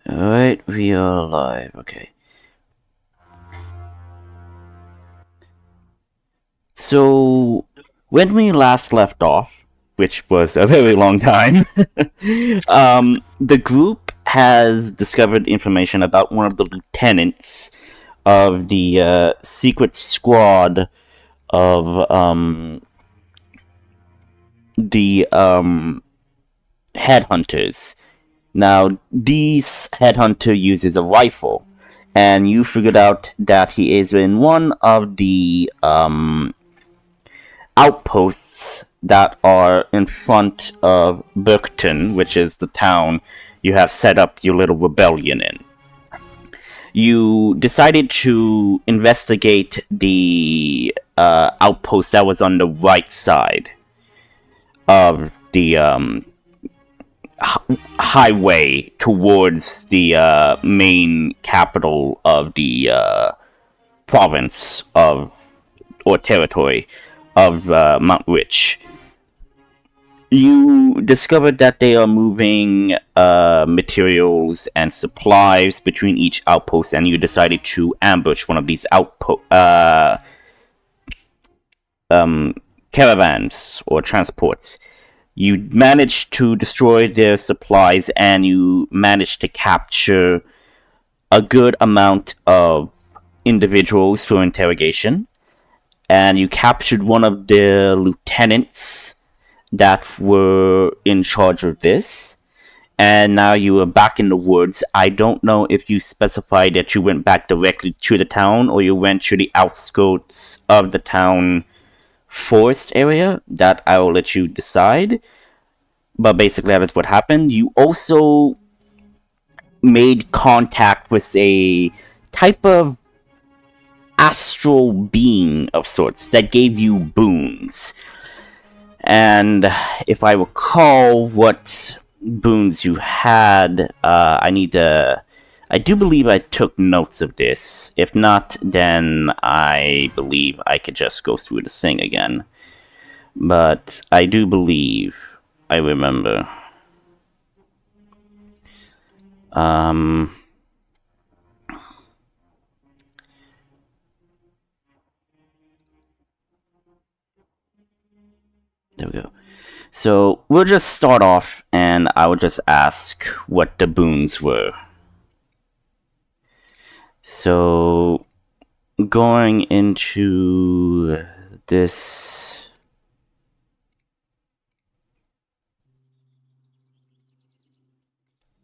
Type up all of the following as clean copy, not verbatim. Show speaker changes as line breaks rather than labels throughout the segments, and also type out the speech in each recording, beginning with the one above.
Alright, we are live. Okay. So, when we last left off, which was a very long time, the group has discovered information about one of the lieutenants of the secret squad of the headhunters. Now, this headhunter uses a rifle, and you figured out that he is in one of the outposts that are in front of Burkton, which is the town you have set up your little rebellion in. You decided to investigate the outpost that was on the right side of the highway towards the main capital of the province of or territory of Mount Rich. You discovered that they are moving materials and supplies between each outpost, and you decided to ambush one of these caravans or transports. You managed to destroy their supplies, and you managed to capture a good amount of individuals for interrogation. And you captured one of the lieutenants that were in charge of this. And now you are back in the woods. I don't know if you specified that you went back directly to the town or you went to the outskirts of the town forest area. That I will let you decide. But basically, that is what happened. You also made contact with a type of astral being of sorts that gave you boons. And if I recall what boons you had, I do believe I took notes of this. If not, then I believe I could just go through the thing again. But I do believe I remember. There we go. So we'll just start off, and I will just ask what the boons were. So, going into this.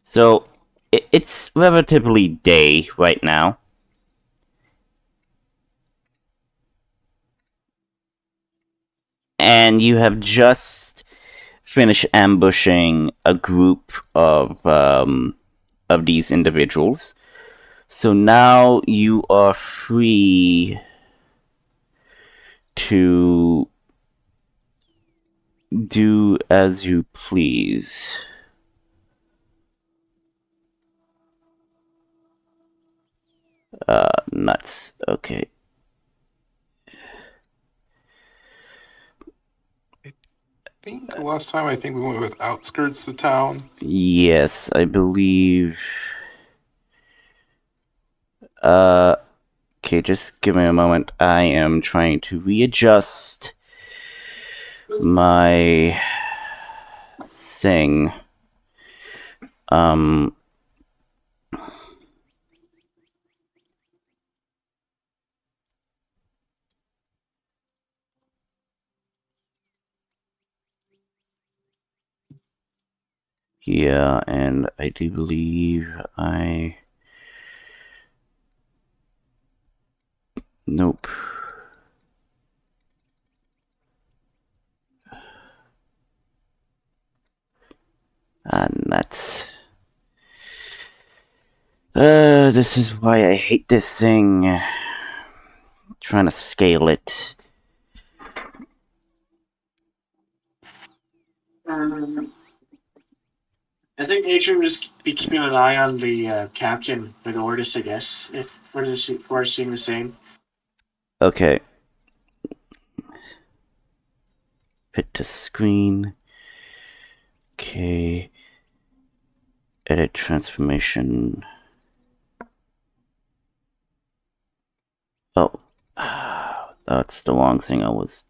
So, it's relatively day right now. And you have just finished ambushing a group of these individuals. So now you are free to do as you please. Nuts. Okay.
I think last time we went with outskirts of town.
Yes, I believe. Okay, just give me a moment. I am trying to readjust my thing. Yeah, and I do believe Nope. Nuts. This is why I hate this thing. Trying to scale it.
I think Adrian will just be keeping an eye on the captain with orders, I guess, if we're seeing the same.
Okay. Fit to screen. Okay. Edit transformation. Oh, that's the wrong thing I was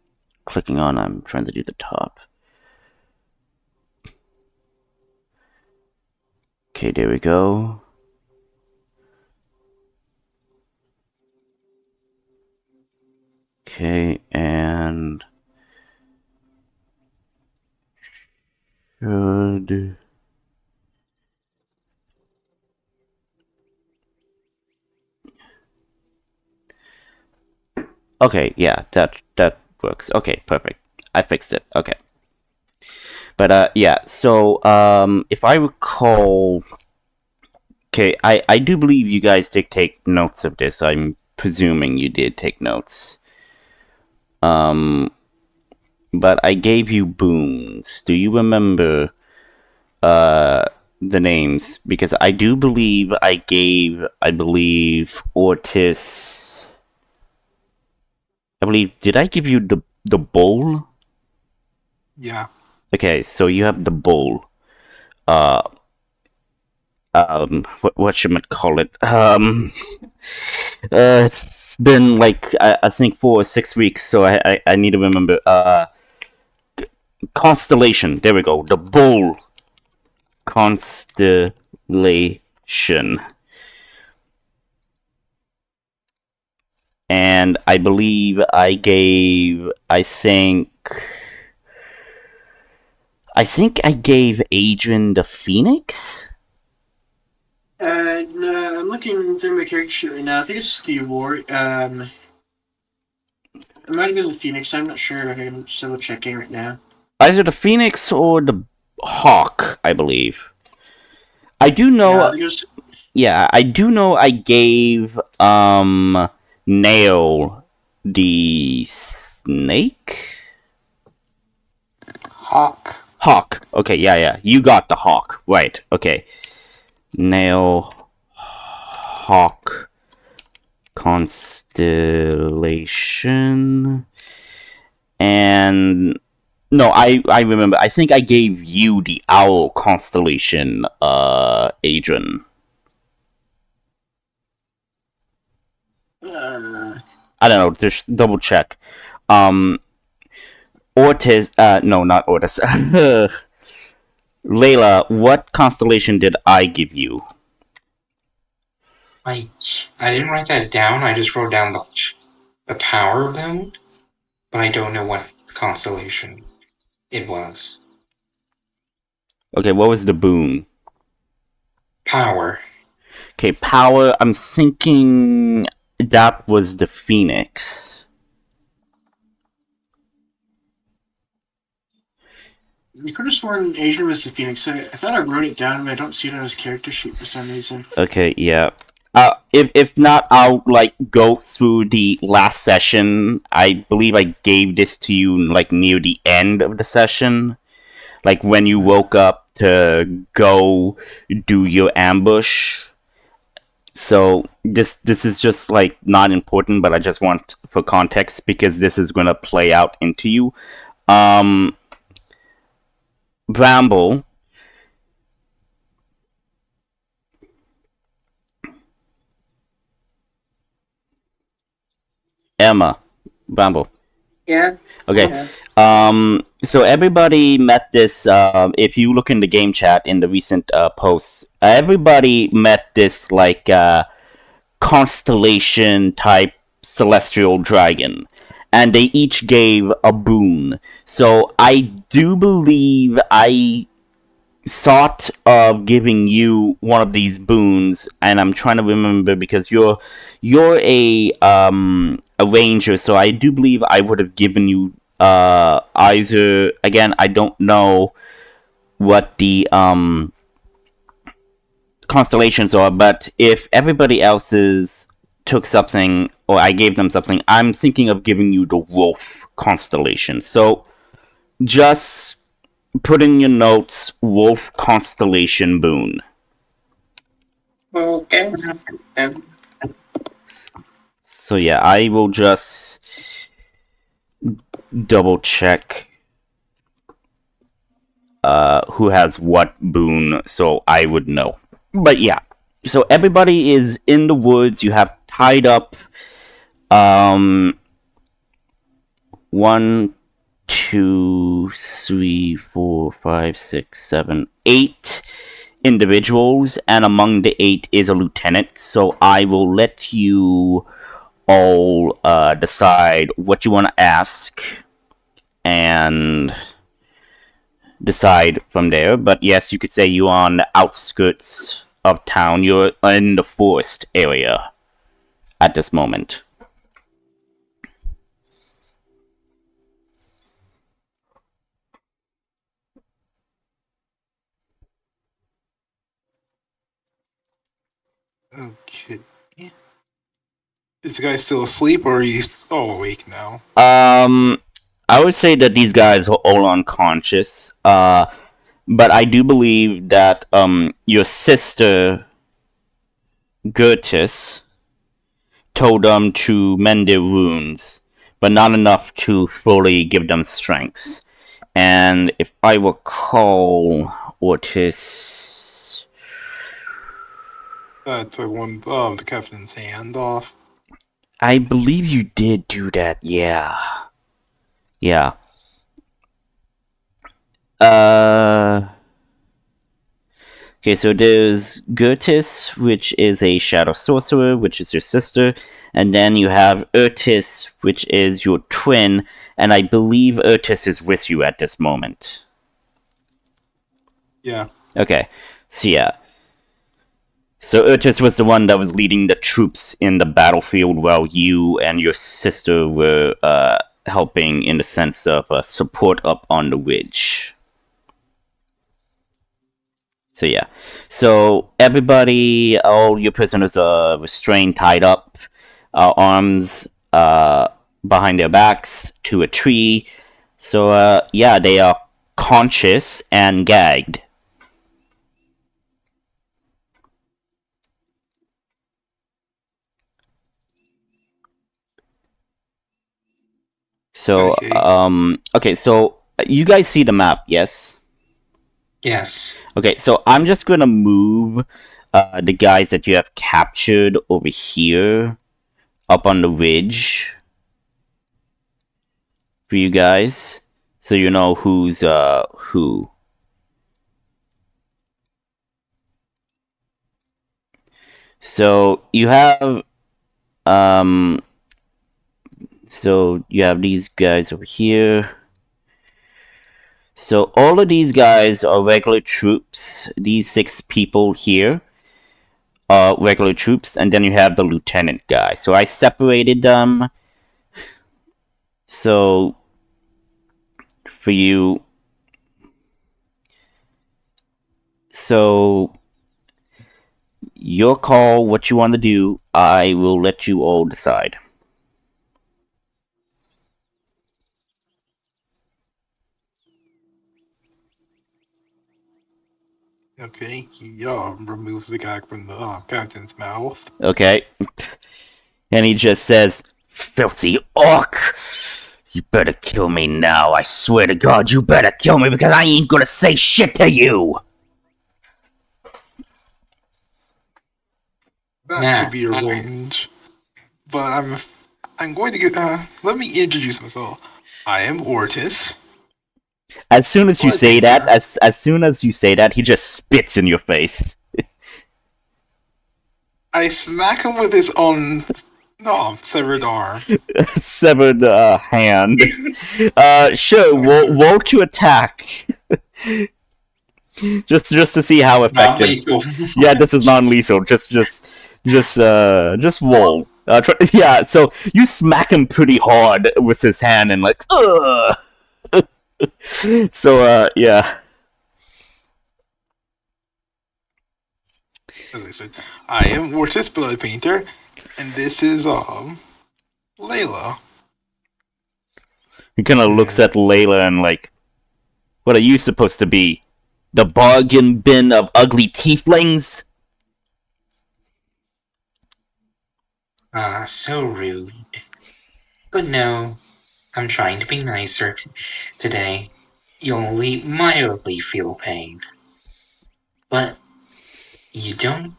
clicking on. I'm trying to do the top. Okay, there we go. Okay, and should... Okay, yeah, that works. Okay, perfect. I fixed it. Okay. But yeah, so if I recall, okay, I do believe you guys did take notes of this. I'm presuming you did take notes. But I gave you boons. Do you remember the names? Because I do believe I believe Ortis. Did I give you the bowl?
Yeah.
Okay, so you have the bowl. What should I call it? It's been like I think 4 or 6 weeks, so I need to remember. Constellation. There we go. The bull. Constellation. And I believe I gave. I think I gave Adrian the Phoenix.
No, I'm looking through my character sheet right now. I think it's the war. It might have been the Phoenix. I'm not sure. I'm still checking right now.
Either the Phoenix or the Hawk, I believe. I do know. Yeah, I do know I gave Nail the snake. Hawk. Okay, yeah. You got the hawk. Right. Okay. Nail, hawk, constellation, and no, I remember. I think I gave you the owl constellation, Adrian. I don't know. Just double check. Ortiz. No, not Ortiz. Layla, what constellation did I give you?
I didn't write that down. I just wrote down the power of them, but I don't know what constellation it was.
Okay, what was the boon?
Power.
Okay, power. I'm thinking that was the Phoenix.
You could have sworn Asian was the Phoenix. I thought I wrote it down, but I don't see it on his character sheet for some reason.
Okay, yeah. If not, I'll go through the last session. I believe I gave this to you near the end of the session, when you woke up to go do your ambush. So this is just not important, but I just want for context because this is gonna play out into you. Bramble. Emma. Bramble.
Yeah.
Okay. So everybody met this. If you look in the game chat in the recent posts, everybody met this constellation type celestial dragon, and they each gave a boon. So I do believe I thought of giving you one of these boons, and I'm trying to remember because you're a ranger, so I do believe I would have given you either. Again, I don't know what the constellations are, but if everybody else's took something or I gave them something, I'm thinking of giving you the wolf constellation. So just put in your notes wolf constellation boon.
Okay.
So yeah, I will just double check. who has what boon, so I would know. But yeah, so everybody is in the woods. You have tied up 1, 2, 3, 4, 5, 6, 7, 8 individuals, and among the 8 is a lieutenant. So I will let you all decide what you want to ask and decide from there. But yes, you could say you're on the outskirts of town. You're in the forest area at this moment.
Okay. Is the guy still asleep or are you all awake now?
I would say that these guys are all unconscious. But I do believe that your sister Gertis told them to mend their wounds, but not enough to fully give them strength. And if I recall, Ortis,
Took one the captain's hand off.
I believe you did do that. Yeah. Yeah. Okay, so there's Gertis, which is a shadow sorcerer, which is your sister, and then you have Ertis, which is your twin, and I believe Ertis is with you at this moment.
Yeah.
Okay, so yeah. So Ertis was the one that was leading the troops in the battlefield while you and your sister were helping in the sense of support up on the ridge. So yeah. So everybody, all your prisoners are restrained, tied up, arms behind their backs to a tree. So yeah, they are conscious and gagged. So okay, so you guys see the map, yes?
Yes.
Okay, so I'm just gonna move the guys that you have captured over here, up on the ridge, for you guys, so you know who's who. So you have so you have these guys over here. So all of these guys are regular troops. These 6 people here are regular troops, and then you have the lieutenant guy. So I separated them. So for you, so your call, what you want to do. I will let you all decide.
Okay, he removes the gag from the captain's mouth.
Okay. And he just says, "Filthy orc! You better kill me now. I swear to God, you better kill me because I ain't gonna say shit to you!"
That could be arranged. But I'm going to get let me introduce myself. I am Ortis.
As soon as you
What?
say that, as soon as you say that, he just spits in your face.
I smack him with his own severed arm.
Severed hand. Sure, roll to attack. just to see how effective.
Non-lethal.
Yeah, this is non-lethal. Just roll. Yeah, so you smack him pretty hard with his hand and like, ugh. So yeah.
As I said, I am Ortis Blood Painter, and this is Layla.
He kind of looks at Layla and like, what are you supposed to be? The bargain bin of ugly tieflings?
So rude. But no, I'm trying to be nicer today. you only mildly feel pain. But you don't.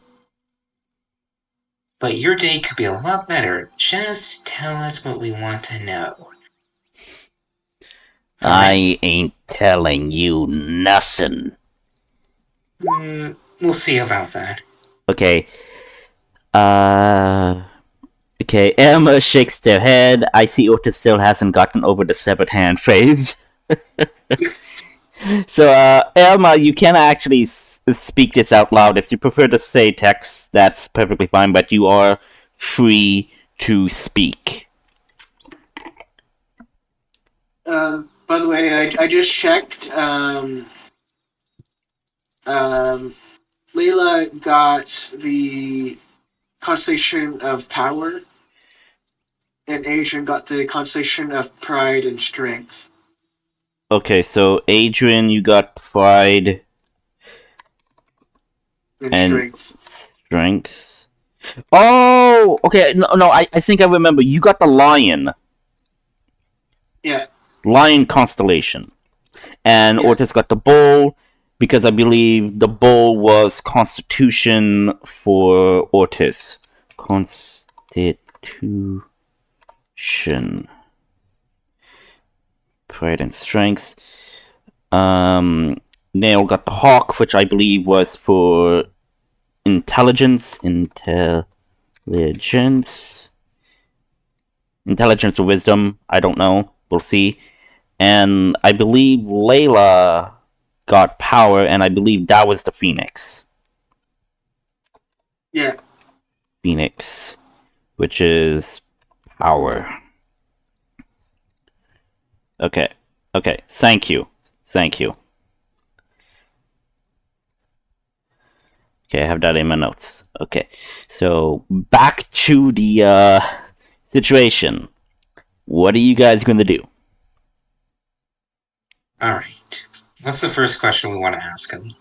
But your day could be a lot better. Just tell us what we want to know.
I ain't telling you nothing.
We'll see about that.
Okay. Okay, Emma shakes their head. I see Otis still hasn't gotten over the severed hand phase. So, Emma, you can actually speak this out loud. If you prefer to say text, that's perfectly fine, but you are free to speak.
By the way, I just checked. Layla got the constellation of power, and Adrian got the constellation of pride and strength.
Okay, so Adrian, you got pride
And
strengths. Oh, okay. No, I think I remember. You got the lion.
Yeah.
Lion constellation. And
Yeah.
Ortiz got the bull, because I believe the bull was constitution for Ortiz. Constitution. Pride and strengths. Nail got the hawk, which I believe was for intelligence. Intelligence or wisdom. I don't know. We'll see. And I believe Layla got power, and I believe that was the Phoenix.
Yeah.
Phoenix, which is power. Okay. Thank you. Okay, I have that in my notes. Okay, so back to the situation. What are you guys going to do?
Alright. What's the first question we want to ask him?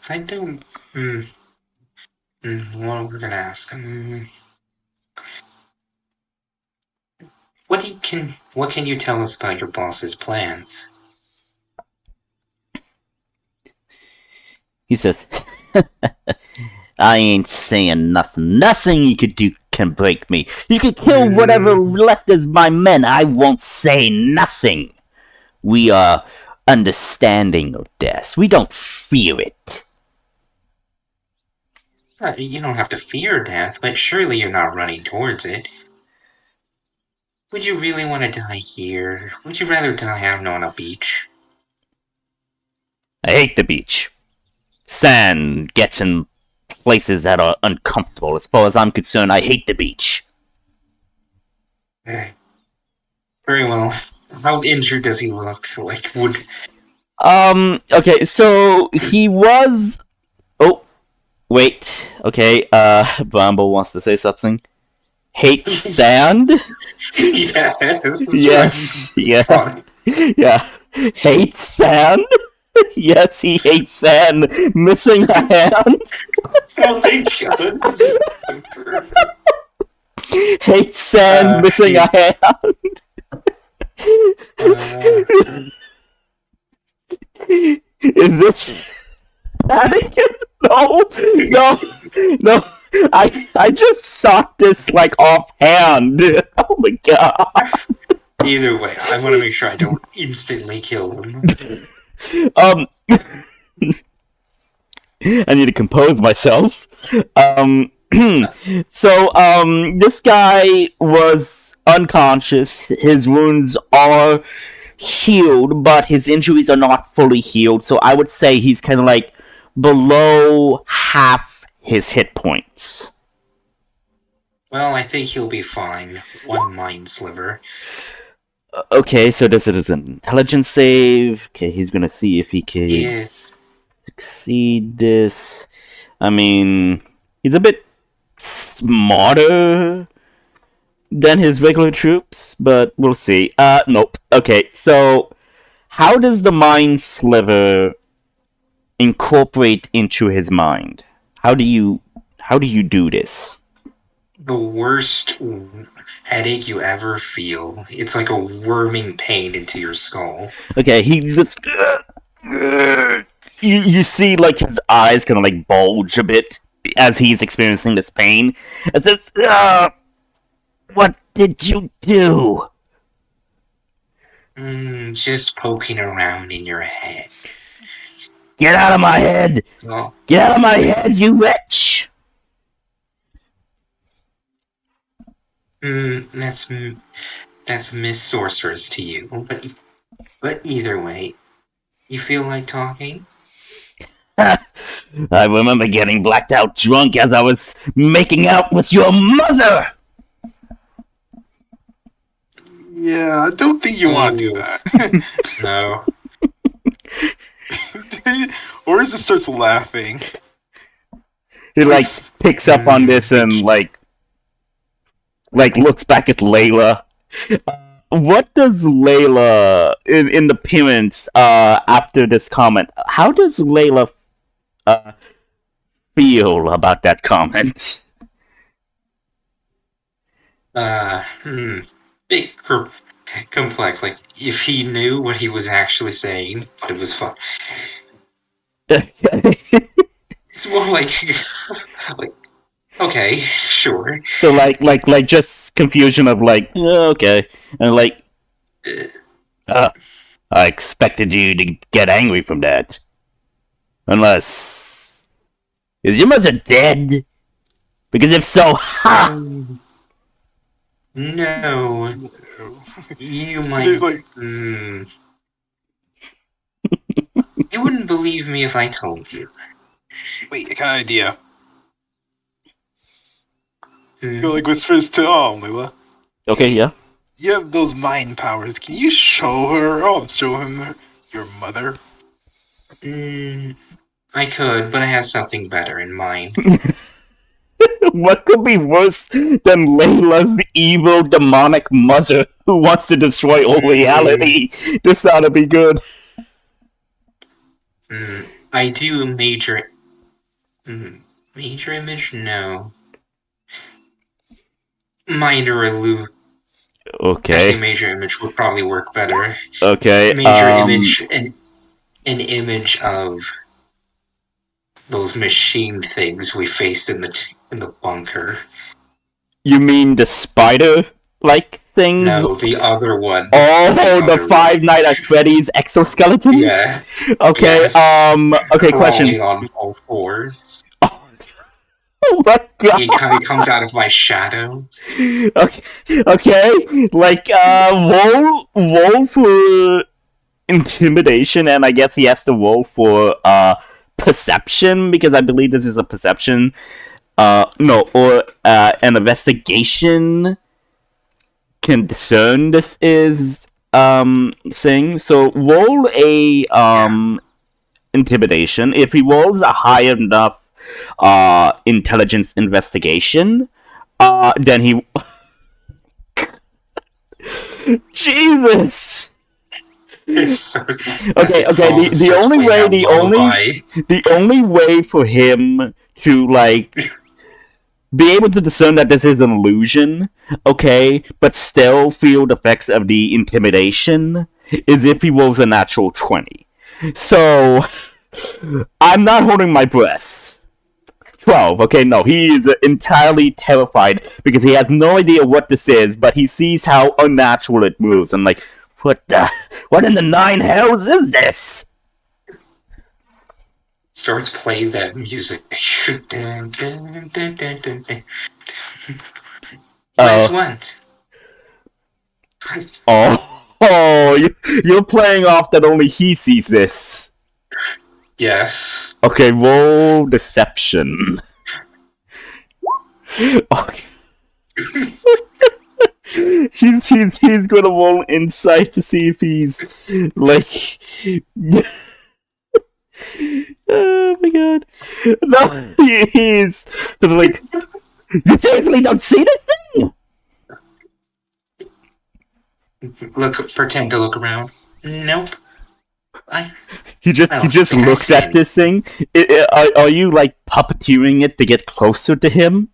I don't. What we're gonna ask him? What can you tell us about your boss's plans?
He says, I ain't saying nothing. Nothing you could do can break me. You can kill whatever left is my men. I won't say nothing. We are understanding of death. We don't fear it.
You don't have to fear death, but surely you're not running towards it. Would you really want to die here? Would you rather die out on a beach?
I hate the beach. Sand gets in places that are uncomfortable. As far as I'm concerned, I hate the beach.
Very well. How injured does he look?
Okay, so he was... Oh, wait. Okay, Bramble wants to say something. Hates sand? Yes. Yeah. Yeah. Hates sand? Yes, he hates sand. Missing a hand?
Oh my god.
Hates sand, missing a hand. Is this... No. I just sought this, like, offhand. Oh my god.
Either way, I want to make sure I don't instantly kill him.
I need to compose myself. So, this guy was unconscious. His wounds are healed, but his injuries are not fully healed. So I would say he's kind of like below half his hit points.
Well, I think he'll be fine. One mind sliver.
Okay, so this is an intelligence save. Okay, he's gonna see if he can succeed this. I mean, he's a bit smarter than his regular troops, but we'll see. Nope. Okay, so how does the mind sliver incorporate into his mind? How do you do this?
the worst headache you ever feel. It's like a worming pain into your skull.
Okay, he just you see like his eyes kind of like bulge a bit as he's experiencing this pain. As this, what did you do?
Just poking around in your head.
Get out of my head!
Oh,
Get out of my head, you witch!
that's Miss Sorceress to you. But either way, you feel like talking?
I remember getting blacked out drunk as I was making out with your mother!
Yeah, I don't think you want to do that.
No.
Or just starts laughing.
He like picks up on this and like looks back at Layla. What does Layla in the appearance after this comment? How does Layla feel about that comment?
Big complex. Like if he knew what he was actually saying, but it was fun. It's more like okay, sure.
So like just confusion of like okay, and like I expected you to get angry from that, unless is your mother dead? Because if so, ha!
No, you might.
There's like,
You wouldn't believe me if I told you.
wait, I got an idea.
Hmm.
Go like whispers to Lila.
Okay, yeah.
You have those mind powers. Can you show her? Show him your mother.
I could, but I have something better in mind.
What could be worse than Layla's evil demonic mother who wants to destroy all reality? This ought to be good.
I do major image? No. Minor illusion. I
Okay.
think major image would probably work better.
Okay.
Major image, an image of those machine things we faced in the bunker.
You mean the spider-like things?
No, the other one.
Oh, the
other
Five Nights at Freddy's exoskeletons?
Yeah.
Okay,
Yes.
okay,
Crawling
question.
on all fours.
Oh my god.
He kind of comes out of my shadow.
Okay, like, roll for intimidation, and I guess he has to roll for, perception, because I believe this is a perception, no, or, an investigation can discern this is, thing, so roll a, intimidation. If he rolls a high enough, intelligence investigation, then he... Jesus! Okay, the only way for him to, like, be able to discern that this is an illusion, okay, but still feel the effects of the intimidation, is if he rolls a natural 20. So, I'm not holding my breath. 12. Okay, no, he is entirely terrified because he has no idea what this is, but he sees how unnatural it moves, and like, what in the nine hells is this?
Starts playing that music. Dun, dun, dun, dun, dun, dun. Nice one.
You're playing off that only he sees this.
Yes.
Okay, roll deception. Okay. he's gonna roll insight to see if he's like. Oh my god! No, he's like. You seriously don't see this thing?
Pretend to look around. Nope.
He just looks at this thing. Are you like puppeteering it to get closer to him?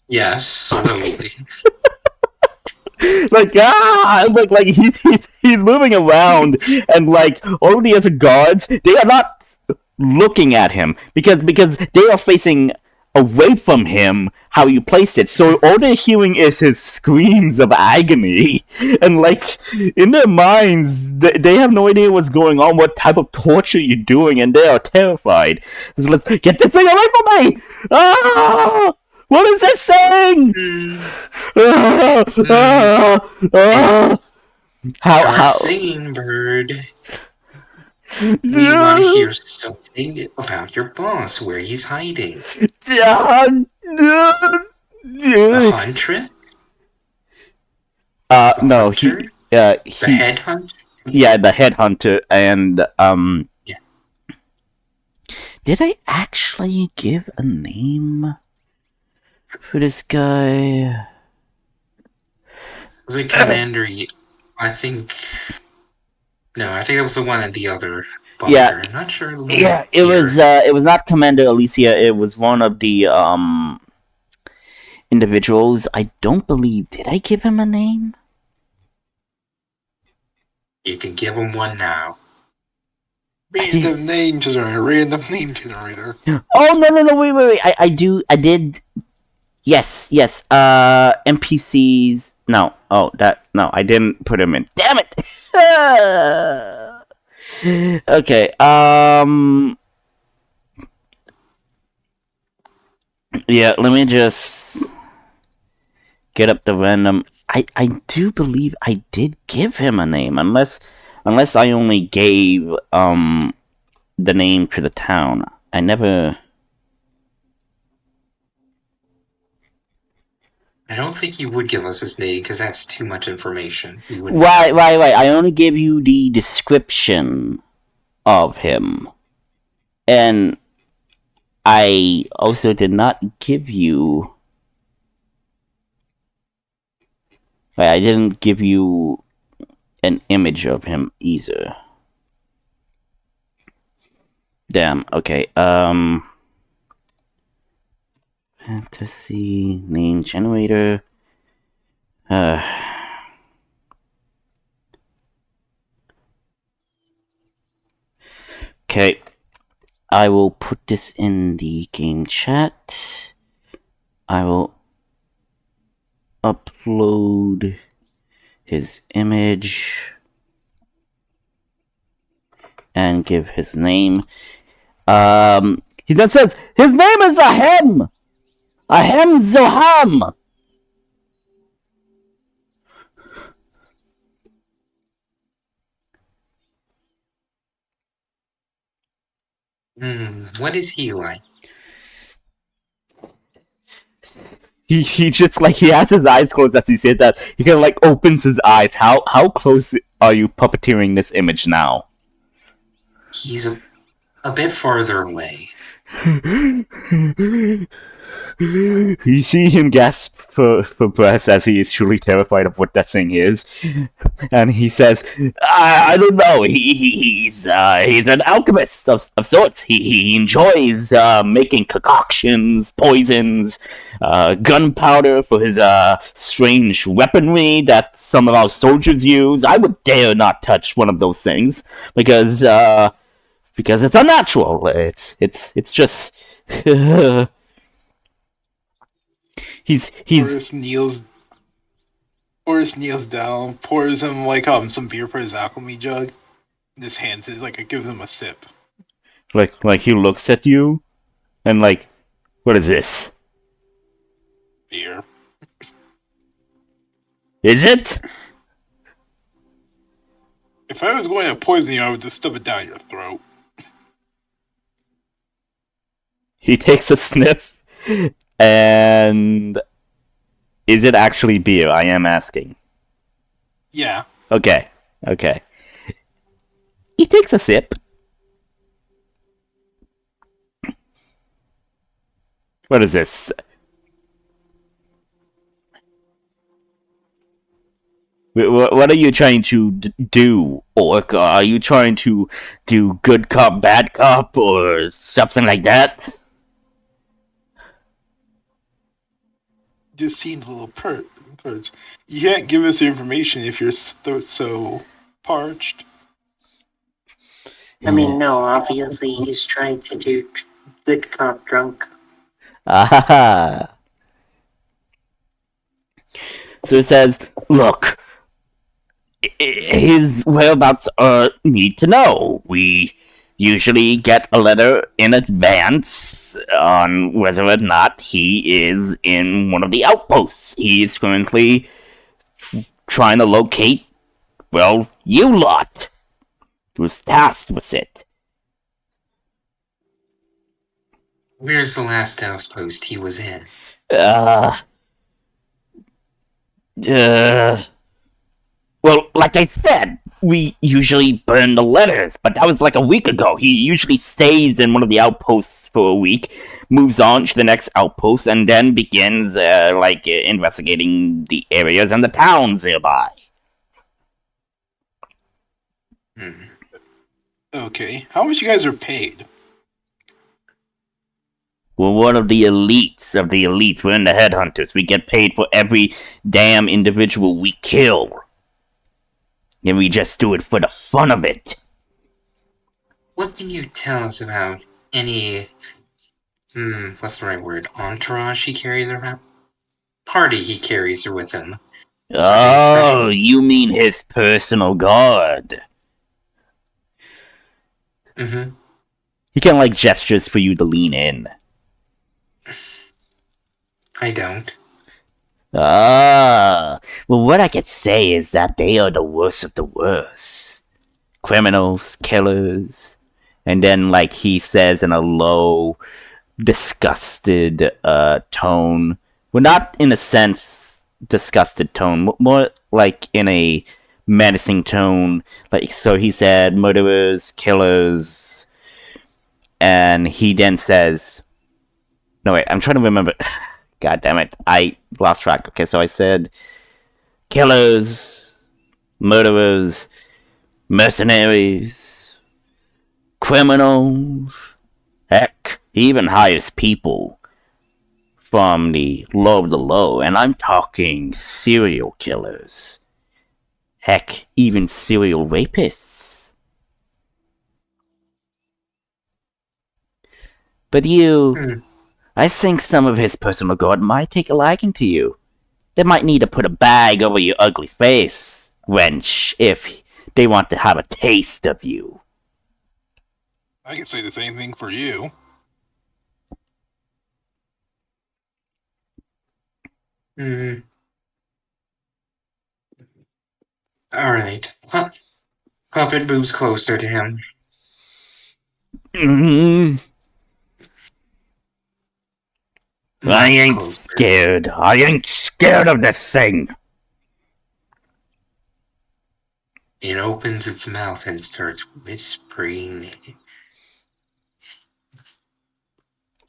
Yes, slowly.
Like he's moving around, and like all the other guards, they are not looking at him because they are facing away from him how you placed it, so all they're hearing is his screams of agony, and like in their minds they have no idea what's going on, what type of torture you're doing, and they are terrified. So let's get this thing away from me. What is this thing? How
Start singing, bird. We want to hear something about your boss, where he's hiding. The huntress?
No, he
Hunter?
the
The headhunter?
yeah, the headhunter, and
Yeah.
did I actually give a name for this guy?
Was it Commander? I think. No, I think it was the one at the other bunker.
Yeah.
I'm not sure.
Yeah, it was not Commander Alicia. It was one of the individuals. I don't believe. Did I give him a name?
You can give him one now.
Random name generator.
Oh no! Wait! I did. Yes. NPCs. No. Oh, no. I didn't put him in. Damn it! Okay. Yeah. Let me just get up the random. I do believe I did give him a name, unless I only gave the name to the town. I never.
I don't think you would give us his name because that's too much information.
Right. I only gave you the description of him. And I also did not give you... Right, I didn't give you an image of him either. Damn, okay, Fantasy name generator. Okay. I will put this in the game chat. I will upload his image and give his name. He then says his name is Ahem Zoham.
What is he like?
He just like he has his eyes closed as he said that. He kind of like opens his eyes. How close are you puppeteering this image now?
He's a bit farther away.
You see him gasp for breath as he is truly terrified of what that thing is, and he says, "I don't know. He's an alchemist of sorts. He enjoys making concoctions, poisons, gunpowder for his strange weaponry that some of our soldiers use. I would dare not touch one of those things because it's unnatural. It's just." He's
Horace kneels down, pours him like some beer for his alchemy jug, and just hands it like it gives him a sip.
like he looks at you and like, what is this?
Beer.
Is it?
If I was going to poison you, I would just stuff it down your throat.
He takes a sniff, and is it actually beer? I am asking.
Yeah.
Okay. He takes a sip. What is this? What are you trying to do, Orc? Are you trying to do good cop, bad cop, or something like that?
just seemed a little purged. You can't give us the information if you're so parched.
I mean, no, obviously he's trying to do good cop drunk.
Ah. So it says, look, his whereabouts need to know. We usually get a letter in advance on whether or not he is in one of the outposts. He is currently trying to locate, well, you lot. He was tasked with it.
Where's the last outpost he was in?
Well, like I said, we usually burn the letters, but that was like a week ago. He usually stays in one of the outposts for a week, moves on to the next outpost, and then begins, investigating the areas and the towns nearby.
Okay, how much you guys are paid?
We're one of the elites of the elites. We're in the headhunters. We get paid for every damn individual we kill. And we just do it for the fun of it.
What can you tell us about any, what's the right word, entourage he carries around? Party he carries with him.
Oh, you mean his personal guard.
Mm-hmm.
He kind of like gestures for you to lean in.
I don't.
Ah, well, what I could say is that they are the worst of the worst. Criminals, killers, and then, like, he says in a low, disgusted tone. Well, not in a sense disgusted tone, more like in a menacing tone. Like, so he said, murderers, killers, and he then says, no, wait, I'm trying to remember. God damn it, I lost track. Okay, so I said killers, murderers, mercenaries, criminals. Heck, he even hires people from the low of the low, and I'm talking serial killers. Heck, even serial rapists. But you... I think some of his personal guard might take a liking to you. They might need to put a bag over your ugly face, wench, if they want to have a taste of you.
I can say the same thing for you.
Alright. Puppet moves closer to him.
I ain't scared. I ain't scared of this thing.
It opens its mouth and starts whispering.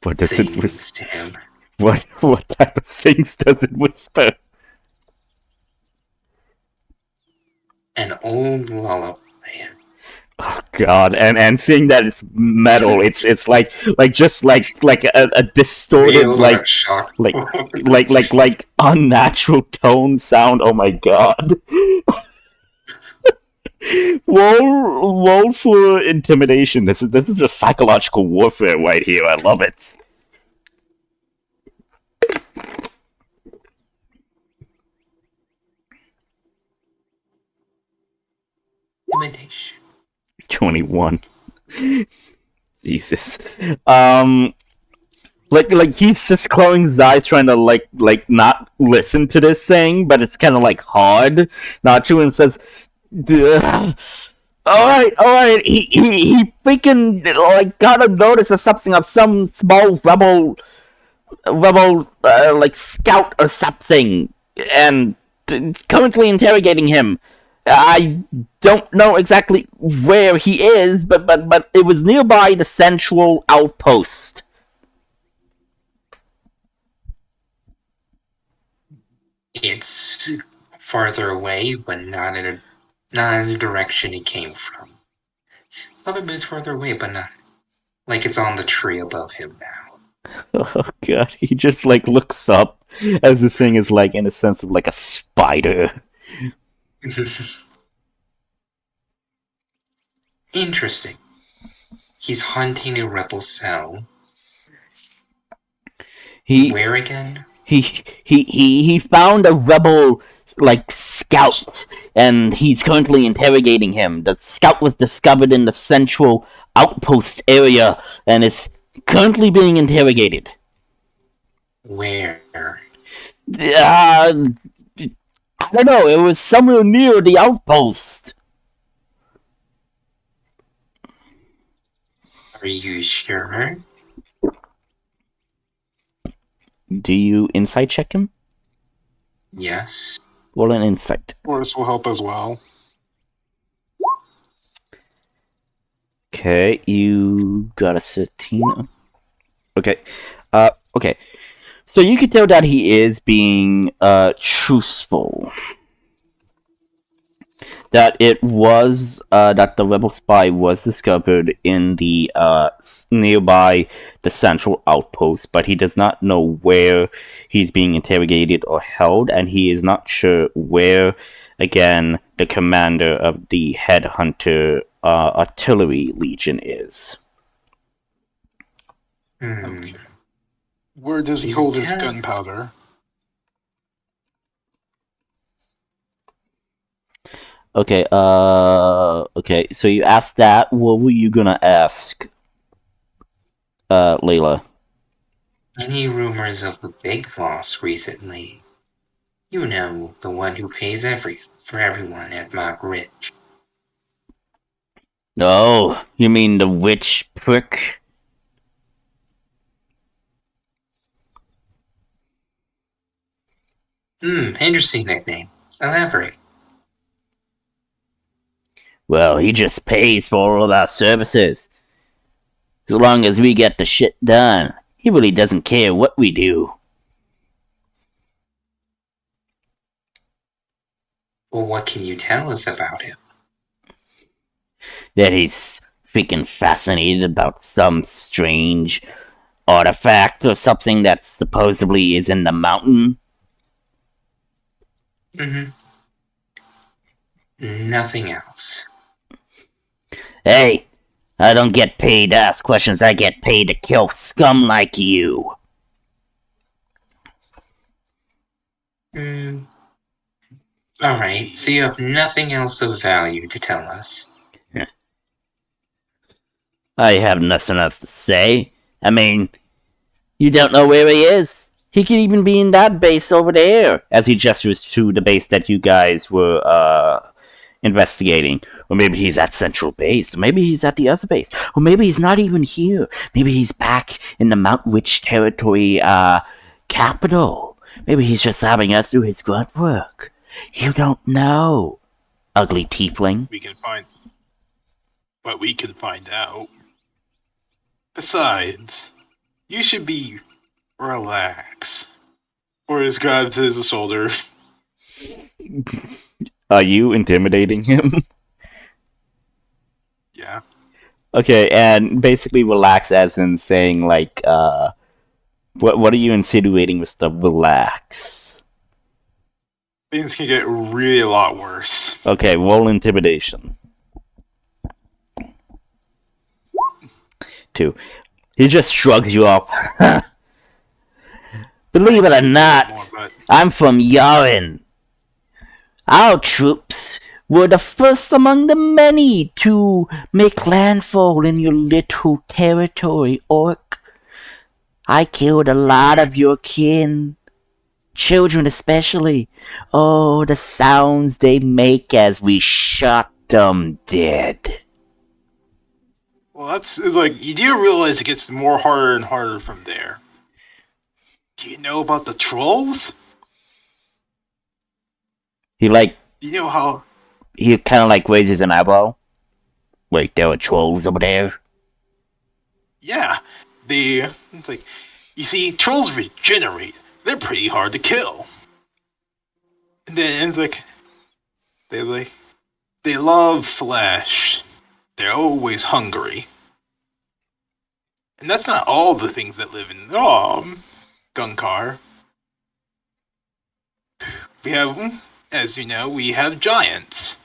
What does it whisper?
To him.
What type of things does it whisper?
An old lullaby.
Oh God! And seeing that it's metal, it's like just like a distorted like unnatural tone sound. Oh my God! roll for intimidation. This is just psychological warfare right here. I love it.
Intimidation.
21. Jesus. Like he's just closing his eyes, trying to like not listen to this thing, but it's kind of like hard not to, and says, all right. He freaking like got a notice of something, of some small rebel like scout or something, and currently interrogating him. I don't know exactly where he is, but it was nearby the central outpost.
It's farther away, but not in the direction it came from. Puppet moves farther away, but not like it's on the tree above him now.
Oh God, he just like looks up As this thing is like, in a sense of like a spider.
Interesting. He's hunting a rebel cell.
He
Where again?
he found a rebel like scout, and he's currently interrogating him. The scout was discovered in the central outpost area and is currently being interrogated.
Where?
I don't know. It was somewhere near the outpost.
Are you sure?
Do you insight check him?
Yes.
Roll an insight.
Force will help as well.
Okay, you got a 13. Okay. Okay. So you can tell that he is being truthful. That it was that the rebel spy was discovered in the nearby the central outpost, but he does not know where he's being interrogated or held, and he is not sure where again the commander of the headhunter artillery legion is.
Okay. Where does he hold his gunpowder?
Okay, okay, so you asked that. What were you gonna ask, Layla?
Any rumors of the big boss recently? You know, the one who pays for everyone at Mount Ridge.
Oh, you mean the witch prick?
Interesting nickname. Elaborate.
Well, he just pays for all of our services. As long as we get the shit done, he really doesn't care what we do.
Well, what can you tell us about him?
That he's freaking fascinated about some strange artifact or something that supposedly is in the mountain.
Nothing else.
Hey, I don't get paid to ask questions, I get paid to kill scum like you.
Alright, so you have nothing else of value to tell us.
I have nothing else to say. I mean, you don't know where he is? He could even be in that base over there, as he gestures to the base that you guys were, investigating. Or maybe he's at Central Base, or maybe he's at the other base, or maybe he's not even here. Maybe he's back in the Mount Witch territory, capital. Maybe he's just having us do his grunt work. You don't know, ugly tiefling.
We can find out. Besides, you should be relaxed. Forrest grabs his shoulder.
Are you intimidating him?
Yeah.
Okay, and basically relax as in saying, like, what are you insinuating with the relax?
Things can get really a lot worse.
Okay, roll intimidation. 2. He just shrugs you off. Believe it or not, I'm from Yaren. Our troops were the first among the many to make landfall in your little territory, Orc. I killed a lot of your kin. Children especially. Oh, the sounds they make as we shot them dead.
Well, it's like, you do realize it gets more harder and harder from there. Do you know about the trolls?
He
You know how...
he kind of like raises an eyebrow. Wait, there are trolls over there?
Yeah, it's like, you see, trolls regenerate. They're pretty hard to kill. And then it's like, they love flesh. They're always hungry. And that's not all the things that live in, Gunkar. we have, as you know, we have giants.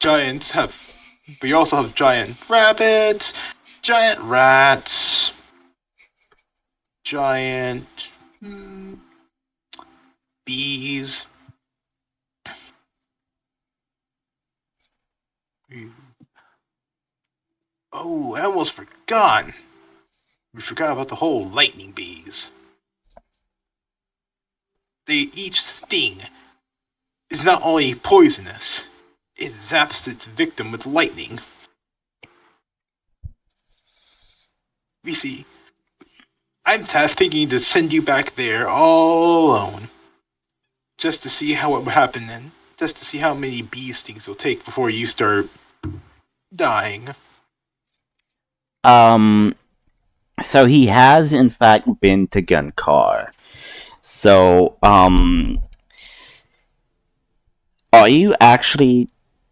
We also have giant rabbits, giant rats, giant bees. Oh, I almost forgot. We forgot about the whole lightning bees. Each sting is not only poisonous, it zaps its victim with lightning. We see. I'm thinking to send you back there all alone. Just to see how it would happen then. Just to see how many bee stings will take before you start dying.
So he has in fact been to Gunkar. So, are you actually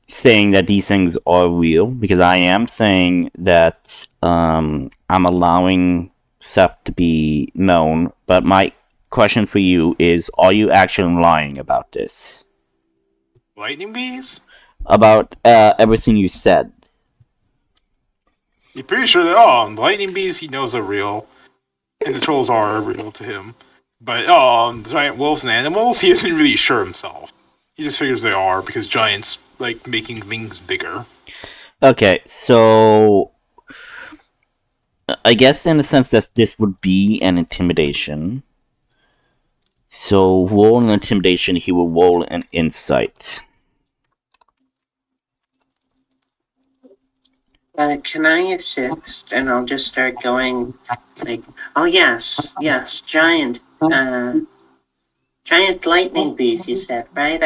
saying that these things are real? Because I am saying that I'm allowing stuff to be known, but my question for you is, are you actually lying about this?
Lightning bees?
About everything you said?
You're pretty sure that, the lightning bees he knows are real, and the trolls are real to him. But, the giant wolves and animals, he isn't really sure himself. He just figures they are, because giants like making things bigger.
Okay, so I guess in the sense that this would be an intimidation. So roll an intimidation, he will roll an insight.
Can I assist? And I'll just start going like, oh yes, giant lightning bees. You said, right?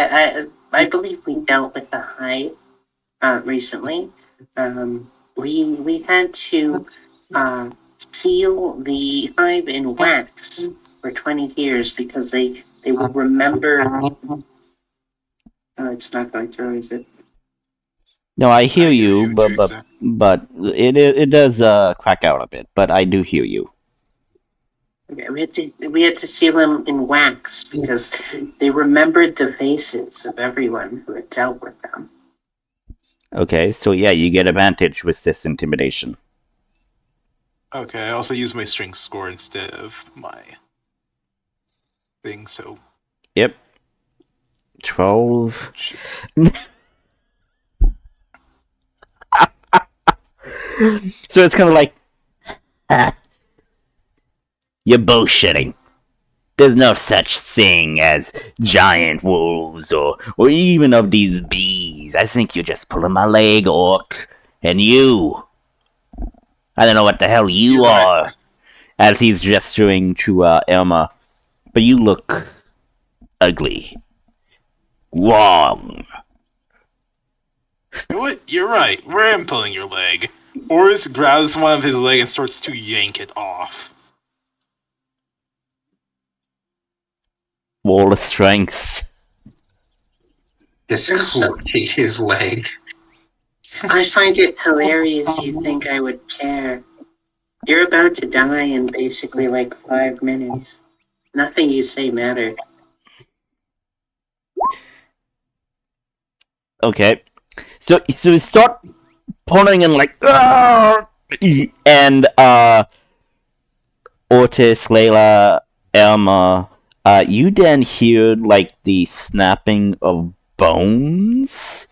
I believe we dealt with the hive recently. We had to seal the hive in wax for 20 years because they would remember. Oh, it's not going through, is it?
No, I hear you,
too,
but
exactly.
but it does crack out a bit. But I do hear you.
Okay, we had to seal them in wax because they remembered the faces of everyone who had dealt with them.
Okay, so yeah, you get advantage with this intimidation.
Okay, I also use my strength score instead of my thing, so.
Yep. 12. So it's kind of like, you're bullshitting. There's no such thing as giant wolves or even of these bees. I think you're just pulling my leg, Orc. And you. I don't know what the hell you are. Right. As he's gesturing to Elma. But you look ugly. Wrong.
You know what? You're right. Where am pulling your leg? Boris grabs one of his leg and starts to yank it off.
Wall of strengths.
Discordate his leg.
I find it hilarious you think I would care. You're about to die in basically like 5 minutes. Nothing you say mattered.
Okay. So you start pulling and like, and Ortis, Layla, Elma, you then hear like the snapping of bones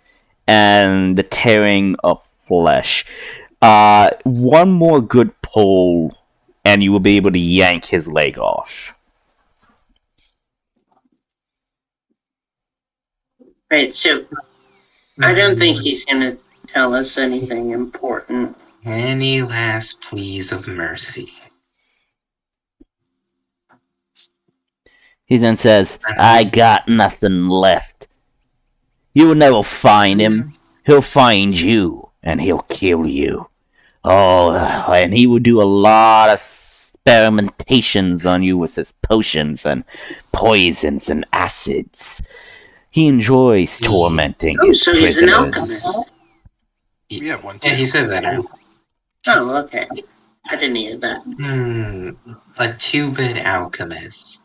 and the tearing of flesh. One more good pull and you will be able to yank his leg off.
Right, so I don't think he's gonna tell us anything important.
Any last pleas of mercy?
He then says, I got nothing left. You will never find him. He'll find you, and he'll kill you. Oh, and he will do a lot of experimentations on you with his potions and poisons and acids. He enjoys tormenting his
so
prisoners.
He's an alchemist.
We have one.
Yeah, he said that.
Oh, okay. I didn't hear that.
A two-bit alchemist.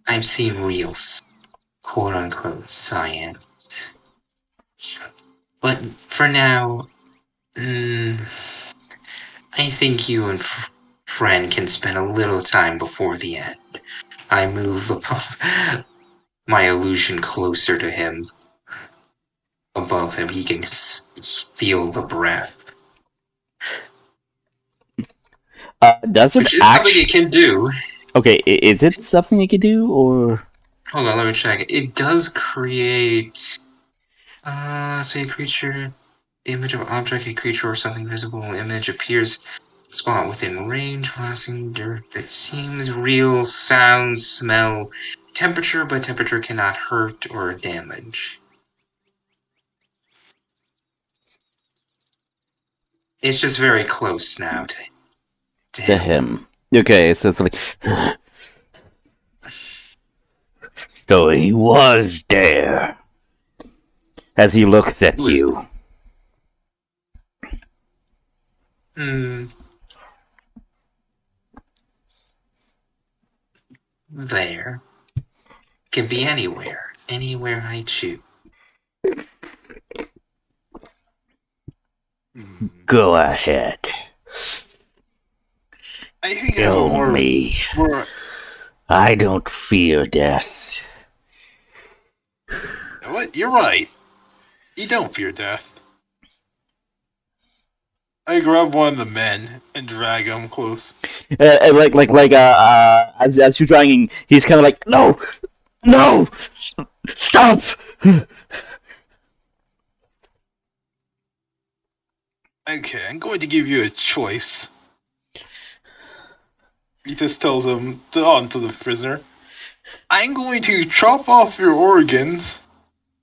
I've seen real quote-unquote science. But for now, I think you and friend can spend a little time before the end. I move my illusion closer to him. Above him, he can feel the breath.
Does it
Which is something it can do.
Okay, is it something it can do, or?
Hold on, let me check. It does create... say a creature... The image of an object, a creature, or something visible image appears spot within range, lasting dirt that seems real, sound, smell, temperature, but temperature cannot hurt or damage. It's just very close now to
him. Okay, so it's like... So he was there. As he looks at you.
There. Can be anywhere. Anywhere I choose.
Go ahead.
I think
Kill me. I don't fear death.
What? You're right. You don't fear death. I grab one of the men and drag him close.
As you're dragging, he's kind of like, no, stop.
Okay, I'm going to give you a choice. He just tells him to the prisoner. I'm going to chop off your organs,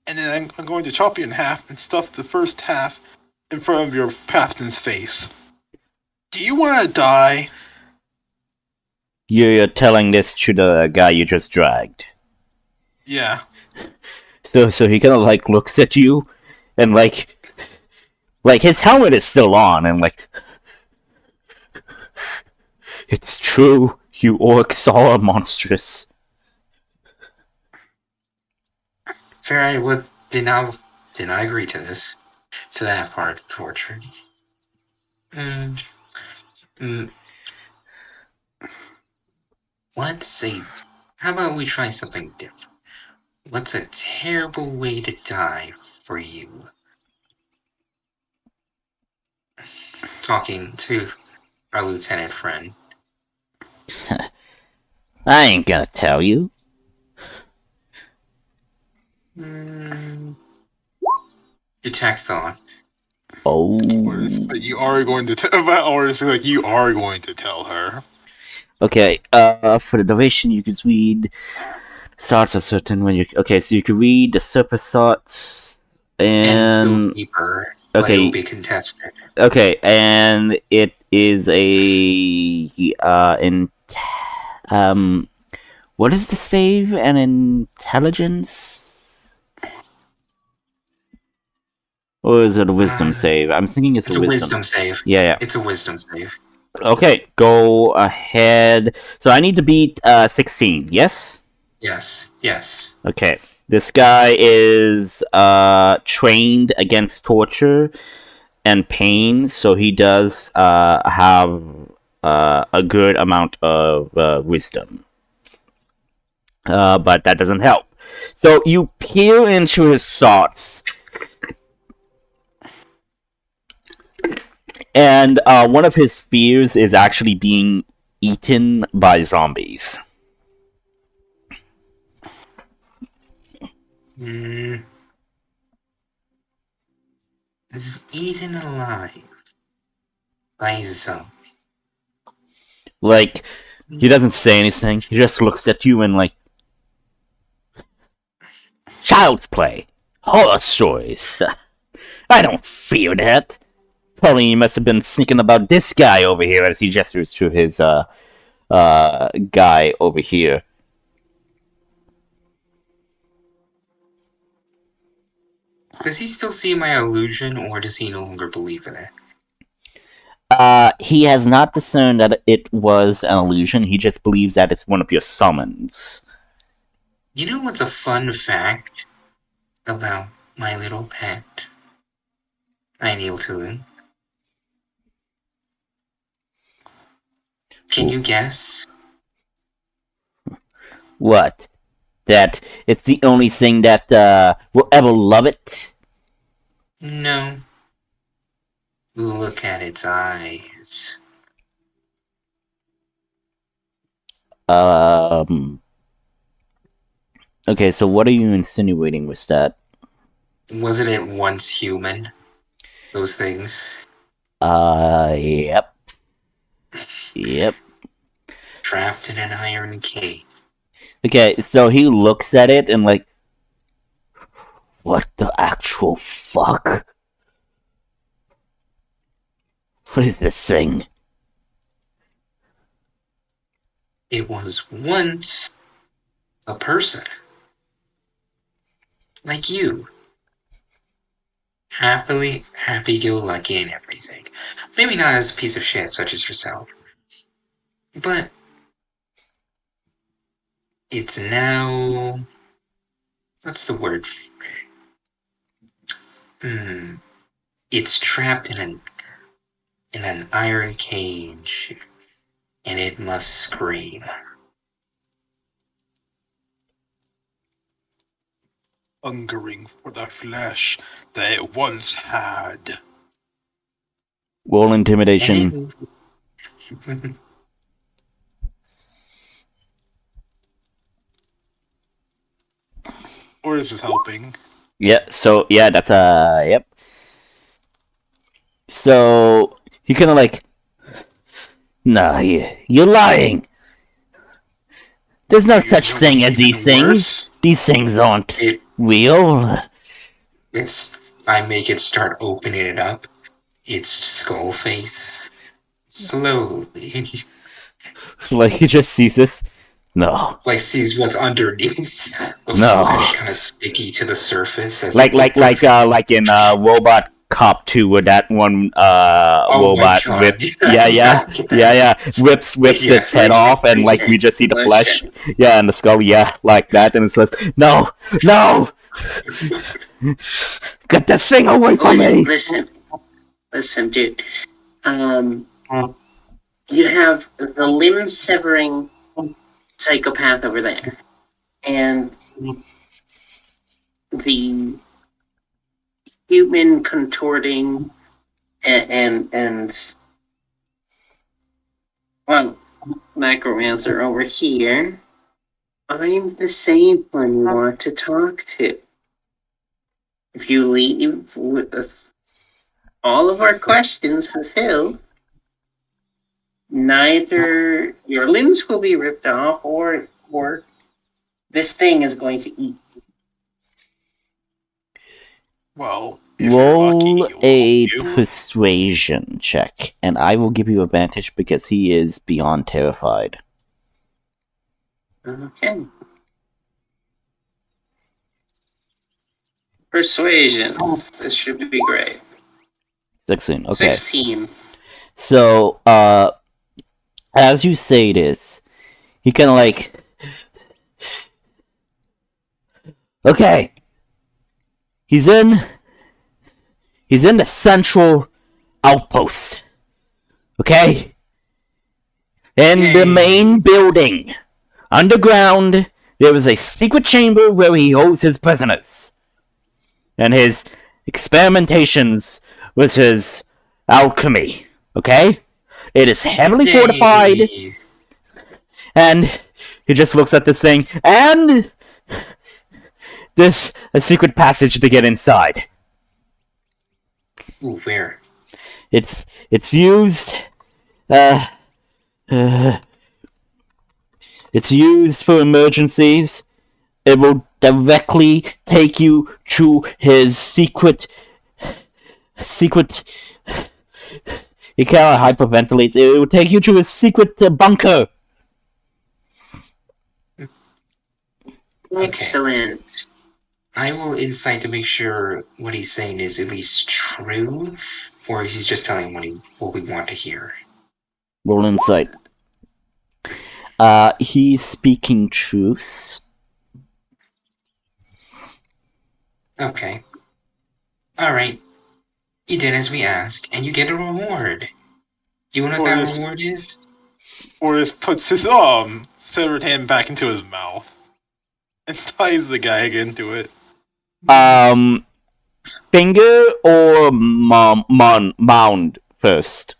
and then I'm going to chop you in half and stuff the first half in front of your captain's face. Do you want to die?
You're telling this to the guy you just dragged.
Yeah.
So he kind of like looks at you, and like his helmet is still on, and like, it's true. You orcs are monstrous.
Fair, I did not agree to this. To that part of torture. How about we try something different? What's a terrible way to die for you? Talking to our lieutenant friend.
I ain't gonna tell you.
Detect thought.
Oh.
But you are going to you are going to tell her.
Okay, for the duration you could read thoughts of certain when you so you could read the super thoughts and
deeper.
Okay.
It will be contested.
Okay, and it is a what is the save? An intelligence? Or is it a wisdom save? I'm thinking it's a wisdom
save.
Yeah.
It's a wisdom save.
Okay, go ahead. So I need to beat 16, yes?
Yes.
Okay. This guy is trained against torture and pain, so he does have a good amount of wisdom. But that doesn't help. So you peer into his thoughts, and one of his fears is actually being eaten by zombies.
Is eaten alive by a zombie.
Like, he doesn't say anything. He just looks at you and like, child's play, horror stories. I don't fear that. Probably you must have been thinking about this guy over here as he gestures to his guy over here.
Does he still see my illusion, or does he no longer believe in it?
He has not discerned that it was an illusion. He just believes that it's one of your summons.
You know what's a fun fact about my little pet? I kneel to him. Can you guess?
What? That it's the only thing that will ever love it?
No. Look at its eyes.
Okay, so what are you insinuating with that?
Wasn't it once human? Those things?
Yep. Yep.
Trapped in an iron cage.
Okay, so he looks at it and like, what the actual fuck? What is this thing?
It was once a person. Like you. Happy-go-lucky and everything. Maybe not as a piece of shit such as yourself. But it's now... What's the word? It's trapped in an iron cage, and it must scream.
Hungering for the flesh that it once had.
Roll intimidation.
Or is this helping?
Yeah, so, yeah, that's, yep. So, he kind of like, nah, you're lying. There's no such thing as these things.
Worse?
These things aren't real.
I make it start opening it up. Its skull face. Slowly.
Like, he just sees this. No.
Like, sees what's underneath. The
No.
flesh kind of sticky to the surface. As
Like in Robot Cop 2, where that one robot rips, rips its head off, and like we just see the flesh, and the skull, like that, and it says, no, get this thing away from me.
Listen, dude. You have the limb severing psychopath over there, and the human contorting and well, necromancer over here. I'm the same one you want to talk to. If you leave with all of our questions fulfilled, neither your limbs will be ripped off or this thing is going to eat.
Well, if
Roll
you're lucky,
a persuasion check, and I will give you advantage because he is beyond terrified.
Okay. Persuasion. This should be great.
16. Okay.
16.
So, as you say this, he kind of like, okay, he's in the central outpost, okay? In the main building, underground, there is a secret chamber where he holds his prisoners. And his experimentations with his alchemy, okay? It is heavily fortified, and he just looks at this thing, and there's a secret passage to get inside.
Ooh, where?
It's used, it's used for emergencies. It will directly take you to his secret. He kind of hyperventilates. It will take you to his secret bunker.
Excellent.
I will insight to make sure what he's saying is at least true, or if he's just telling what we want to hear.
Roll insight. He's speaking truth.
Okay. Alright. You did as we asked, and you get a reward. Do you know what that
Forrest,
reward is?
Forrest puts his severed hand back into his mouth and ties the gag into it.
Finger or mound first?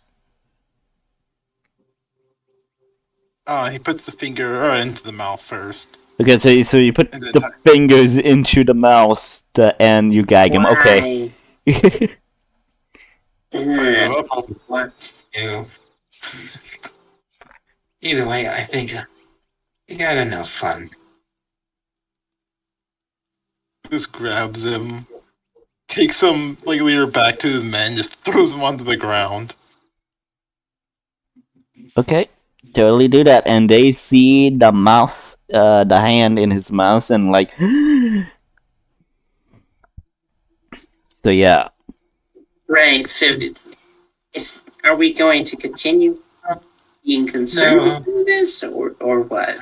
He puts the finger into the mouth first.
Okay, so you put
And then
the fingers into the mouse and you gag him. Okay.
What?
Ew. Either way, I think we got enough fun.
just grabs him, takes him like leader back to his men, just throws him onto the ground.
Okay, totally do that, and they see the mouse, the hand in his mouth, and like, so yeah.
Right. So, are we going to continue being concerned with this, or what?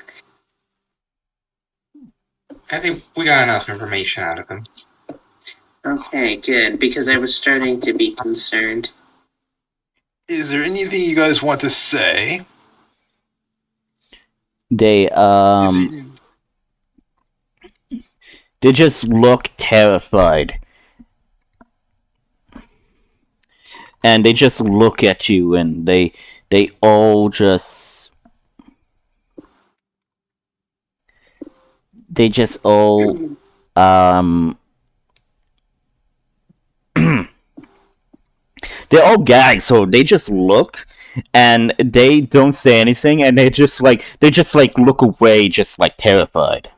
I think we got enough information out of him.
Okay, good. Because I was starting to be concerned.
Is there anything you guys want to say?
They they just look terrified, and they just look at you, and they all just they're all gagged, so they just look and they don't say anything, and they just like look away, just like terrified.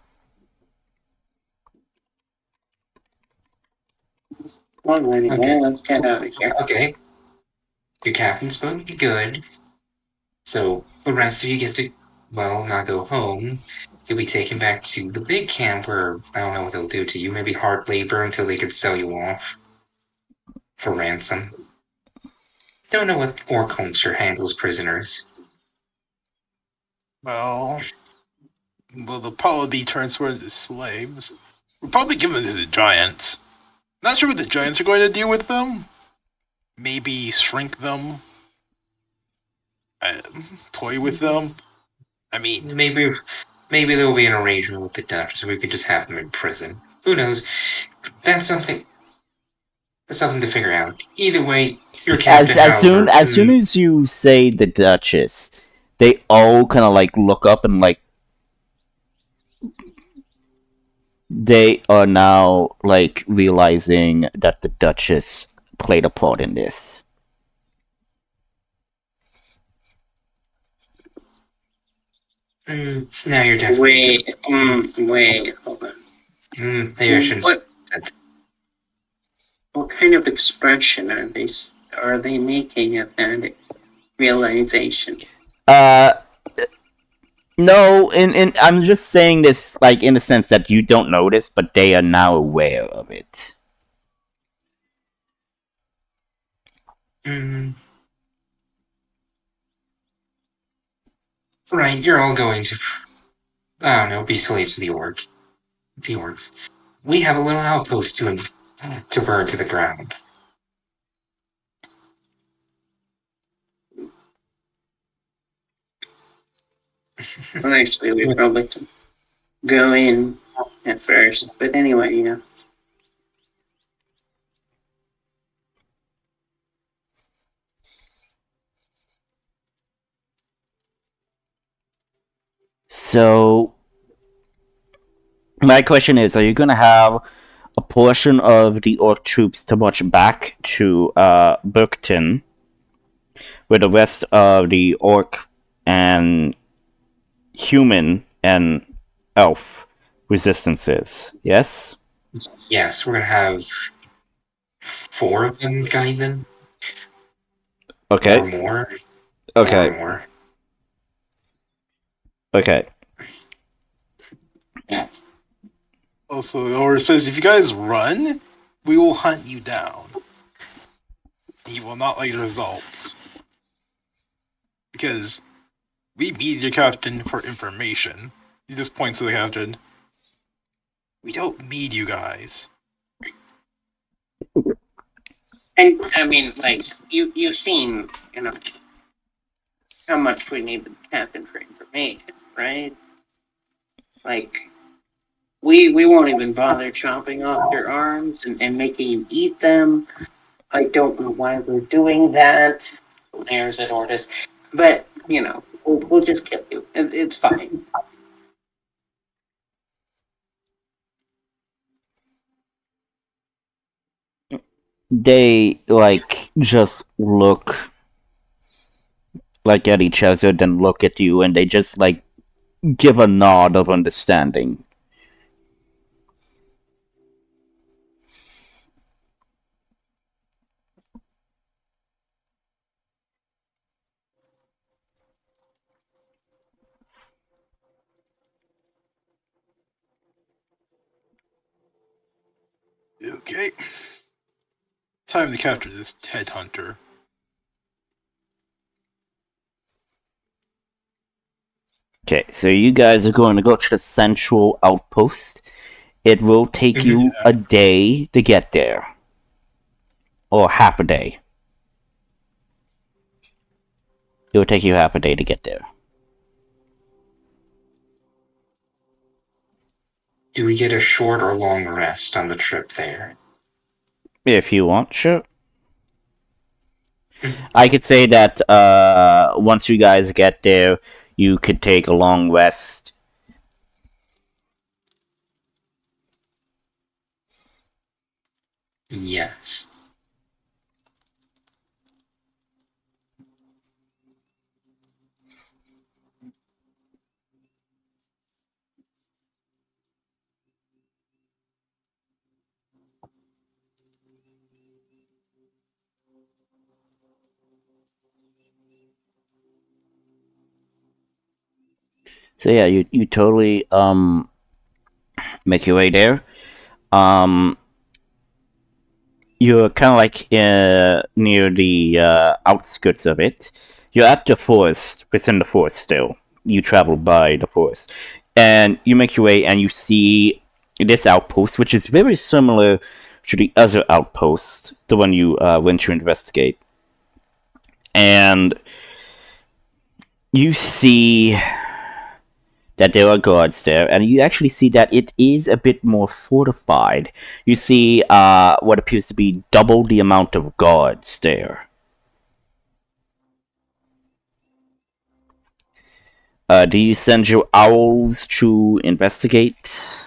Alrighty,
Okay.
well, let's get out of here.
Okay. Your captain spoke good. So the rest of you get to, well, not go home. You'll be taken back to the big camp where, I don't know what they'll do to you. Maybe hard labor until they could sell you off for ransom. Don't know what orc culture handles prisoners.
Well, they'll probably be transferred into slaves. We'll probably give them to the giants. Not sure what the giants are going to do with them. Maybe shrink them. Toy with them. I mean,
Maybe there'll be an arrangement with the Dutch, so we could just have them in prison. Who knows? That's something to figure out. Either way, your captain.
As soon as you say the Duchess, they all kind of like look up and like they are now like realizing that the Duchess played a part in this.
Now you're definitely.
Wait, hold on.
Maybe I shouldn't.
What kind of expression are they making at that realization?
No, I'm just saying this like in the sense that you don't notice, but they are now aware of it.
Right, you're all going to, I don't know, be slaves to the orcs. We have a little outpost to burn to the ground.
Well, actually, we probably could go in at first. But anyway, you know.
So, my question is, are you going to have a portion of the orc troops to march back to Burkton, where the rest of the orc and human and elf resistance is? Yes?
Yes, we're going to have 4 of them guide them.
Okay.
Or more.
Okay.
Or more.
Okay.
also, or says, if you guys run, we will hunt you down. You will not like the results. Because we need your captain for information. He just points to the captain. We don't need you guys.
And I mean, like you've seen, how much we need the captain for information, right? Like we won't even bother chopping off your arms and making you eat them. I don't know why we're doing that. There's an orders, but we'll just kill you. It's fine.
They like just look like at each other, then look at you, and they just like give a nod of understanding.
Okay. Time to capture this headhunter.
Okay, so you guys are going to go to the central outpost. It will take you a day to get there. Or half a day. It will take you half a day to get there.
Do we get a short or long rest on the trip there?
If you want, sure. I could say that once you guys get there, you could take a long rest.
Yes.
So yeah, you totally make your way there. Um, you're kind of like near the outskirts of it. You're at the forest, within the forest still. You travel by the forest, and you make your way, and you see this outpost, which is very similar to the other outpost, the one you went to investigate. And you see that there are guards there, and you actually see that it is a bit more fortified. You see what appears to be double the amount of guards there. Do you send your owls to investigate?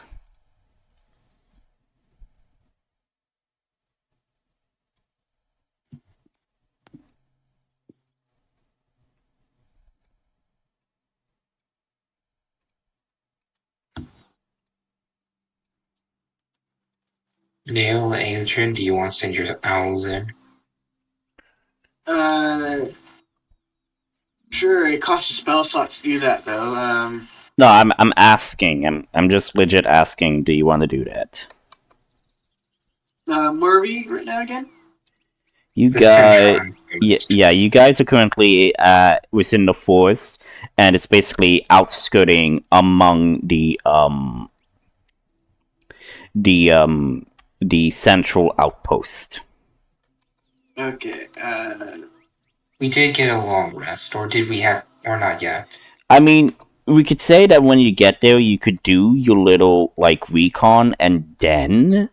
Nail, Antron, do you want to send your owls in?
Sure. It costs a spell slot to do that, though.
No, I'm asking. I'm just legit asking. Do you want to do that?
Where are we right now again?
You
The
guys,
central
yeah, you guys are currently within the forest, and it's basically outskirting among the the central outpost.
Okay.
We did get a long rest, or did we have, or not yet?
I mean, we could say that when you get there, you could do your little like recon, and then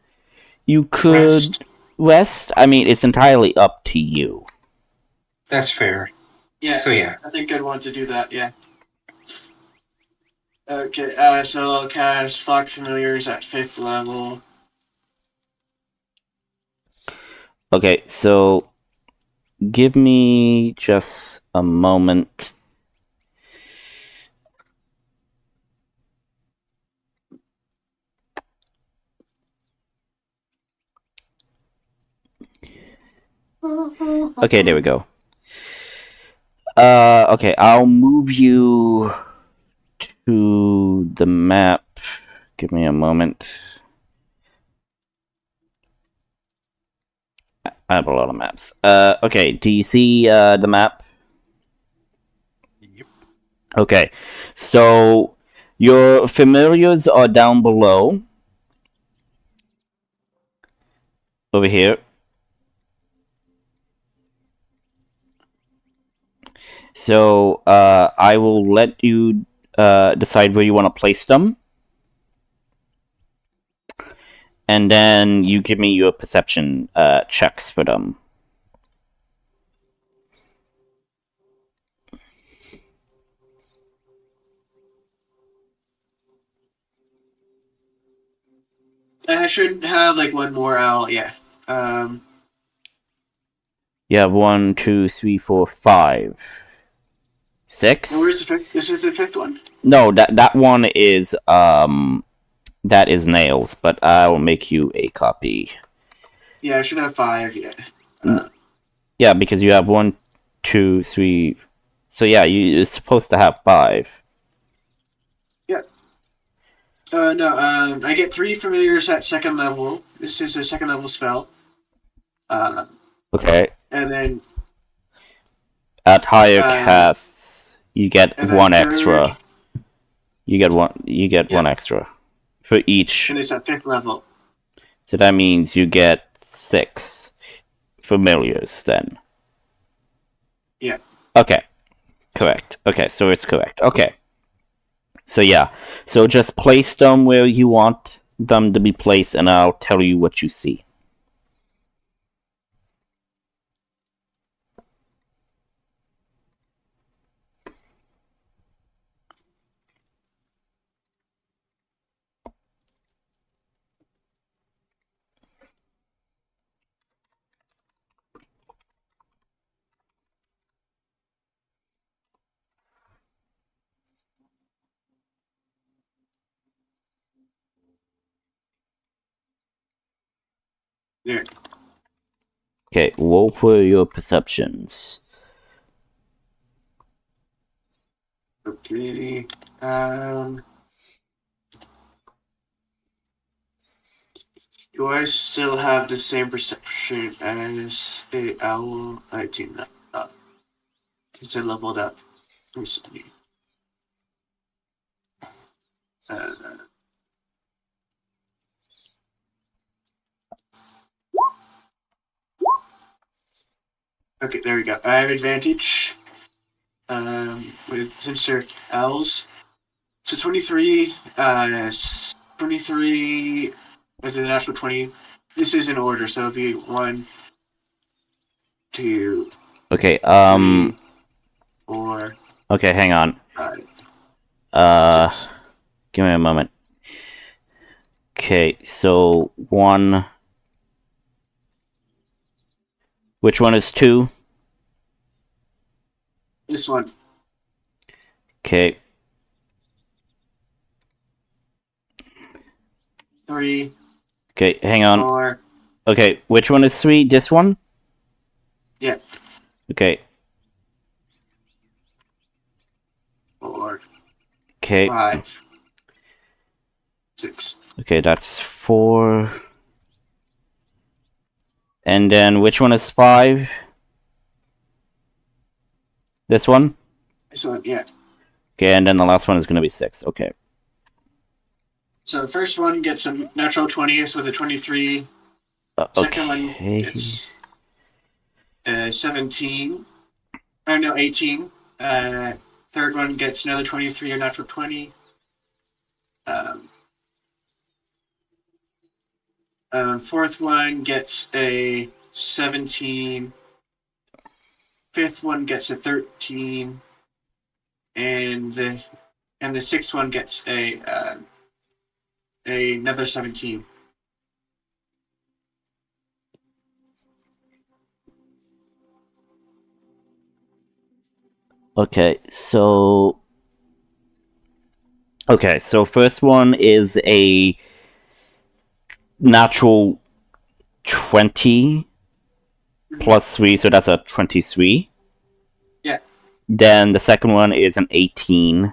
you could rest. I mean, it's entirely up to you.
That's fair.
Yeah.
So yeah.
I think I'd want to do that. Yeah. Okay. So I'll cast Flock Familiars at 5th level.
Okay, so give me just a moment. Okay, there we go. Okay, I'll move you to the map. Give me a moment. I have a lot of maps. Okay, do you see the map?
Yep.
Okay, so your familiars are down below. Over here. So I will let you decide where you want to place them. And then you give me your perception checks for them.
I should have like one more owl. Yeah.
You have 1, 2, 3, 4, 5, 6.
And where's the fifth? This is the fifth one.
No, that one is that is nails, but I'll make you a copy.
Yeah, I should have 5. Yeah.
Yeah, because you have 1, 2, 3. So yeah, you're supposed to have 5.
Yeah. No. I get 3 familiars at second level. This is a second level spell.
Okay.
And then
At higher casts, you get
and then
1
third-
extra. You get one. You get
Yeah.
1 extra for each.
and it's at 5th level.
So that means you get 6 familiars then.
Yeah.
Okay. Correct. Okay, so it's correct. Okay. So yeah. So just place them where you want them to be placed, and I'll tell you what you see.
There.
Okay, roll for your perceptions.
Okay. Do I still have the same perception as a owl? I do not. Because I leveled up recently. Okay, there we go. I have advantage. With since they're owls. So 23. 23 with a natural 20. This is in order, so it'll be 1, 2,
Okay,
3, 4,
okay, hang on.
5. 6.
Give me a moment. Okay, so 1. Which one is 2?
This one.
Okay.
3.
Okay, hang on.
4.
Okay, which one is 3? This one?
Yeah.
Okay.
4.
Okay.
5. 6.
Okay, that's 4. And then which one is 5? This one?
This one, yeah.
Okay, and then the last one is gonna be 6. Okay.
So the first one gets a natural 20s with a 23. Second one gets 17. Oh, no, 18. Third one gets another 23 or natural 20. Fourth one gets a 17. Fifth one gets a 13. And the sixth one gets another 17.
Okay, so first one is a natural 20 plus 3, so that's a 23.
Yeah.
Then the second one is an 18.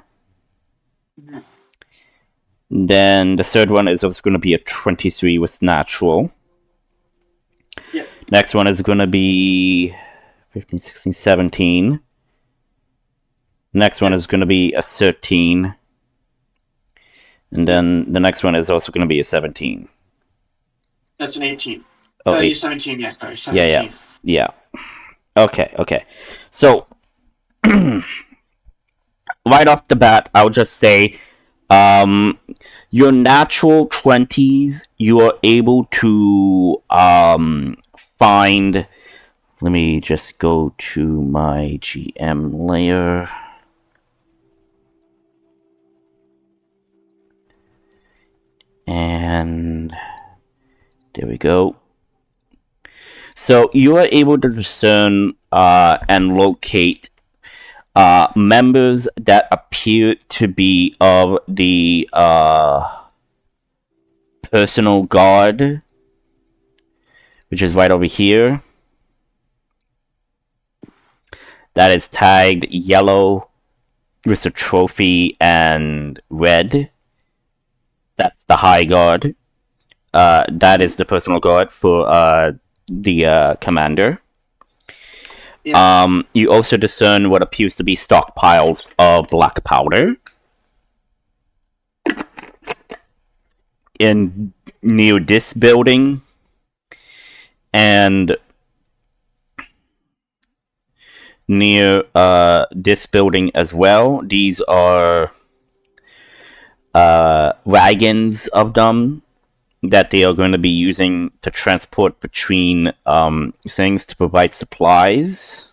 Mm-hmm.
Then the third one is also going to be a 23 with natural.
Yeah.
Next one is going to be 15, 16, 17. Next one is going to be a 13. And then the next one is also going to be a 17.
That's an 18.
Oh,
17, yes, sorry. 17.
Yeah. Okay. So, right off the bat, I'll just say, your natural 20s, you are able to find. Let me just go to my GM layer. And there we go. So you are able to discern and locate members that appear to be of the personal guard, which is right over here. That is tagged yellow with a trophy and red. That's the high guard. That is the personal guard for the commander.
Yeah.
You also discern what appears to be stockpiles of black powder in near this building, and near this building as well. These are wagons of them that they are going to be using to transport between things to provide supplies.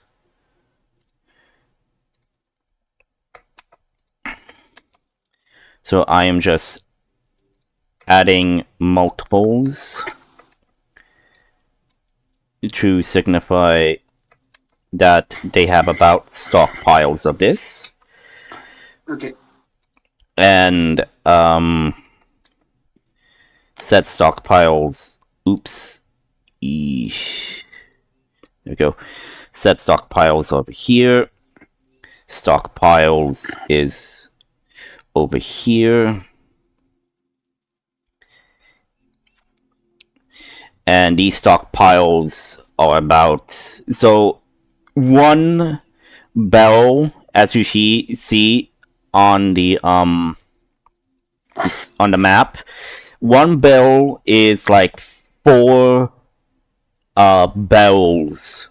So I am just adding multiples to signify that they have about stockpiles of this.
Okay.
And set stockpiles. Oops. Eesh. There we go. Set stockpiles over here. Stockpiles is over here. And these stockpiles are about... So, one barrel, as you see on the map, one barrel is like 4 barrels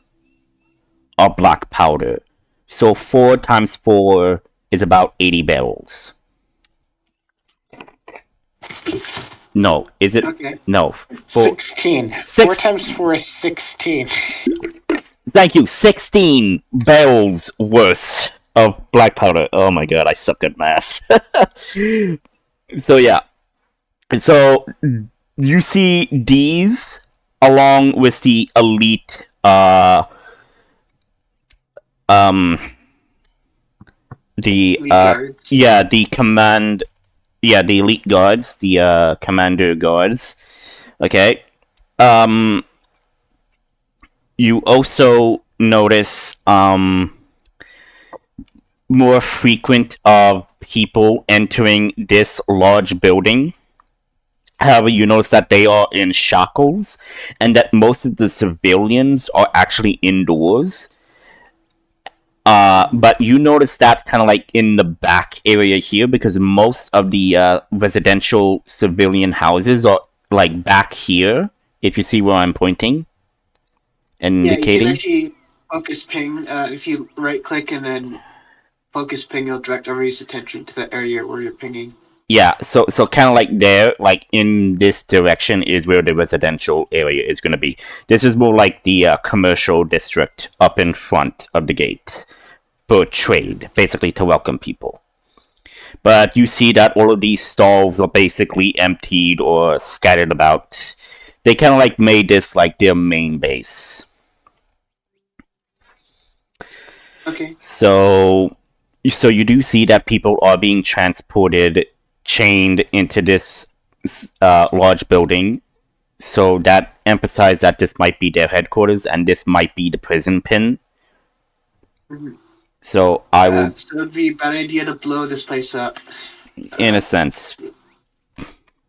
of black powder. So 4 times 4 is about 80 barrels. No, is it?
Okay.
No.
16. 4 times 4 is 16.
Thank you. 16 barrels worth of black powder. Oh my god, I suck at math. So yeah. So you see these along with the elite the elite guards, the commander guards. Okay. You also notice more frequent of people entering this large building. However, you notice that they are in shackles, and that most of the civilians are actually indoors. But you notice that kind of like in the back area here, because most of the residential civilian houses are like back here, if you see where I'm pointing and indicating.
You can actually focus ping. If you right click and then focus ping, you'll direct everybody's attention to the area where you're pinging.
Yeah, so kind of like there, like in this direction is where the residential area is going to be. This is more like the commercial district up in front of the gate for trade, basically to welcome people. But you see that all of these stalls are basically emptied or scattered about. They kind of like made this like their main base.
Okay.
So you do see that people are being transported, chained into this large building. So that emphasizes that this might be their headquarters and this might be the prison pen.
Mm-hmm.
So I will...
So it would be a bad idea to blow this place up.
In a sense.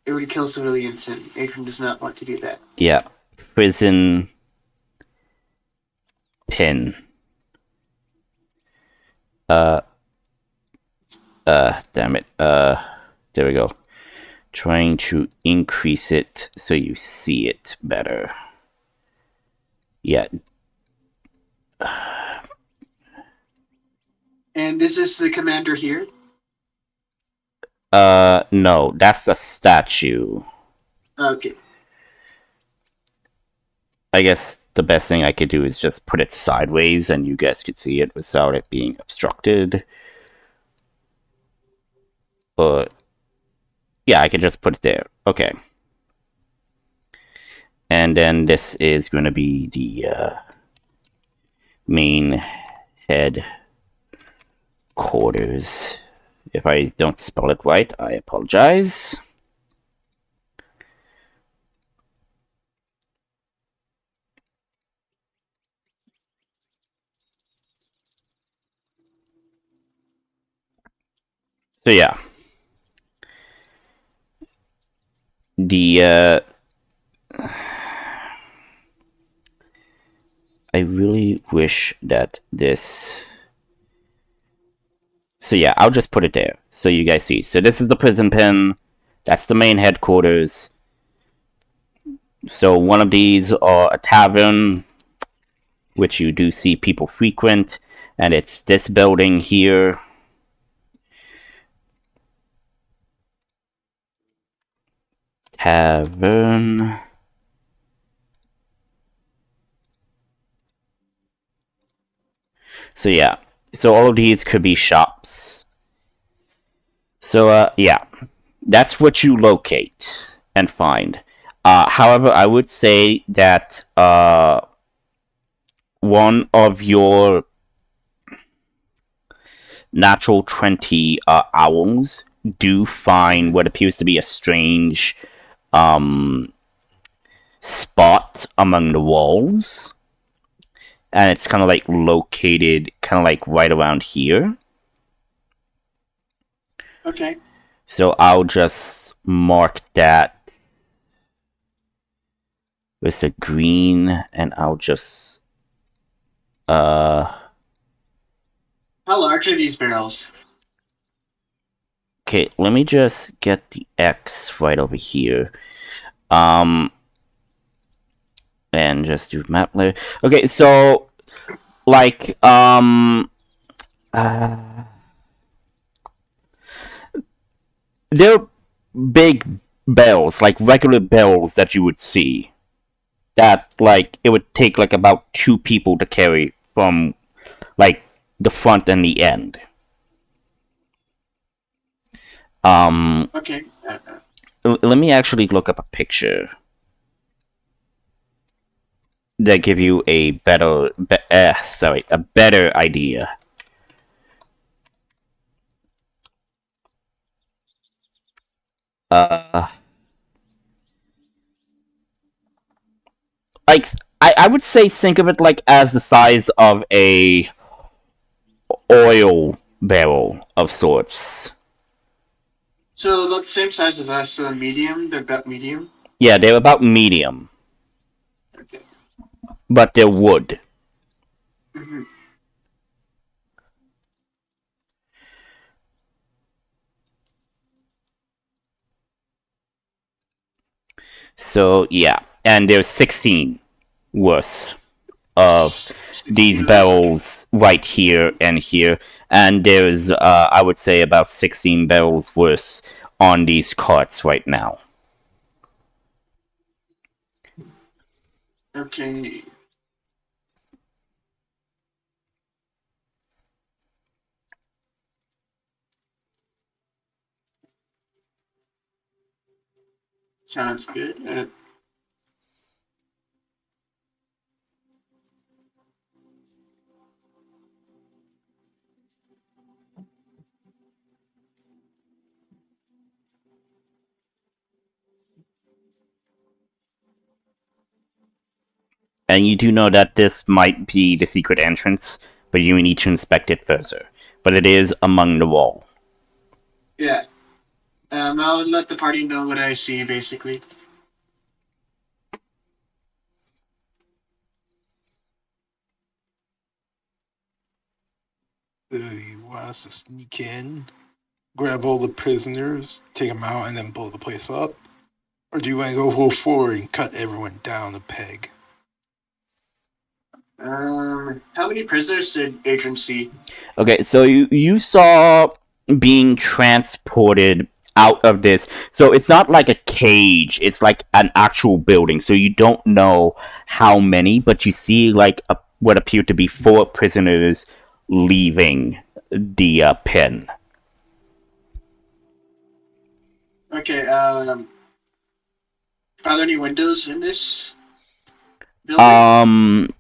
It would kill civilians, and Adrian does not want to do that.
Yeah. Prison pen. Damn it. There we go. Trying to increase it so you see it better. Yeah.
And this is the commander here?
No, that's the statue.
Okay.
I guess the best thing I could do is just put it sideways and you guys could see it without it being obstructed. But yeah, I could just put it there. Okay. And then this is going to be the main head quarters. If I don't spell it right, I apologize. So yeah. The I really wish that this... So yeah, I'll just put it there so you guys see. So this is the prison pen. That's the main headquarters. So one of these are a tavern, which you do see people frequent, and it's this building here. Tavern. So yeah, so all of these could be shops. So yeah, that's what you locate and find. However, I would say that one of your natural 20 owls do find what appears to be a strange spot among the walls. And it's kind of like located kind of like right around here.
Okay.
So I'll just mark that with a green, and I'll just
How large are these barrels?
okay, let me just get the X right over here. And just do map layer. Okay, so like they're big bells, like regular bells that you would see. That like it would take like about 2 people to carry from like the front and the end.
Okay.
Let me actually look up a picture that give you a better a better idea. Like I would say think of it like as the size of a oil barrel of sorts.
So that's the same size as us, so medium? They're about medium?
Yeah, they're about medium.
Okay.
But they're wood.
Mm-hmm.
So yeah, and there's 16 worth of these barrels right here and here, and there's I would say about 16 barrels worth on these carts right now.
Okay. Sounds good.
And you do know that this might be the secret entrance, but you need to inspect it further. But it is among the wall.
Yeah. I'll let the party know what I see, basically.
You want us to sneak in, grab all the prisoners, take them out, and then blow the place up? Or do you want to go full forward and cut everyone down a peg?
How many prisoners did Adrian see?
Okay, so you saw being transported out of this. So it's not like a cage, it's like an actual building. So you don't know how many, but you see like what appear to be 4 prisoners leaving the pen.
Okay, are there any windows in this building?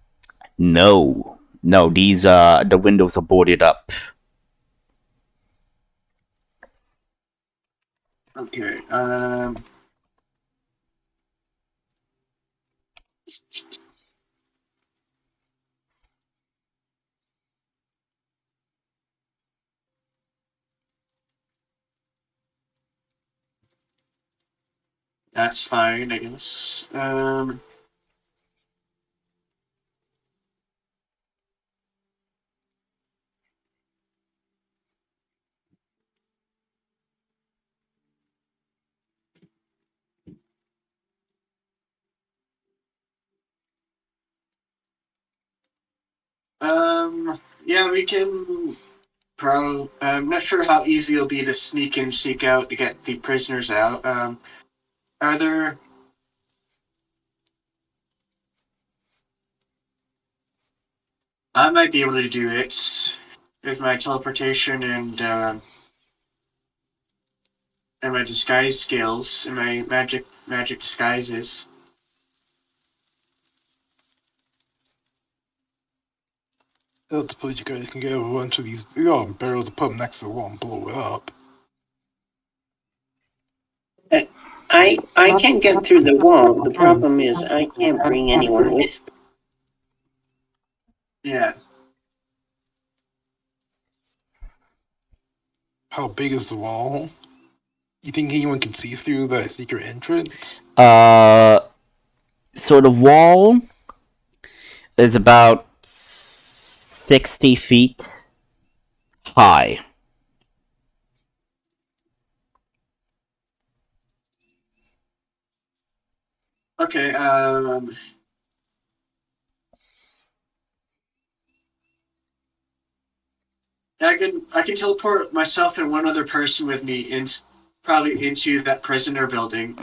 No. No, these the windows are boarded up.
Okay, that's fine, I guess. Yeah, we can. I'm not sure how easy it'll be to sneak in, sneak out to get the prisoners out. Are there? I might be able to do it with my teleportation and my disguise skills and my magic disguises.
I suppose you guys can get a bunch of these big barrels to put them next to the wall and blow it up.
I can get through the wall. The problem is I can't bring anyone with me.
Yeah.
How big is the wall? You think anyone can see through the secret entrance?
So the wall is about 60 feet high.
Okay. I can teleport myself and one other person with me probably into that prisoner building.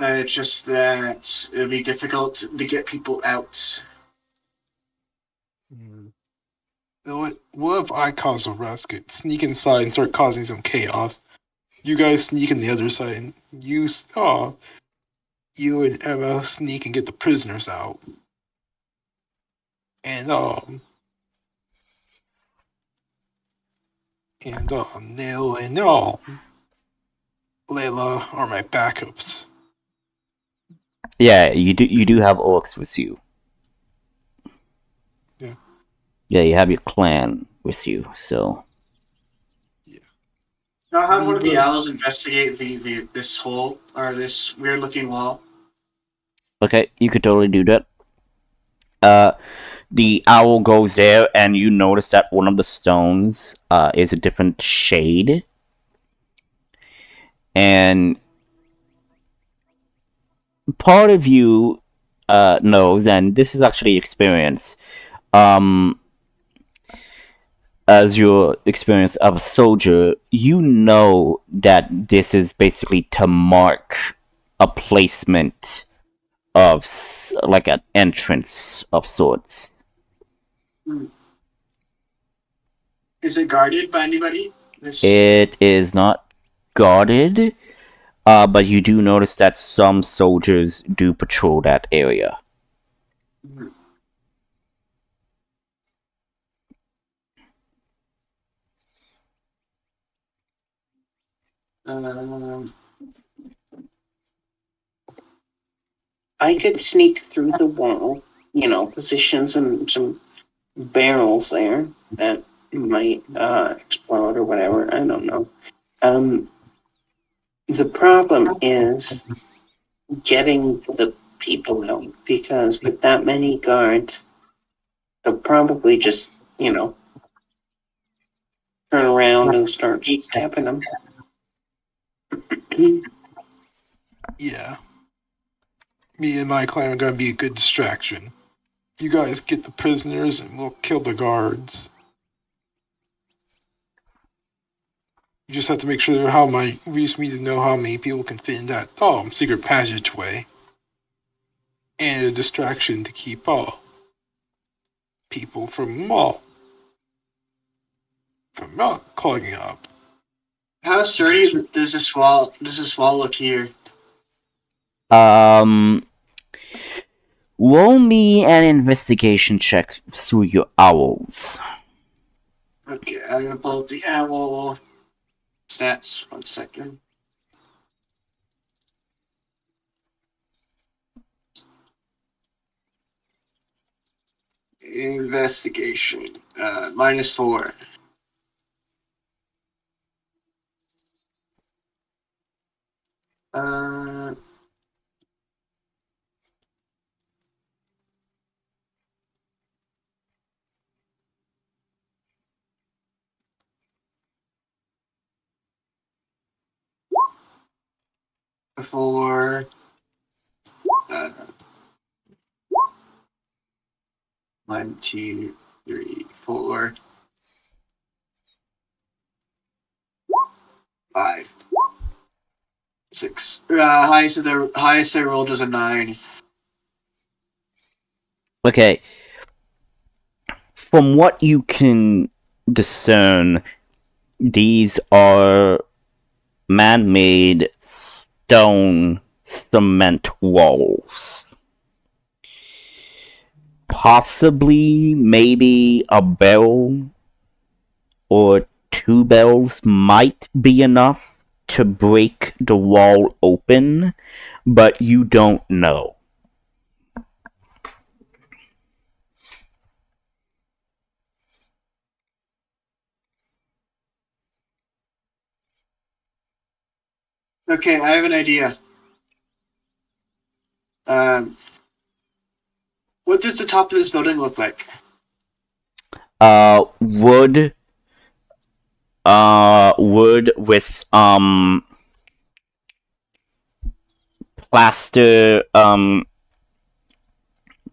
It's just that it'll be difficult to get people out.
What if I cause a ruckus, sneak inside and start causing some chaos? You guys sneak in the other side, and you and Emma sneak and get the prisoners out. And Neil and Layla are my backups.
Yeah, you do have orcs with you.
Yeah.
Yeah, you have your clan with you, so.
I'll have one of the owls investigate this hole or this weird looking wall.
Okay, you could totally do that. The owl goes there, and you notice that one of the stones is a different shade. And part of you knows, and this is actually experience, as your experience of a soldier, you know that this is basically to mark a placement of like an entrance of sorts.
Is it guarded by anybody?
It is not guarded, but you do notice that some soldiers do patrol that area.
I could sneak through the wall, position some barrels there that might explode or whatever. I don't know. The problem is getting the people out, because with that many guards, they'll probably just, turn around and start tapping them.
Yeah. Me and my clan are gonna be a good distraction. You guys get the prisoners and we'll kill the guards. You just have to make sure we just need to know how many people can fit in that secret passageway. And a distraction to keep people from clogging up.
How sturdy does this wall look here?
Roll me an investigation check through your owls.
Okay, I'm gonna pull up the owl stats. 1 second. Investigation. -4. Uh, for 1, 2, 3, 4, 5, 6. Highest I rolled was a 9.
Okay. From what you can discern, these are man-made stone cement walls. Possibly, maybe a bell or 2 bells might be enough to break the wall open, but you don't know.
Okay, I have an idea. What does the top of this building look like?
Wood with plaster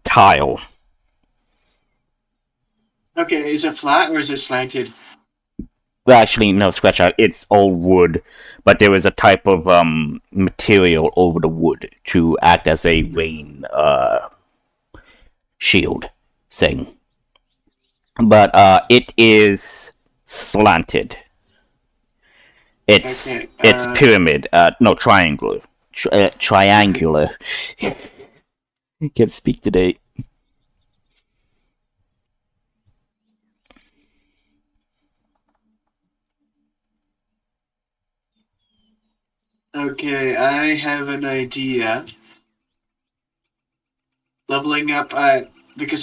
tile.
Okay, is it flat or is it slanted?
Well, actually, no, scratch out. It's all wood, but there is a type of material over the wood to act as a rain shield thing. But it is slanted. It's pyramid. No, triangular. Triangular. Can't speak today.
Okay, I have an idea. Leveling up, because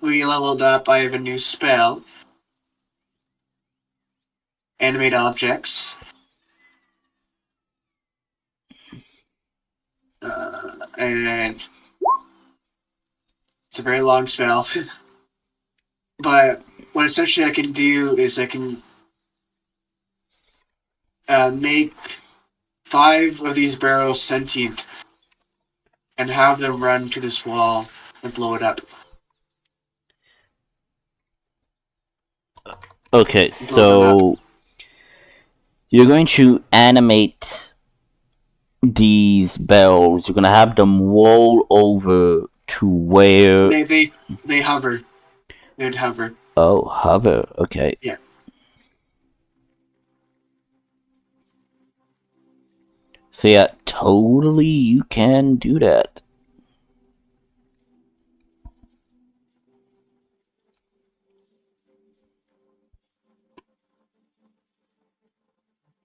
we leveled up, I have a new spell. Animate objects. And it's a very long spell. But what essentially I can do is I can make 5 of these barrels sentient and have them run to this wall and blow it up.
Okay, so you're going to animate these bells. You're going to have them roll over to where...
They hover. They'd hover.
Oh, hover. Okay.
Yeah.
So yeah, totally you can do that.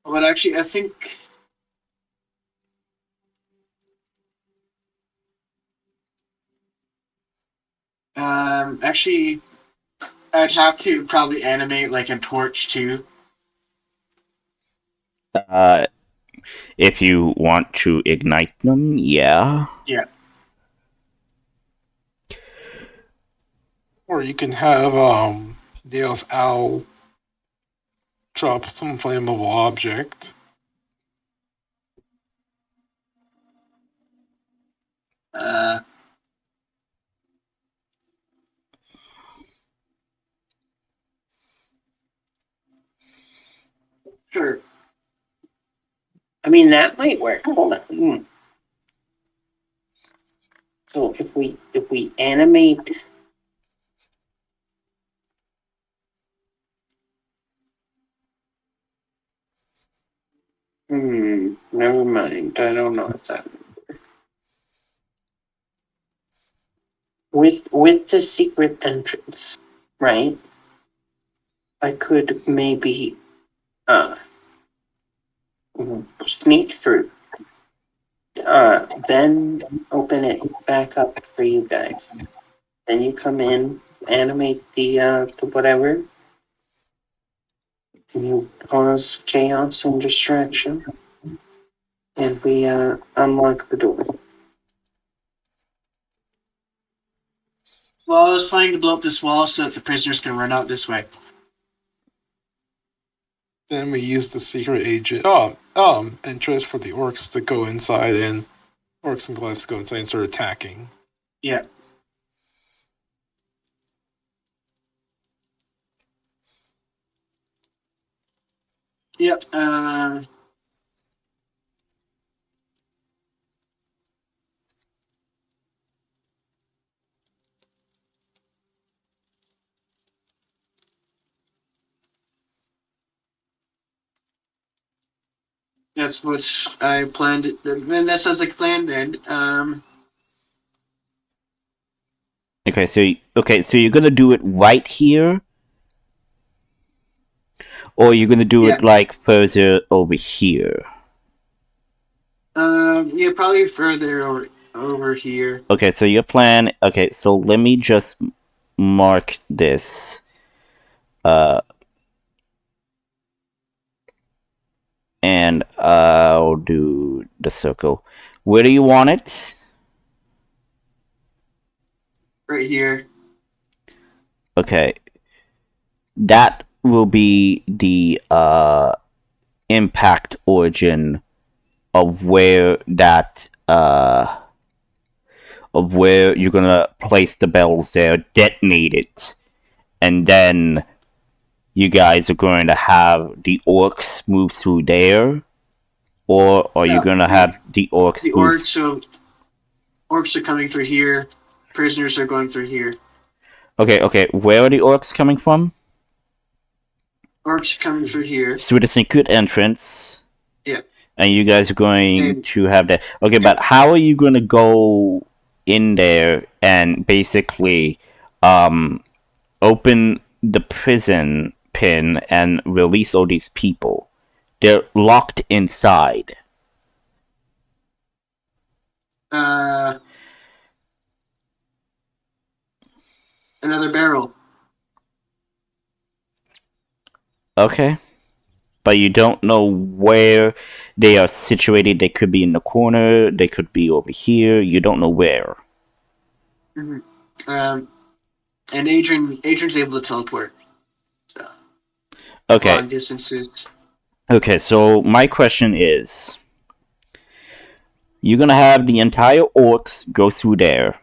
But actually, I think... actually, I'd have to probably animate like a torch too.
If you want to ignite them, yeah.
Yeah.
Or you can have Dale's owl drop some flammable object.
Sure.
I mean, that might work. Hold on. So if we animate. Never mind. I don't know if that. With the secret entrance, right? I could maybe sneak through. Then open it back up for you guys. Then you come in, animate the whatever. And you cause chaos and distraction. And we unlock the door.
Well, I was planning to blow up this wall so that the prisoners can run out this way.
Then we use the secret agent entrance for the orcs to go inside and orcs and glyphs go inside and start attacking.
Yeah. Yep. That's what I planned. And that sounds like a plan then.
Okay, so you're gonna do it right here, or you're gonna do it like further over here.
Yeah, probably further over here.
Okay, so your plan. Okay, so let me just mark this. And I'll do the circle. Where do you want it?
Right here.
Okay. That will be the impact origin of where that of where you're gonna place the bells there, detonate it, and then you guys are going to have the orcs move through there, or are you going to have the orcs
the
move?
Orcs are coming through here. Prisoners are going through here.
Okay. Where are the orcs coming from?
Orcs coming through here.
Through the secret entrance.
Yeah.
And you guys are going to have that. Okay, but how are you going to go in there and basically open the prison pin and release all these people? They're locked inside.
Another barrel.
Okay. But you don't know where they are situated. They could be in the corner. They could be over here. You don't know where.
And Adrian's able to teleport. So.
Okay.
Long distances.
Okay, so my question is, you're gonna have the entire orcs go through there.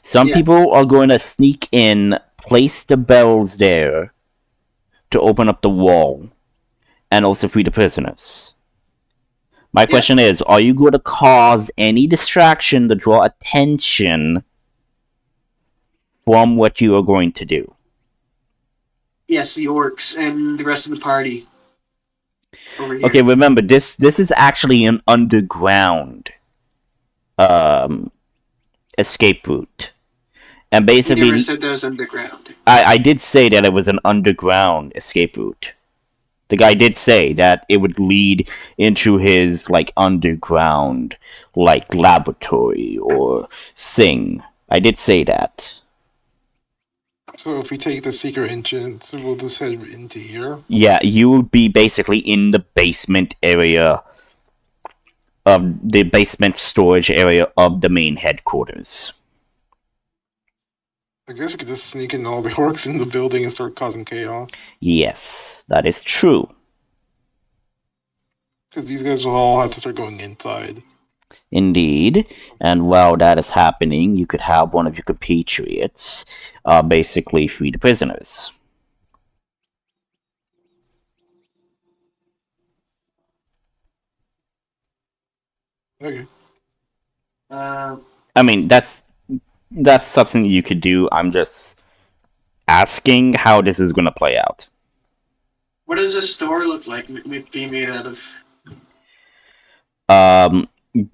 Some people are going to sneak in, place the bells there to open up the wall, and also free the prisoners. My question is, are you going to cause any distraction to draw attention from what you are going to do?
Yes, the orcs and the rest of the party.
Okay, remember, this is actually an underground escape route. And basically,
you never said that was underground.
I did say that it was an underground escape route. The guy did say that it would lead into his underground laboratory or thing. I did say that.
So if we take the secret entrance, we'll just head into here?
Yeah, you would be basically in the basement area of the basement storage area of the main headquarters.
I guess we could just sneak in all the orcs in the building and start causing chaos.
Yes, that is true.
Because these guys will all have to start going inside.
Indeed. And while that is happening, you could have one of your compatriots basically free the prisoners.
Okay.
I mean, that's something you could do. I'm just asking how this is going to play out.
What does this door look like? Be made out of?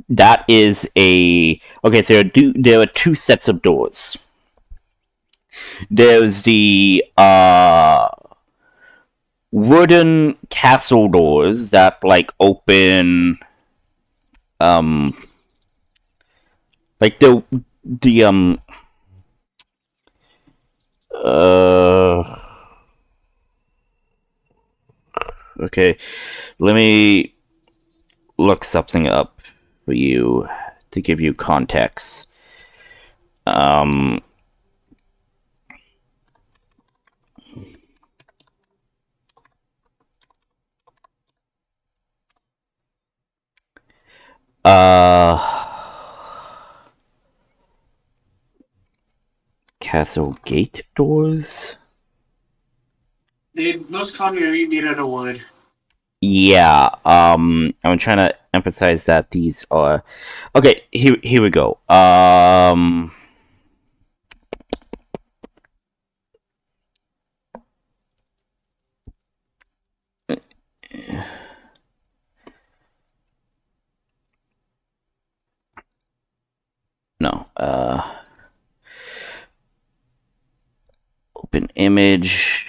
That is a okay. So there are two sets of doors. There's the wooden castle doors that like open like the okay, let me look something up for you to give you context. Castle gate doors?
They most commonly made out of wood.
Yeah, I'm trying to emphasize that these are okay. Here we go. No. Open image.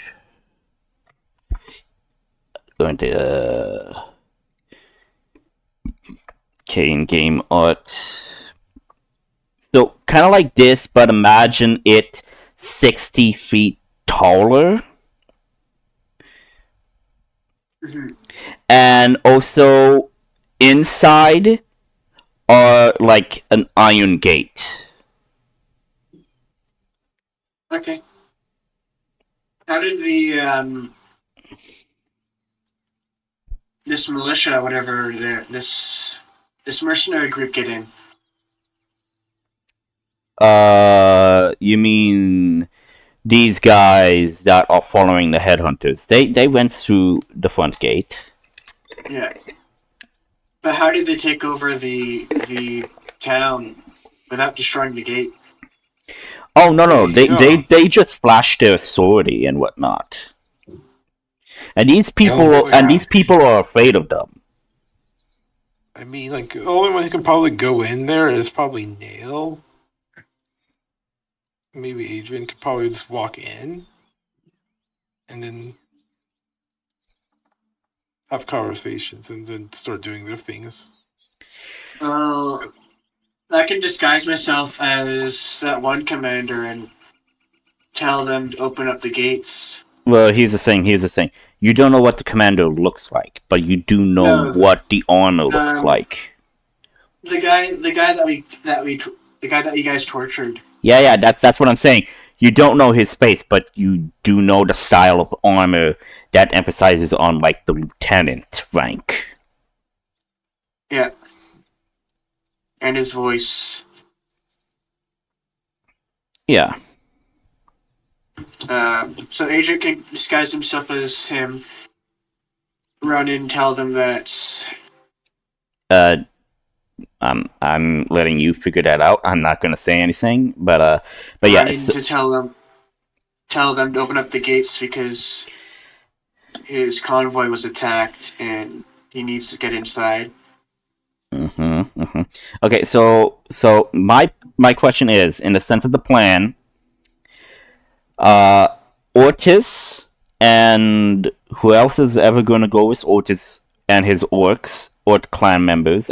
Going to okay, in game art. So kind of like this, but imagine it 60 feet taller.
Mm-hmm.
And also inside are like an iron gate.
Okay. How did the this militia, whatever, this mercenary group get in?
You mean these guys that are following the headhunters? They went through the front gate.
Yeah. But how did they take over the town without destroying the gate?
Oh no!
Yeah.
They just flashed their sortie and whatnot. And these people
yeah.
are afraid of them.
I mean, like, the only one who can probably go in there is probably Nail. Maybe Adrian could probably just walk in and then have conversations and then start doing their things.
I can disguise myself as that one commander and tell them to open up the gates.
Well, here's the thing. You don't know what the commander looks like, but you do know what the armor looks like.
The guy that you guys tortured.
Yeah, that's what I'm saying. You don't know his face, but you do know the style of armor that emphasizes on like the lieutenant rank.
Yeah. And his voice.
Yeah.
So Agent can disguise himself as him, run in and tell them that...
I'm letting you figure that out. I'm not gonna say anything, but yeah.
To tell them to open up the gates because his convoy was attacked and he needs to get inside.
Okay, so my question is, in the sense of the plan, Ortis and who else is ever going to go with Ortis and his orcs or clan members?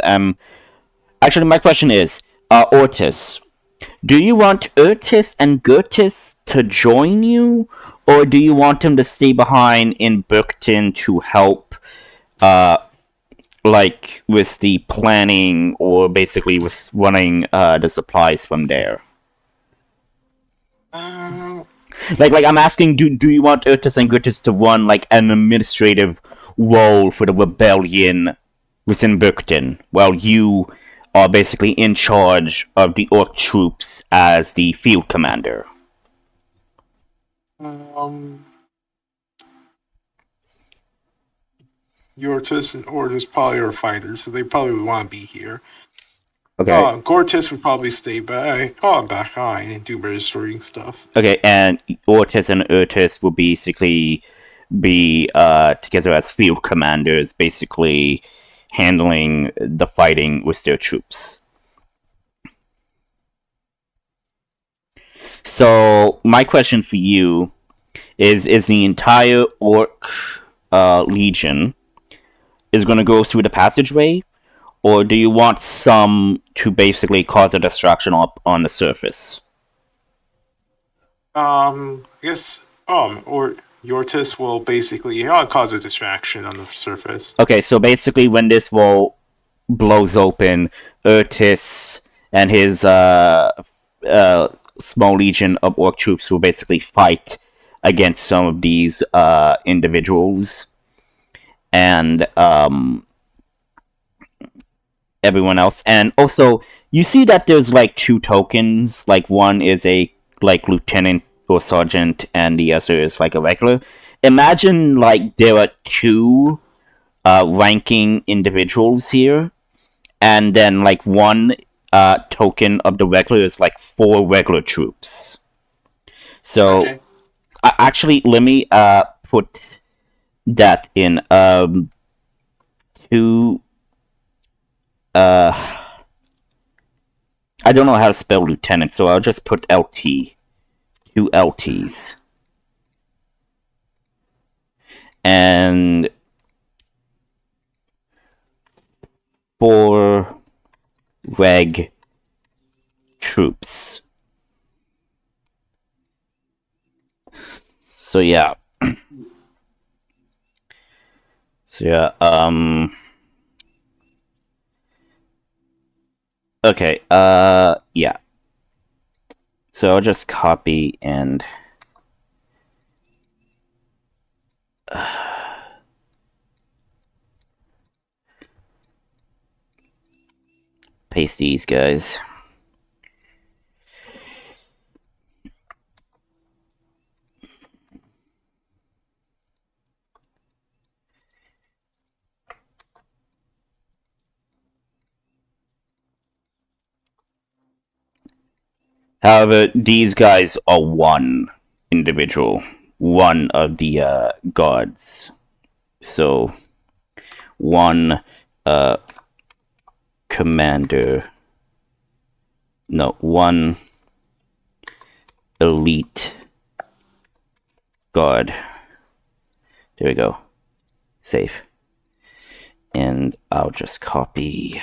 Actually, my question is, Ortis, do you want Ortis and Gertis to join you, or do you want them to stay behind in Burkton to help, like with the planning or basically with running the supplies from there? Like I'm asking, do you want Urtus and Gurtus to run like an administrative role for the rebellion within Burkton, while you are basically in charge of the Orc troops as the field commander.
Yortis and Ortis probably are fighters, so they probably would want to be here.
Okay.
Gortis would probably stay back behind and do registering stuff.
Okay, and Ortis and Urtis will basically be together as field commanders, basically handling the fighting with their troops. So, my question for you is the entire Orc Legion is going to go through the passageway, or do you want some to basically cause a distraction up on the surface?
I guess, or Yortis will basically cause a distraction on the surface.
Okay, so basically when this wall blows open, Urtis and his small legion of Orc troops will basically fight against some of these individuals. And everyone else. And also, you see that there's like two tokens. Like one is a like lieutenant or sergeant, and the other is like a regular. Imagine like there are two ranking individuals here, and then like one token of the regular is like 4 regular troops. So
Okay.
actually, let me put that in 2. I don't know how to spell lieutenant, so I'll just put LT. 2 LTs. And 4 reg troops. So yeah. Okay, yeah. So I'll just copy and paste these guys. However, these guys are one individual, one of the gods. So, one commander. No, one elite god. There we go. Save. And I'll just copy.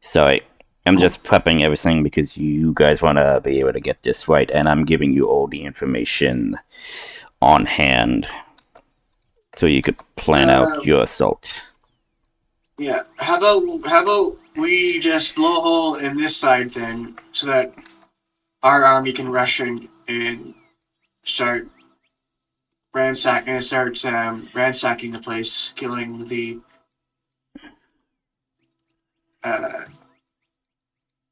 Sorry. I'm just prepping everything because you guys want to be able to get this right, and I'm giving you all the information on hand so you could plan out your assault.
Yeah. How about we just blow a hole in this side then, so that our army can rush in and start ransacking the place, killing the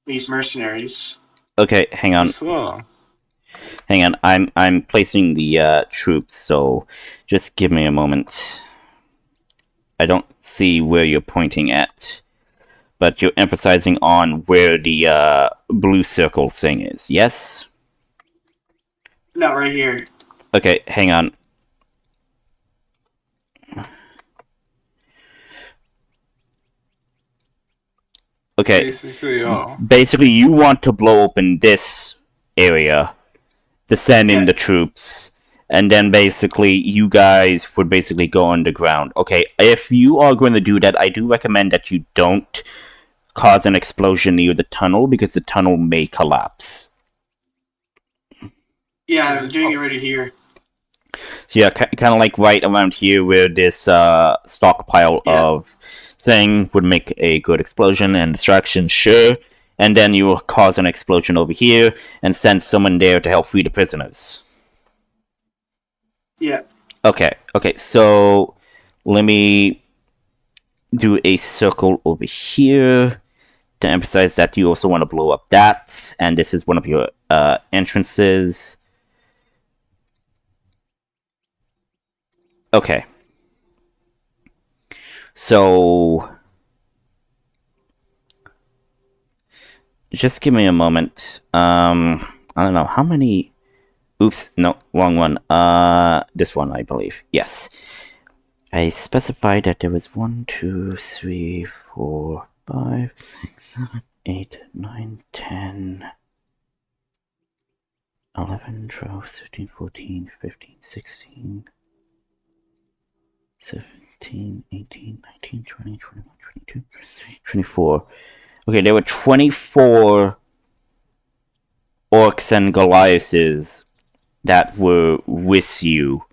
these mercenaries.
Okay, hang on.
So,
Hang on. I'm placing the troops, so just give me a moment. I don't see where you're pointing at, but you're emphasizing on where the blue circle thing is. Yes?
No, right here.
Okay, hang on. Okay. Basically, you want to blow open this area, to send in the troops, and then basically you guys would basically go underground. Okay, if you are going to do that, I do recommend that you don't cause an explosion near the tunnel, because the tunnel may collapse.
Yeah, I'm doing it right here.
So yeah, kind of like right around here where this stockpile of thing would make a good explosion and distraction, sure. And then you will cause an explosion over here and send someone there to help free the prisoners.
Yeah.
Okay, so let me do a circle over here to emphasize that you also want to blow up that, and this is one of your entrances. Okay. So just give me a moment. I don't know how many. Oops, no, wrong one. This one, I believe. Yes. I specified that there was 1, 2, 3, 4, 5, 6, 7, 8, 9, 10, 11, 12, 13, 14, 15, 16, 17, 18, 19, 20, 21, 22, 23, 24. Okay, there were 24 orcs and Goliaths that were with you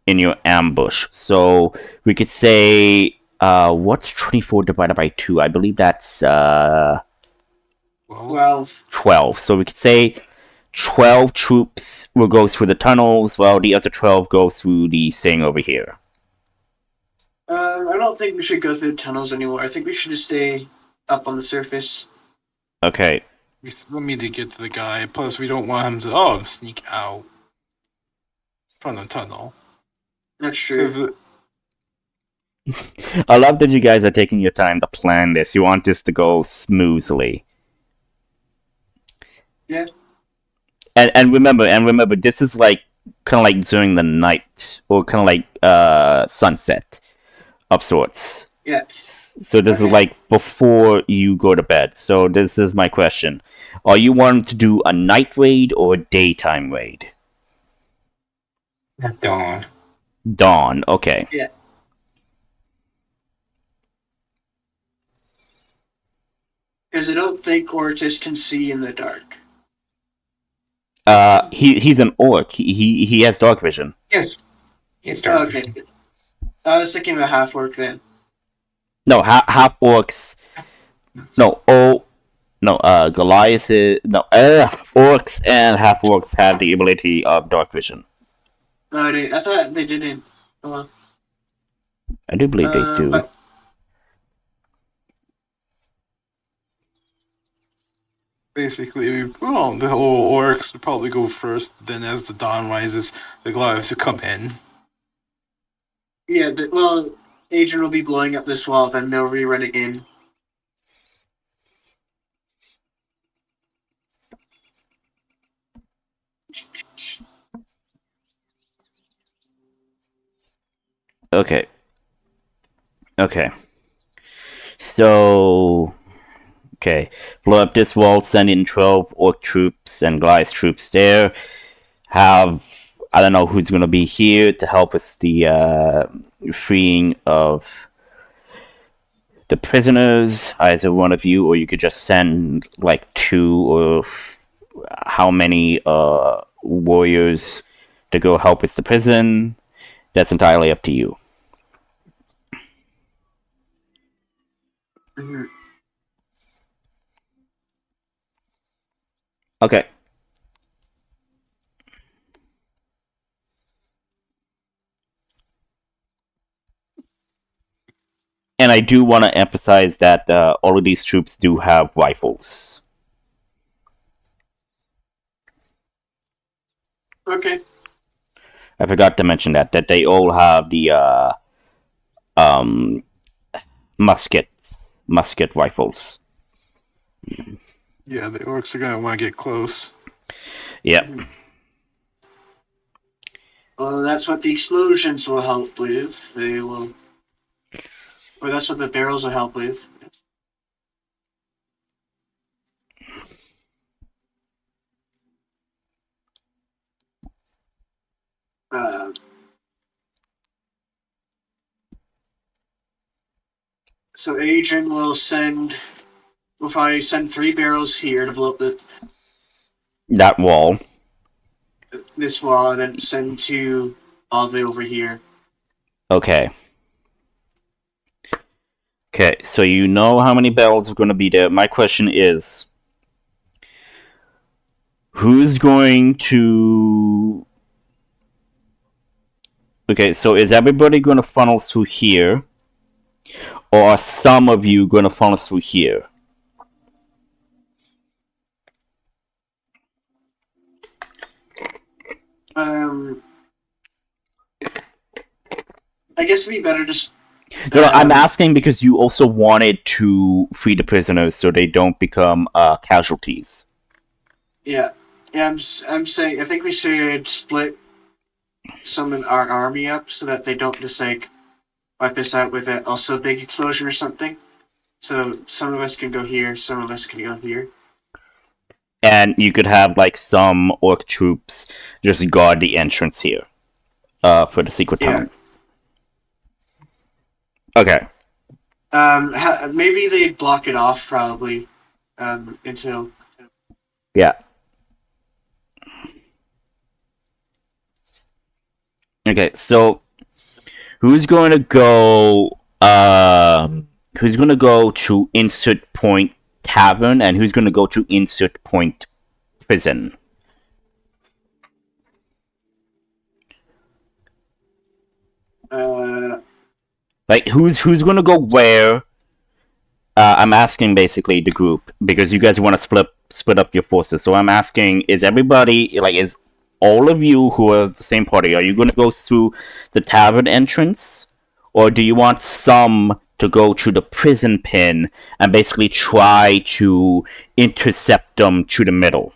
in your ambush. So we could say, what's 24 divided by 2? I believe that's
12.
12. So we could say 12 troops will go through the tunnels, while the other 12 go through the thing over here.
I don't think we should go through the tunnels anymore. I think we should just stay up on the surface.
Okay.
We still need to get to the guy. Plus, we don't want him to sneak out from the tunnel.
That's true.
I love that you guys are taking your time to plan this. You want this to go smoothly.
Yeah.
And remember, this is like kind of like during the night, or kind of like sunset of sorts.
Yeah.
So this is like before you go to bed. So this is my question: are you wanting to do a night raid or a daytime raid?
At dawn.
Dawn. Okay.
Yeah. Because I don't think Ortis can see in the dark.
He's an orc. He has dark vision.
Yes. It's dark.
Okay. I was thinking of a half orc then.
No, half orcs. No, Goliath is orcs and half orcs have the ability of dark vision.
No, I thought they didn't. Oh, well.
I do believe they do.
But
Basically, the whole orcs would probably go first. Then, as the dawn rises, the Goliaths would come in.
yeah, Adrian will be blowing up this wall, then they'll rerun it in.
Okay. So, blow up this wall, send in 12 orc troops and Goliath troops there. I don't know who's going to be here to help us the freeing of the prisoners, either one of you, or you could just send like 2 or how many warriors to go help with the prison. That's entirely up to you.
Mm-hmm.
Okay. And I do want to emphasize that all of these troops do have rifles.
Okay.
I forgot to mention that they all have the musket rifles.
Yeah, the orcs are gonna want to get close.
Yep.
Well, that's what the explosions will help with. Or that's what the barrels will help with. So Adrian will probably send 3 barrels here to blow up
That wall.
this wall, and then send 2 all the way over here.
Okay, so you know how many barrels are going to be there. My question is, who's going to... Okay, so is everybody going to funnel through here? or are some of you going to follow through here?
I guess it'd be better just.
No, I'm asking because you also wanted to free the prisoners so they don't become casualties.
Yeah, I'm saying I think we should split some of our army up so that they don't just like wipe us out with also a big explosion or something. So some of us can go here, some of us can go here.
And you could have like some orc troops just guard the entrance here for the secret tunnel. Okay.
Maybe they'd block it off probably until.
Yeah. Okay, so who's going to go? Who's going to go to Insert Point Tavern, and who's going to go to Insert Point Prison? Like who's going to go where? I'm asking basically the group because you guys want to split up your forces. So I'm asking: is everybody is all of you who are the same party? Are you going to go through the tavern entrance, or do you want some to go to the prison pen and basically try to intercept them to the middle?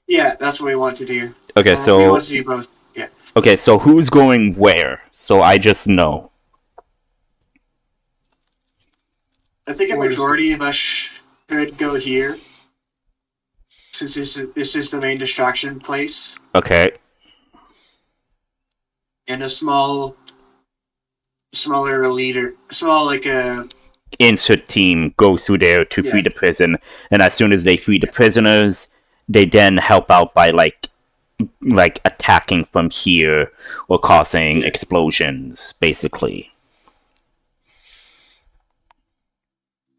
Yeah, that's what we want to do.
Okay, so
we want to do both. Yeah.
Okay, so who's going where? So I just know.
I think a majority of us should go here, since this is the main distraction place.
Okay.
And a smaller leader,
insert team go through there to free the prison, and as soon as they free the prisoners, they then help out by like attacking from here or causing explosions, basically.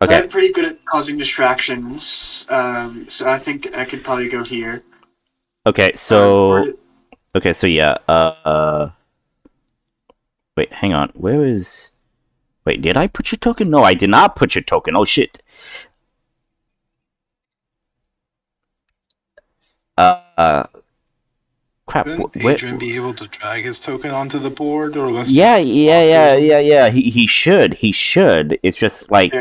Okay.
I'm pretty good at causing distractions, so I think I could probably go here.
Okay, so yeah. Wait, hang on. Where is? Wait, did I put your token? No, I did not put your token. Oh shit. Crap.
Wouldn't Adrian be able to drag his token onto the board, or let's?
Yeah. He should. It's just like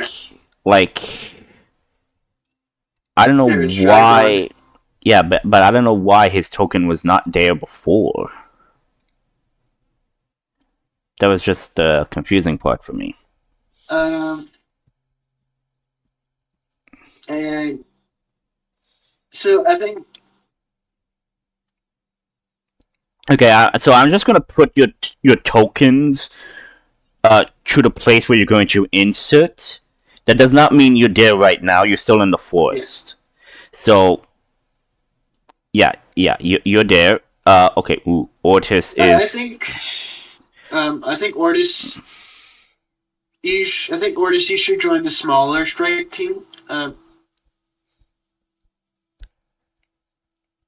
I don't know why. Yeah, but I don't know why his token was not there before. That was just the confusing part for me.
And so I think.
Okay, so I'm just gonna put your tokens to the place where you're going to insert. That does not mean you're there right now. You're still in the forest. So, yeah, you're there. Okay, Ortis is.
I think Ortis. You should join the smaller strike team.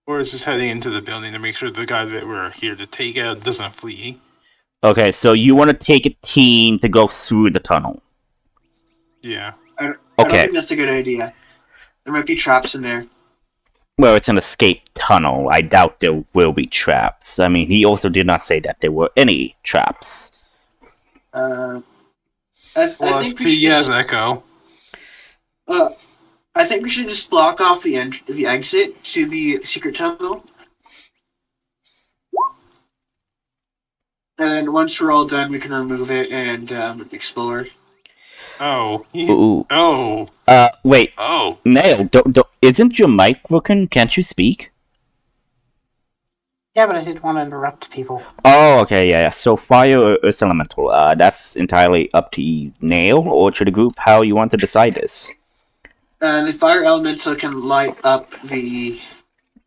Or is just heading into the building to make sure the guy that we're here to take out doesn't flee.
Okay, so you want to take a team to go through the tunnel.
Yeah.
I don't think that's a good idea. There might be traps in there.
Well, it's an escape tunnel. I doubt there will be traps. I mean, he also did not say that there were any traps.
I think we should
yes, Echo.
I think we should just block off the exit to the secret tunnel. And then once we're all done, we can remove it and explore.
Oh.
Ooh.
Oh.
Wait.
Oh.
Nail, isn't your mic broken? Can't you speak?
Yeah, but I didn't want to interrupt people.
Oh, okay, yeah. So fire or earth elemental, that's entirely up to you, Nail, or to the group how you want to decide this.
The fire elemental can light up the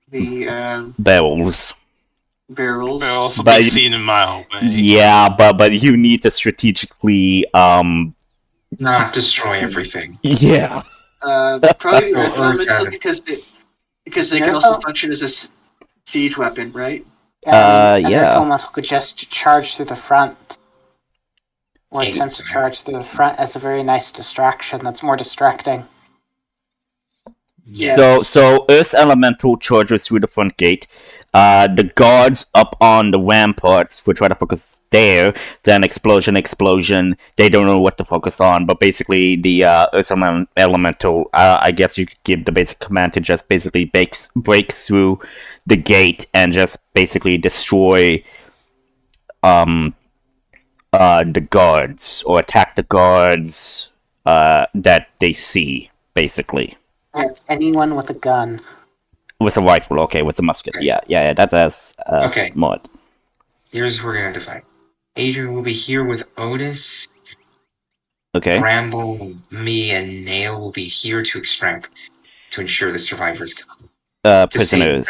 barrels.
They'll also be seen a mile away.
Yeah, but you need to strategically
not destroy everything.
Yeah.
Probably the earth elemental because they can also function as a siege weapon, right?
Yeah. Earth elemental could just charge through the front. Or
Hey,
attempt to charge the front as a very nice distraction that's more distracting.
Yeah.
So Earth's elemental charges through the front gate. The guards up on the ramparts will try to focus there. Then explosion. They don't know what to focus on, but basically the Earth's elemental. I guess you could give the basic command to just basically break through the gate and just basically destroy the guards or attack the guards that they see, basically.
Anyone with a gun.
With a rifle, okay, with a musket. Yeah, that's
Okay.
smart.
Here's what we're gonna divide. Adrian will be here with Otis.
Okay.
Bramble, me, and Nail will be here to extract to ensure the survivors come. To save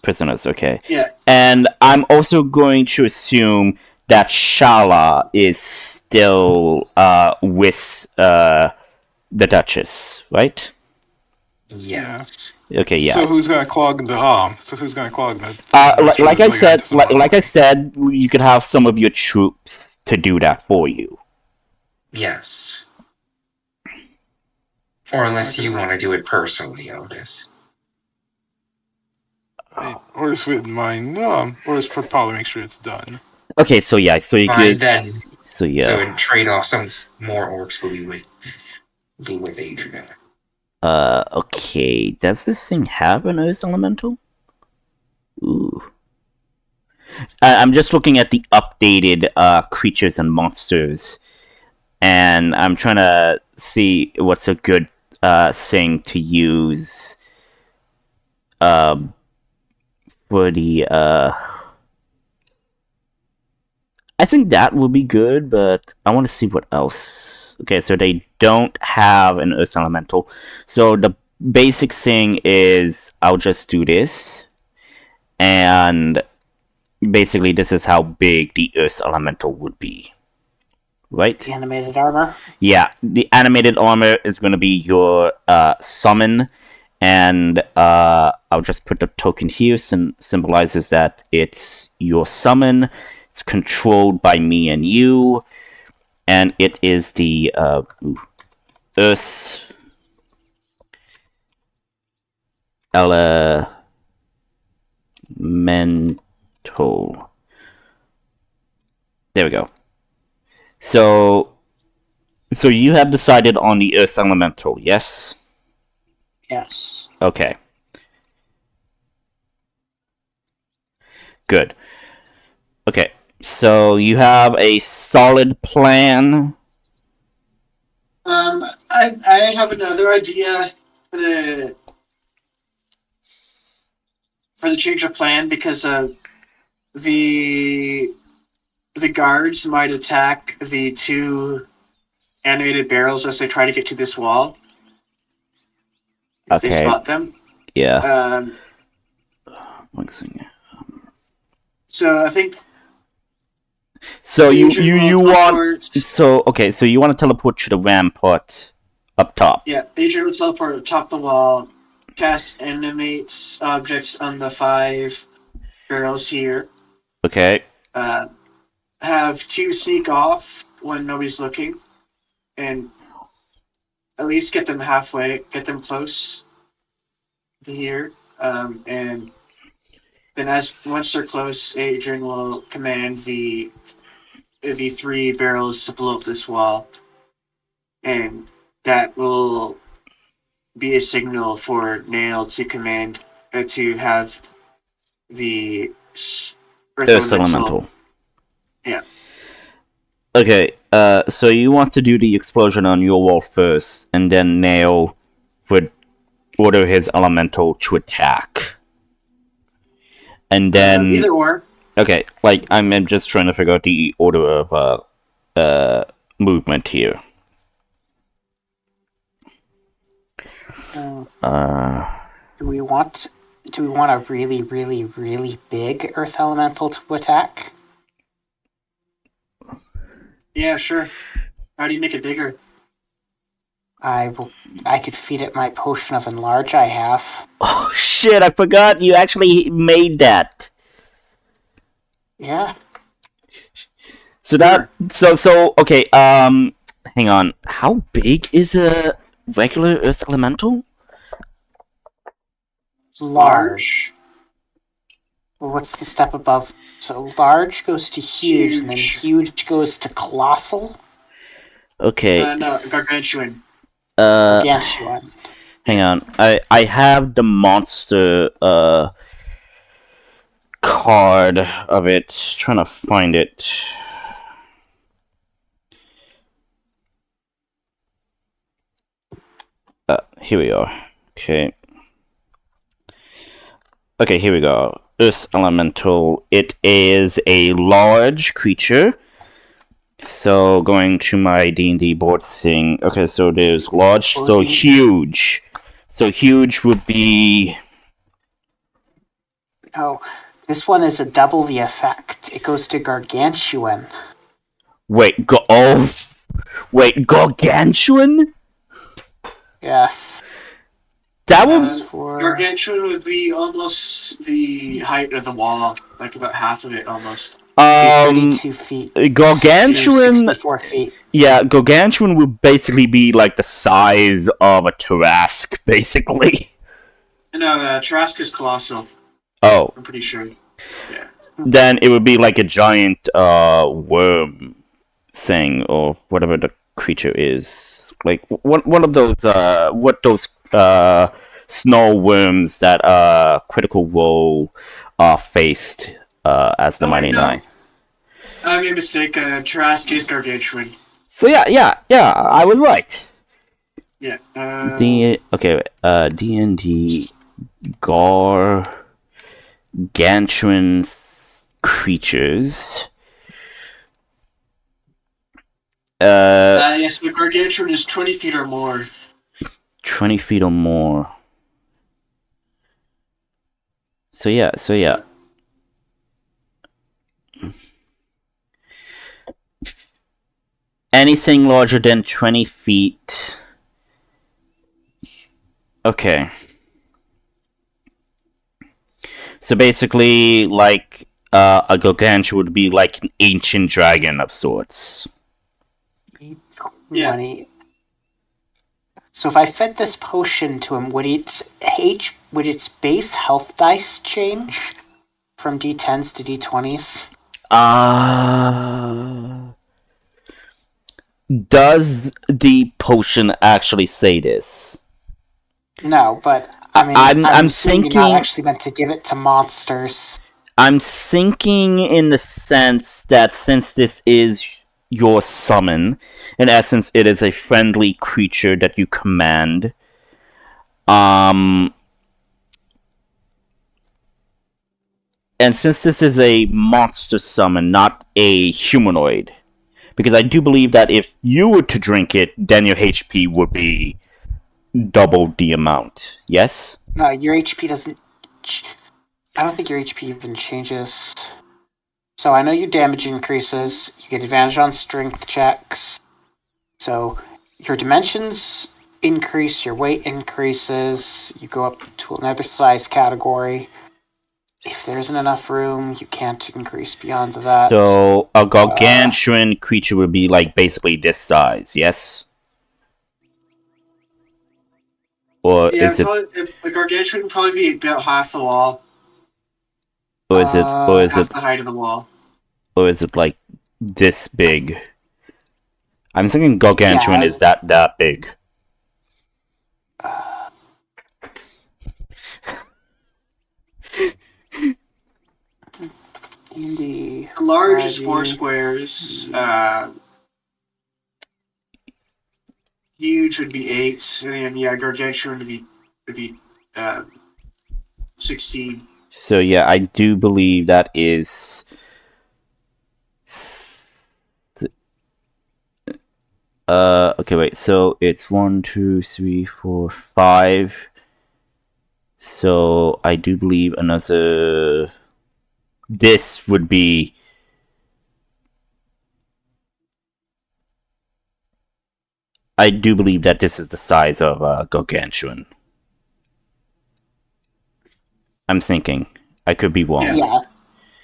Prisoners, okay.
Yeah.
And I'm also going to assume that Shala is still with the Duchess, right?
Yes.
Okay, yeah.
So who's gonna clog the
Like I said, you could have some of your troops to do that for you.
Yes. Or unless you want to do it personally, Otis.
Horse wouldn't mind. No, Horse would probably make sure it's done.
Okay, so yeah, so you
Fine,
could.
then.
So yeah.
So in trade-off, some more orcs will be with Adrian.
Okay. Does this thing have an Earth Elemental? Ooh. I'm just looking at the updated creatures and monsters, and I'm trying to see what's a good thing to use for the I think that will be good, but I want to see what else. Okay, so they don't have an Earth Elemental. So the basic thing is I'll just do this. And basically this is how big the Earth Elemental would be. Right?
The animated armor.
Yeah, the animated armor is going to be your summon. And I'll just put the token here, symbolizes that it's your summon. It's controlled by me and you, and it is the Earth Elemental. There we go. So you have decided on the Earth Elemental, yes?
Yes.
Okay. Good. Okay. So you have a solid plan.
I have another idea for the change of plan because the guards might attack the two animated barrels as they try to get to this wall. If they
Okay.
spot them.
Yeah.
So I think.
So you want
teleport.
so you want to teleport to the rampart up top.
Yeah, Adrian will teleport atop the wall, cast animates objects on the 5 barrels here.
Okay.
Have 2 sneak off when nobody's looking, and at least get them halfway, get them close to here, and then once they're close, Adrian will command the 3 barrels to blow up this wall, and that will be a signal for Nail to command to have the
Earth Elemental.
Yeah.
Okay. So you want to do the explosion on your wall first, and then Nail would order his elemental to attack. And then
Either or.
Okay, like I'm just trying to figure out the order of movement here.
Do we want a really, really, really big Earth Elemental to attack?
Yeah, sure. How do you make it bigger?
I could feed it my potion of enlarge I have.
Oh shit, I forgot you actually made that.
Yeah.
Okay. Hang on. How big is a regular Earth elemental?
Large. Well, what's the step above? So large goes to huge, and then huge goes to colossal.
Okay.
No, gargantuan.
Gargantuan.
Hang on. I have the monster card of it. Trying to find it. Here we are. Okay. Okay, here we go. Earth Elemental. It is a large creature. So, going to my D&D board thing. Okay, so there's large, so huge. So, huge would be...
No, this one is a double the effect. It goes to gargantuan.
Wait, gargantuan?
Yes.
That would...
Gargantuan would be almost the height of the wall, like about half of it almost.
32 feet.
Gargantuan...
64 feet.
Yeah, gargantuan would basically be like the size of a Tarrasque, basically.
No, Tarrasque is colossal.
Oh.
I'm pretty sure. Yeah.
Then it would be like a giant worm thing, or whatever the creature is. Like, one of those, snow worms that Critical Role faced as the Mighty Nine.
I made a mistake. Tarrasque is gargantuan.
So yeah, I was right.
Yeah.
D&D gargantuan creatures.
Yes, the gargantuan is 20 feet or more.
20 feet or more. So yeah. Anything larger than 20 feet. Okay. So basically, like, a gargantuan would be like an ancient dragon of sorts.
Yeah.
So if I fed this potion to him, would its base health dice change from D10s to D20s?
Does the potion actually say this?
No, but I mean, I'm thinking you're not actually meant to give it to monsters.
I'm thinking in the sense that since this is your summon, in essence, it is a friendly creature that you command. And since this is a monster summon, not a humanoid, because I do believe that if you were to drink it, then your HP would be double the amount. Yes?
No, your HP doesn't... I don't think your HP even changes. So I know your damage increases, you get advantage on strength checks. So your dimensions increase, your weight increases, you go up to another size category. If there isn't enough room, you can't increase beyond that.
So a gargantuan creature would be like basically this size, yes? Or
Yeah,
is it?
a gargantuan would probably be about half the wall.
Or is it?
Half the height of the wall.
Or is it like this big? I'm thinking gargantuan is that big.
Large is 4 squares. Huge would be 8, and then gargantuan would be 16.
So yeah, I do believe that is. Okay, wait. So it's 1, 2, 3, 4, 5. So I do believe another. This would be. I do believe that this is the size of gargantuan. I'm thinking. I could be wrong.
Yeah.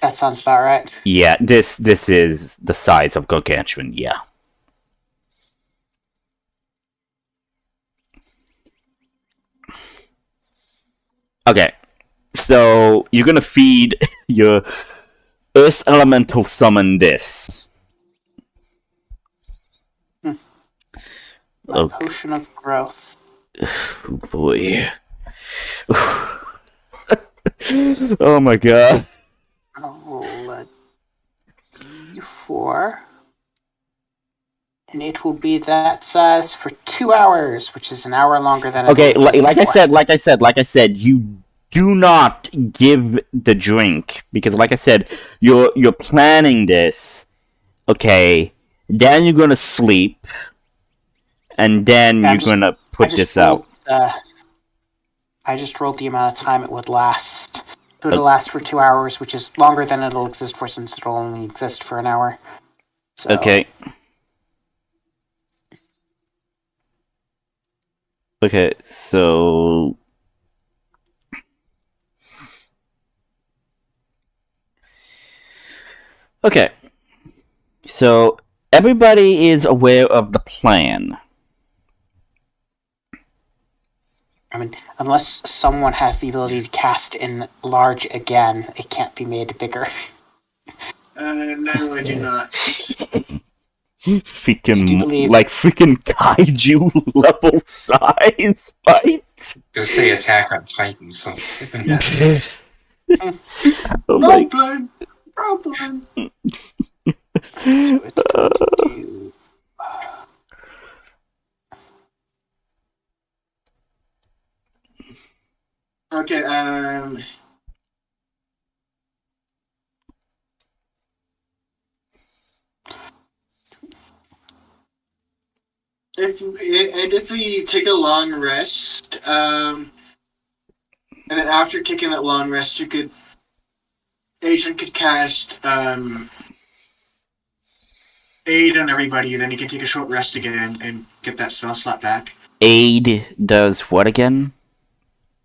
That sounds about right.
Yeah, this is the size of gargantuan. Yeah. Okay, so you're gonna feed your Earth Elemental summon this.
My
Okay.
potion of growth.
Oh boy. Oh my god.
I'll roll a d4. And it will be that size for 2 hours, which is an hour longer than it
Okay,
was
like I
before.
said, you do not give the drink because, like I said, you're planning this. Okay, then you're gonna sleep, and then
Yeah,
you're gonna put this out.
I just rolled the amount of time it would last. So it'll
Okay.
last for 2 hours, which is longer than it'll exist for since it'll only exist for an hour. So,
Okay. Okay, so okay, so everybody is aware of the plan.
I mean, unless someone has the ability to cast in large again, it can't be made bigger.
No, I do not.
Freaking
believe-
like freaking kaiju level size fight.
Just say attack on Titan. So
Oh my
Problem.
So it's going to do.
Okay, if we take a long rest, and then after taking that long rest, Agent could cast aid on everybody, then you can take a short rest again and get that spell slot back.
Aid does what again?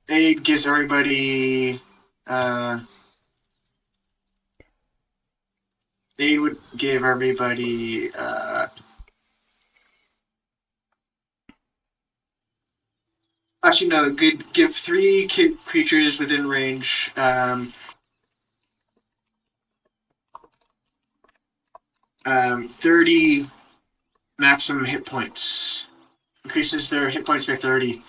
Aid gives everybody Aid would give everybody actually no, give 3 creatures within range 30 maximum hit points. Increases their hit points by 30.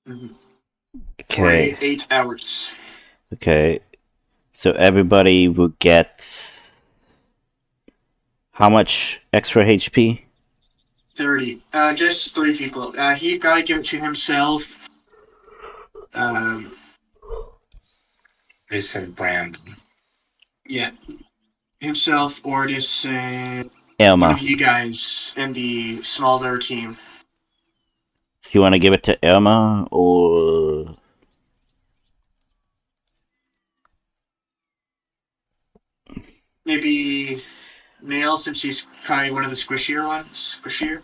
For
Okay.
8 hours.
Okay. So everybody will get how much extra HP?
30. Just 3 people. He probably give it to himself.
This and Brandon.
Yeah. Himself or this one
Elma.
of you guys and the smaller team.
You want to give it to Elma or
Maybe Nail, since she's probably one of the squishier ones. Squishier.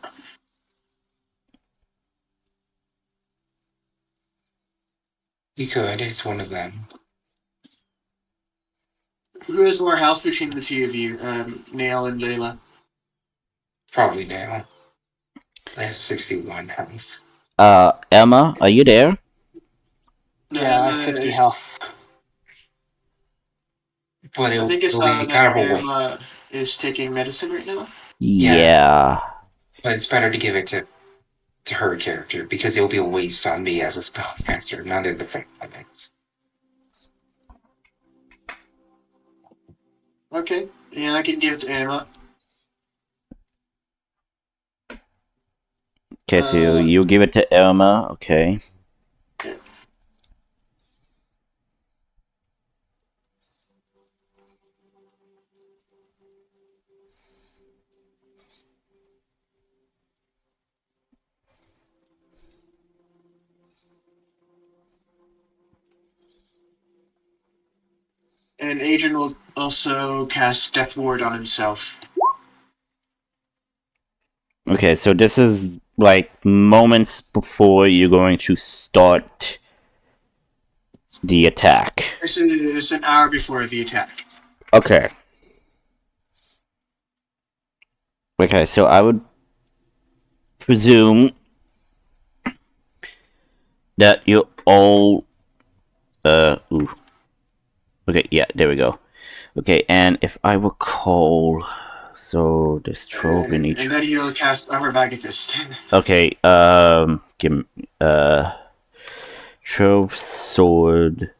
You could. It's one of them.
Who has more health between the two of you, Nail and Layla?
Probably now. I have 61 health.
Elma, are you there?
Yeah, I have 50 health.
But
I
it'll,
think it's
it'll be
that
kind of a waste.
Emma is taking medicine right now.
Yeah.
But it's better to give it to her character because it'll be a waste on me as a spellcaster, not in the mechanics.
Okay. Yeah, I can give it to Emma.
Okay, so you give it to Elma, okay.
Yeah. And Agent will also cast Death Ward on himself.
Okay, so this is like moments before you're going to start the attack.
This is an hour before the attack.
Okay. Okay, so I would presume that you're all ooh. Okay, yeah, there we go. Okay, and if I recall, so there's 12 in each.
And then he'll cast Armor Magifist.
Okay, give me, 12 sword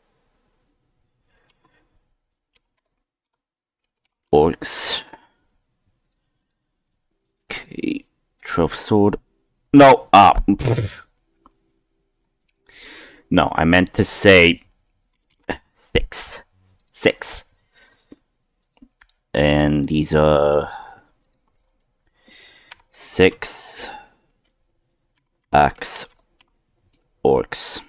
orcs. Okay, 12 sword. No, no, I meant to say 6. 6. And these are 6 axe orcs.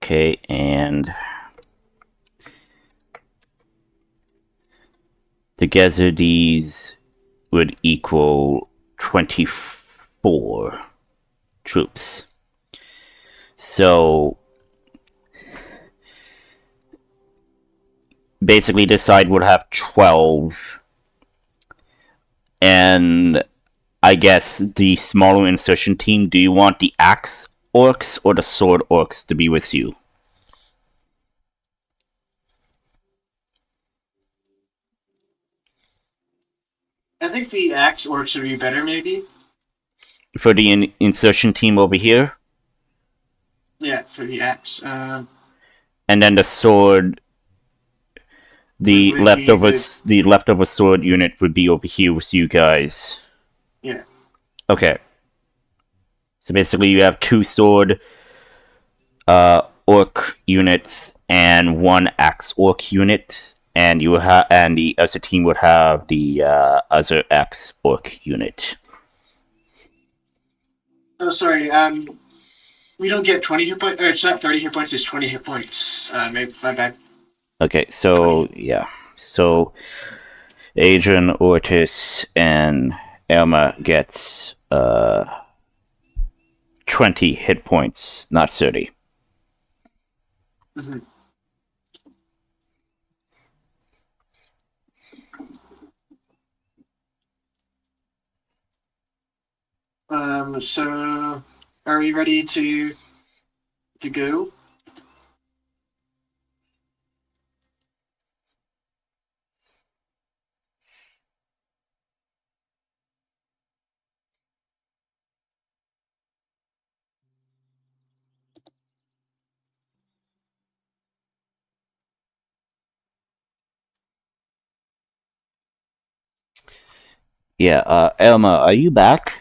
Okay, and together these would equal 24 troops. So basically this side would have 12, and I guess the smaller insertion team, do you want the axe orcs or the sword orcs to be with you?
I think the axe orcs would be better, maybe.
For the insertion team over here?
Yeah, for the axe.
And then the sword, the
Would be
leftover sword unit would be over here with you guys.
Yeah.
Okay. So basically you have 2 sword orc units and 1 axe orc unit, and the other team would have the other axe orc unit.
Oh, sorry. We don't get 20 hit points. Or it's not 30 hit points. It's 20 hit points. My bad.
Okay, so yeah, so Adrian, Ortis, and Elma gets 20 hit points, not 30.
Mm-hmm. So are we ready to go?
Yeah, Elma, are you back?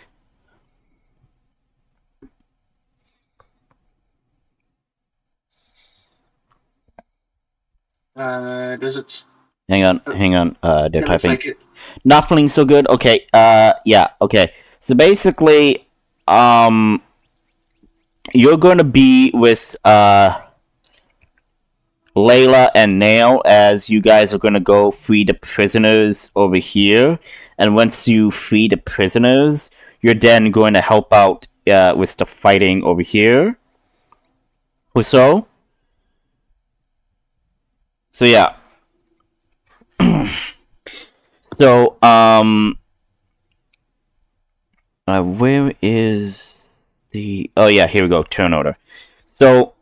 Does it?
Hang on, they're
It looks
typing.
like it.
Not feeling so good? Okay, yeah, okay. So basically, you're gonna be with, Layla and Nail, as you guys are gonna go free the prisoners over here. And once you free the prisoners, you're then going to help out, with the fighting over here. Or so? So yeah. So, where is the... Oh yeah, here we go, turn order. So,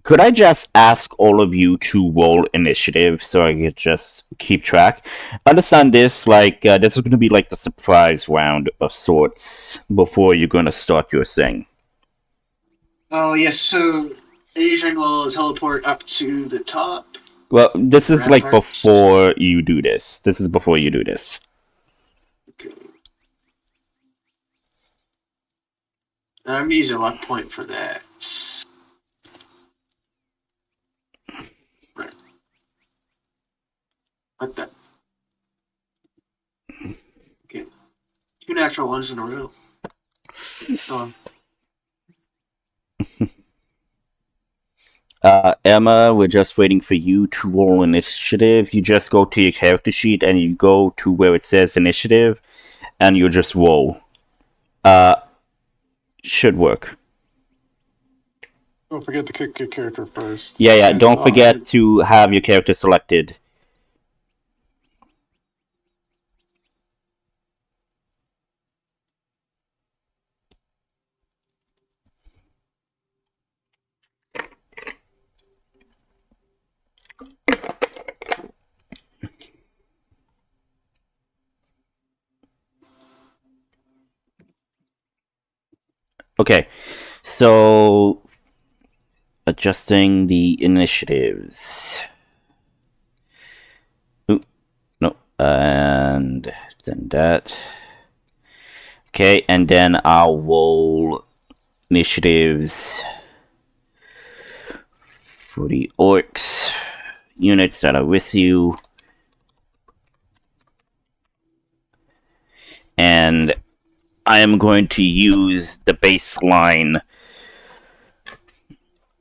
could I just ask all of you to roll initiative so I could just keep track? Understand this, like, this is going to be like the surprise round of sorts before you're going to start your thing.
Oh yes. So Adrian will teleport up to the top.
Well, this is like
Ramparts.
before you do this. This is before you do this.
Okay. I'm gonna use a luck point for that. Right. What the? Okay. 2 natural ones in a row.
Emma, we're just waiting for you to roll initiative. You just go to your character sheet and you go to where it says initiative, and you just roll. Should work.
Don't forget to kick your character first.
Yeah.
And,
Don't forget to have your character selected. Okay, so adjusting the initiatives. Ooh, no, and then that. Okay, and then I'll roll initiatives for the orcs units that are with you. And I am going to use the baseline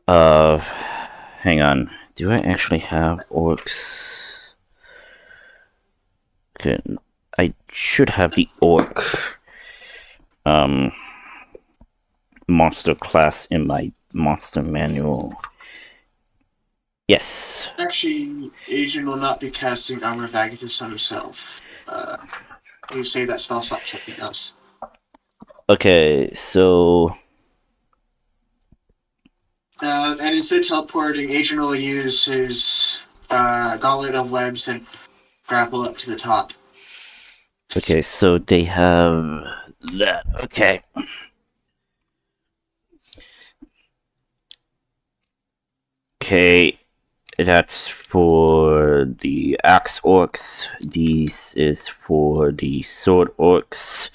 of... Hang on. Do I actually have orcs? Okay, I should have the orc monster class in my monster manual. Yes.
Actually, Adrian will not be casting Armor of Agathis on himself. You say that spell slot something else.
Okay, so...
And instead of teleporting, Adrian will use his Gauntlet of Webs and grapple up to the top.
Okay, so they have that. Okay. Okay, that's for the axe orcs. This is for the sword orcs.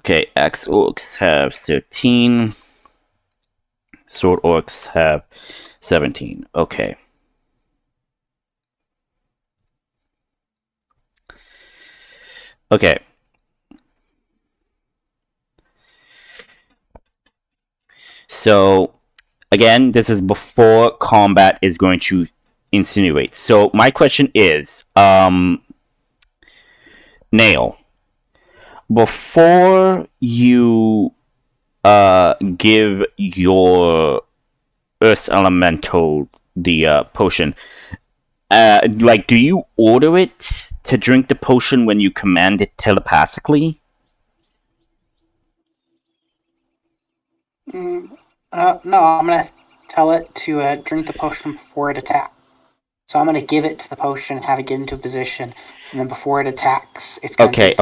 Okay, axe orcs have 13. Sword orcs have 17. Okay. Okay. So, again, this is before combat is going to insinuate. So, my question is, Nail, before you give your Earth Elemental the potion, like, do you order it to drink the potion when you command it telepathically?
No, I'm gonna tell it to drink the potion before it attacks. So I'm gonna give it to the potion, have it get into a position, and then before it attacks, it's gonna
Okay.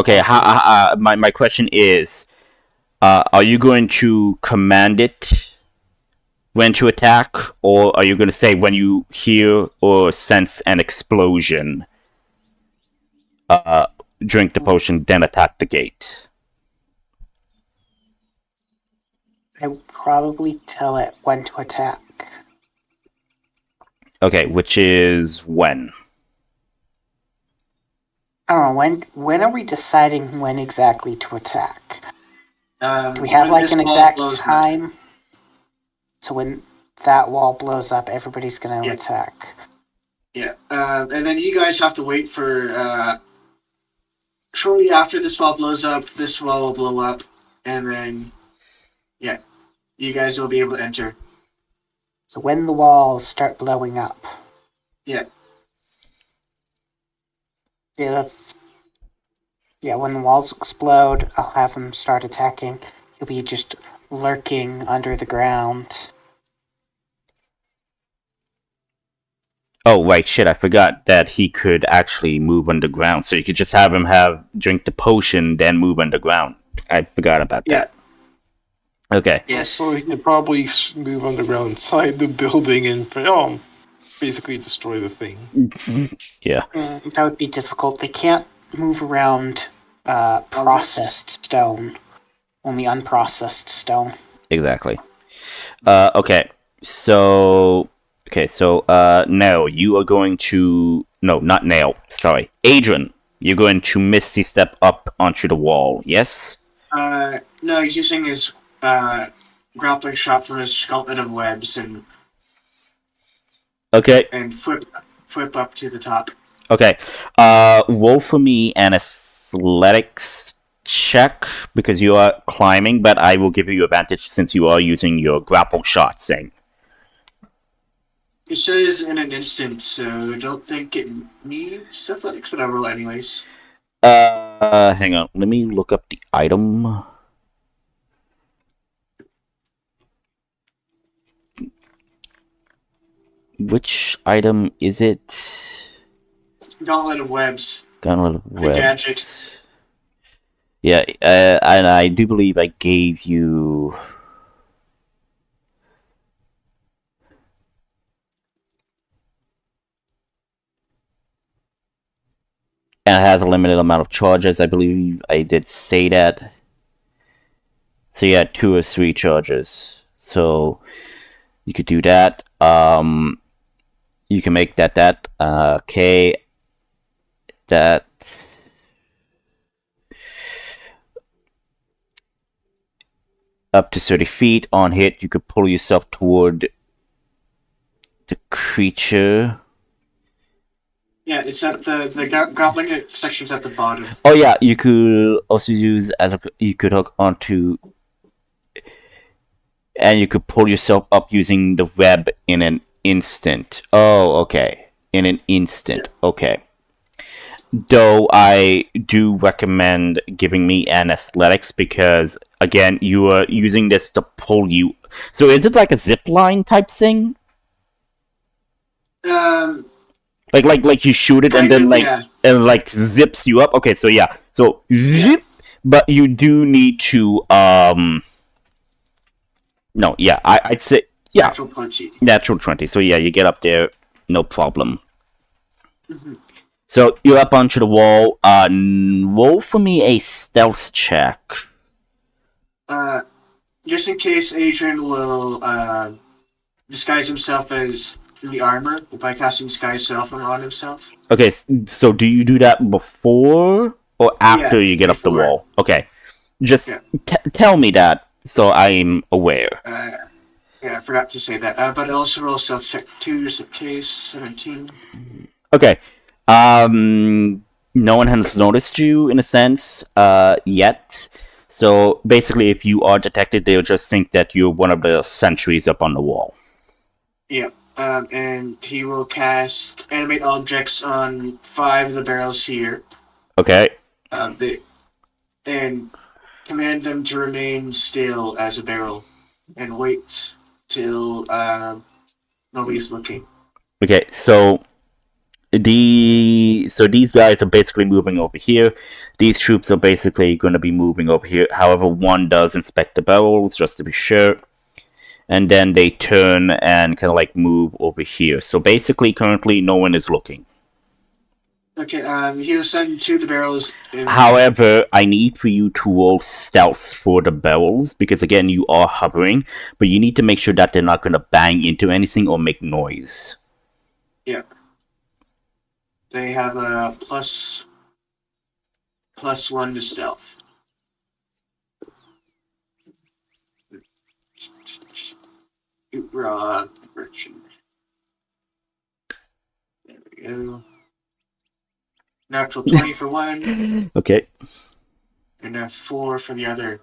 My question is, are you going to command it when to attack, or are you going to say when you hear or sense an explosion, drink the potion, then attack the gate?
I would probably tell it when to attack.
Okay, which is when?
I don't know, when are we deciding when exactly to attack? Do we have
When
like
this
an
wall
exact
blows up.
time? So when that wall blows up, everybody's gonna
Yeah.
attack.
Yeah, and then you guys have to wait for shortly after this wall blows up, this wall will blow up, and then you guys will be able to enter.
So when the walls start blowing up.
Yeah.
Yeah, when the walls explode, I'll have him start attacking. He'll be just lurking under the ground.
Oh, right, shit, I forgot that he could actually move underground, so you could just have him drink the potion, then move underground. I forgot about that. Okay.
Yes.
So he could probably move underground inside the building and basically destroy the thing.
Yeah.
That would be difficult. They can't move around processed stone. Only unprocessed stone.
Exactly. Okay. So, Nail, you are going to... No, not Nail. Sorry. Adrian, you're going to Misty Step up onto the wall, yes?
No, he's using his grappling shot from his Gauntlet of Webs and
Okay.
and flip up to the top.
Okay. Roll for me an athletics check because you are climbing, but I will give you advantage since you are using your grapple shot thing.
It says in an instant, so I don't think it needs athletics, but I'll roll anyways.
Hang on. Let me look up the item. Which item is it?
Gauntlet of Webs.
Gauntlet of
The gadget.
Webs. Yeah, and I do believe I gave you. And it has a limited amount of charges. I believe I did say that. So yeah, 2 or 3 charges. So you could do that. You can make that. Okay. That. Up to 30 feet. On hit, you could pull yourself toward the creature.
Yeah, it's at the goblin section's at the bottom.
Oh yeah, you could also use you could hook onto, and you could pull yourself up using the web in an instant. Oh, okay, in an instant. Okay. Though I do recommend giving me an athletics because again, you are using this to pull you. So is it like a zip line type thing? Like you shoot it and then like zips you up. Okay, so yeah. So zip, but you do need to no, yeah, I'd say yeah.
Natural 20.
Natural 20. So yeah, you get up there, no problem. So you're up onto the wall. Roll for me a stealth check.
Just in case Adrian will disguise himself as the armor by casting Disguise Self on himself.
Okay, so do you do that before or after you get up the wall? Okay, just tell me that so I'm aware.
Yeah, I forgot to say that. But also roll stealth check 2 just in case. 17.
Okay. No one has noticed you in a sense yet. So basically, if you are detected, they'll just think that you're one of the sentries up on the wall.
Yeah. And he will cast animate objects on 5 of the barrels here.
Okay.
And command them to remain still as a barrel and wait till nobody's looking.
Okay, so these guys are basically moving over here. These troops are basically going to be moving over here. However, one does inspect the barrels just to be sure. And then they turn and kind of like move over here. So basically, currently, no one is looking.
Okay, he'll send 2 of the barrels.
However, I need for you to roll stealth for the barrels because, again, you are hovering. But you need to make sure that they're not going to bang into anything or make noise.
Yeah. They have a plus 1 to stealth. Raw friction. There we go. Natural 20 for one.
Okay.
And a 4 for the other.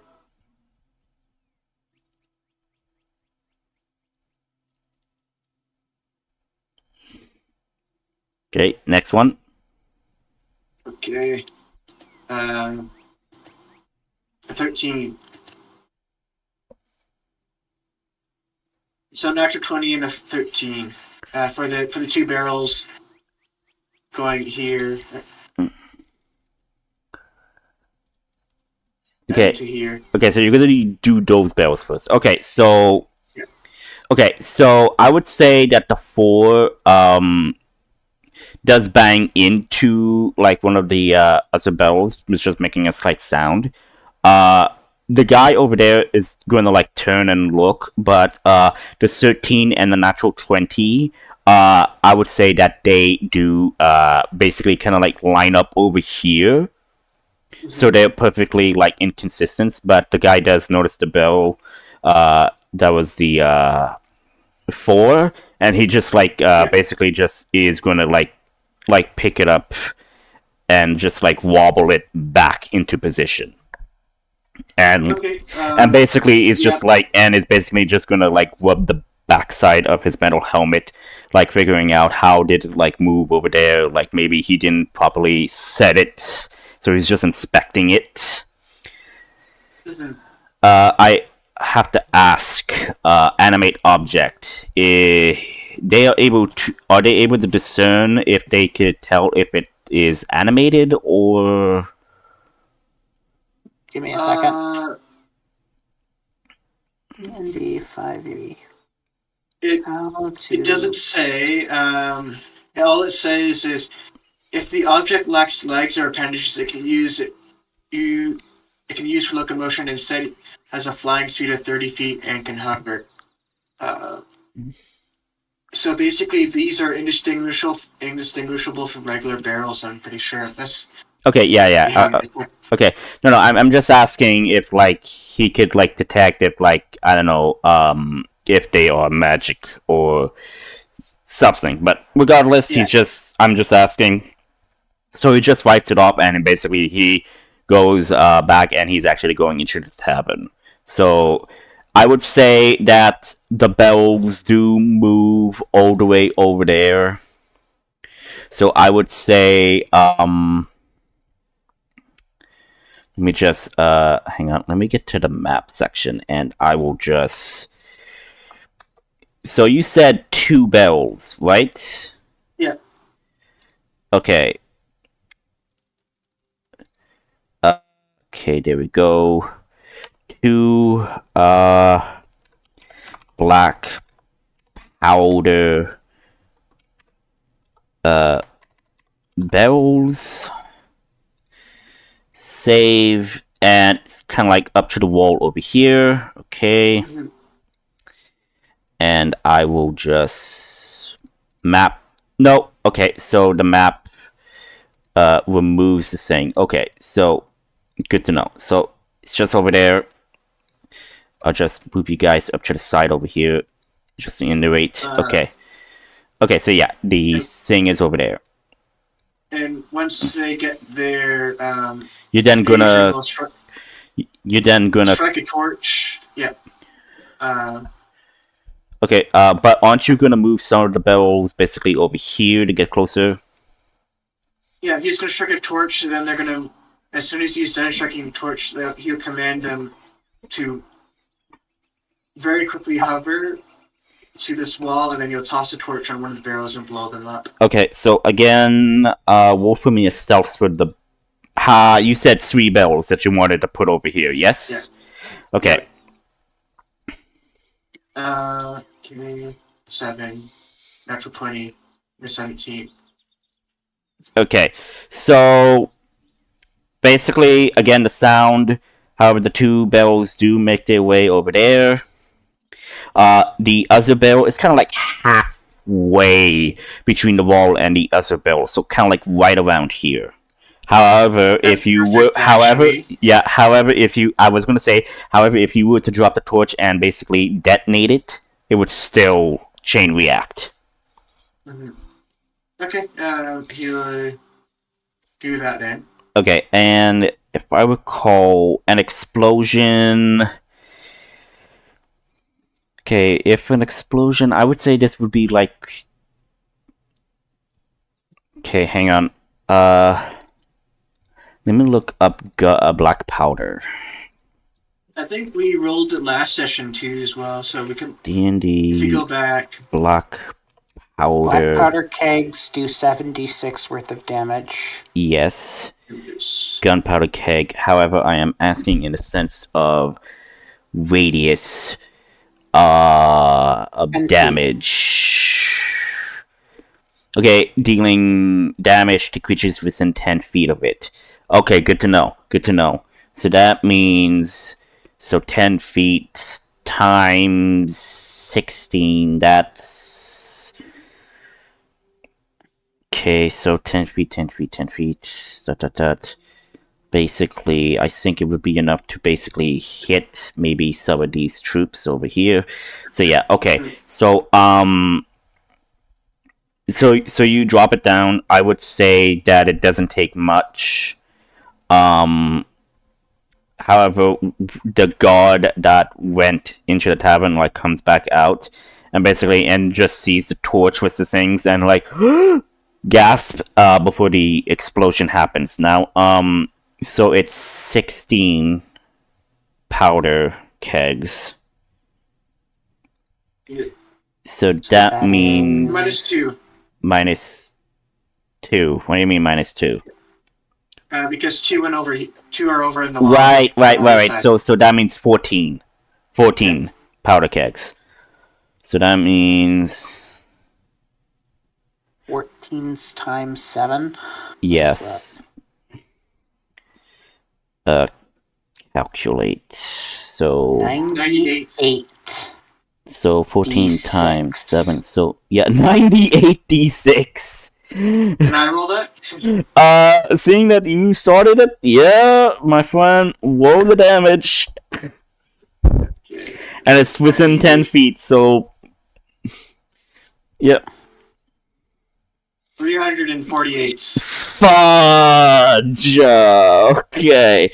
Okay, next one.
Okay. A 13. So natural 20 and a 13 for the 2 barrels going here.
Okay.
To here.
Okay, so you're gonna do those barrels first. Okay, so I would say that the 4 does bang into like one of the other barrels, it's just making a slight sound. The guy over there is going to like turn and look, but the 13 and the natural 20, I would say that they do basically kind of like line up over here. Mm-hmm. So they're perfectly like inconsistent, but the guy does notice the barrel that was the 4, and he just basically just is gonna like pick it up and just like wobble it back into position. And
Okay.
and basically it's just
yeah.
like, and it's basically just gonna like rub the backside of his metal helmet, like figuring out how did it like move over there, like maybe he didn't properly set it, so he's just inspecting it.
Mhm.
I have to ask, animate object, are they able to discern if they could tell if it is animated or?
Give me a second.
Uh,
ND5E.
It it doesn't say. All it says is if the object lacks legs or appendages, it can use for locomotion. Instead, it has a flying speed of 30 feet and can hover. So basically, these are indistinguishable from regular barrels. I'm pretty sure. That's
Okay, yeah. Okay, no, I'm just asking if like he could like detect if like I don't know, if they are magic or something. But regardless,
Yeah.
I'm just asking. So he just writes it up, and basically he goes back, and he's actually going into the tavern. So I would say that the bells do move all the way over there. So I would say, let me just hang on. Let me get to the map section, and I will just. So you said 2 bells, right?
Yeah.
Okay. Okay, there we go. 2 black powder bells. Save, and it's kind of like up to the wall over here. Okay.
Mhm.
And I will just map. No. Okay, so the map removes the thing. Okay, so good to know. So it's just over there. I'll just move you guys up to the side over here, just to iterate. Okay. Okay, so yeah, the thing is over there.
And once they get there,
You're then gonna. You're then gonna.
strike a torch. Yeah.
Okay, but aren't you gonna move some of the bells basically over here to get closer?
Yeah, he's gonna strike a torch, and then they're gonna. As soon as he's done striking the torch, he'll command them to very quickly hover to this wall, and then you'll toss a torch on one of the barrels and blow them up.
Okay, so again, roll for me a stealth with the. You said 3 bells that you wanted to put over here, yes? Yeah. Okay.
Okay, 7, natural 20, or 17.
Okay, so basically, again, the sound. However, the 2 bells do make their way over there. The other bell is kind of like halfway between the wall and the other bell, so kind of like right around here. However, if you were, if you were to drop the torch and basically detonate it, it would still chain react.
Mm-hmm. Okay, he'll do that then.
Okay, and if I recall, an explosion. Okay, if an explosion, I would say this would be like. Okay, hang on. Let me look up black powder.
I think we rolled it last session too as well, so we can.
D&D.
If you go back.
Black powder.
Black powder kegs do 7d6 worth of damage.
Yes. Gunpowder keg. However, I am asking in the sense of radius of damage. Okay, dealing damage to creatures within 10 feet of it. Okay, good to know. Good to know. So that means 10 feet times 16. That's okay. So 10 feet, 10 feet, 10 feet. basically, I think it would be enough to basically hit maybe some of these troops over here. So yeah, okay. So so you drop it down. I would say that it doesn't take much. However, the guard that went into the tavern like comes back out and basically and just sees the torch with the things and like gasp before the explosion happens. Now, so it's 16 powder kegs.
Yeah.
So that
that
means
is-
-2.
-2. What do you mean -2?
Because 2 went over. 2 are over in the wall.
Right.
side.
So that means 14. 14 powder kegs. So that means
14 times 7.
yes. Calculate. So
98.
so 14
D6.
times 7. So yeah, 98 d6.
Can I roll that?
Seeing that you started it, yeah, my friend, roll the damage. And it's within 10 feet, so yep.
348.
Fudge. Okay.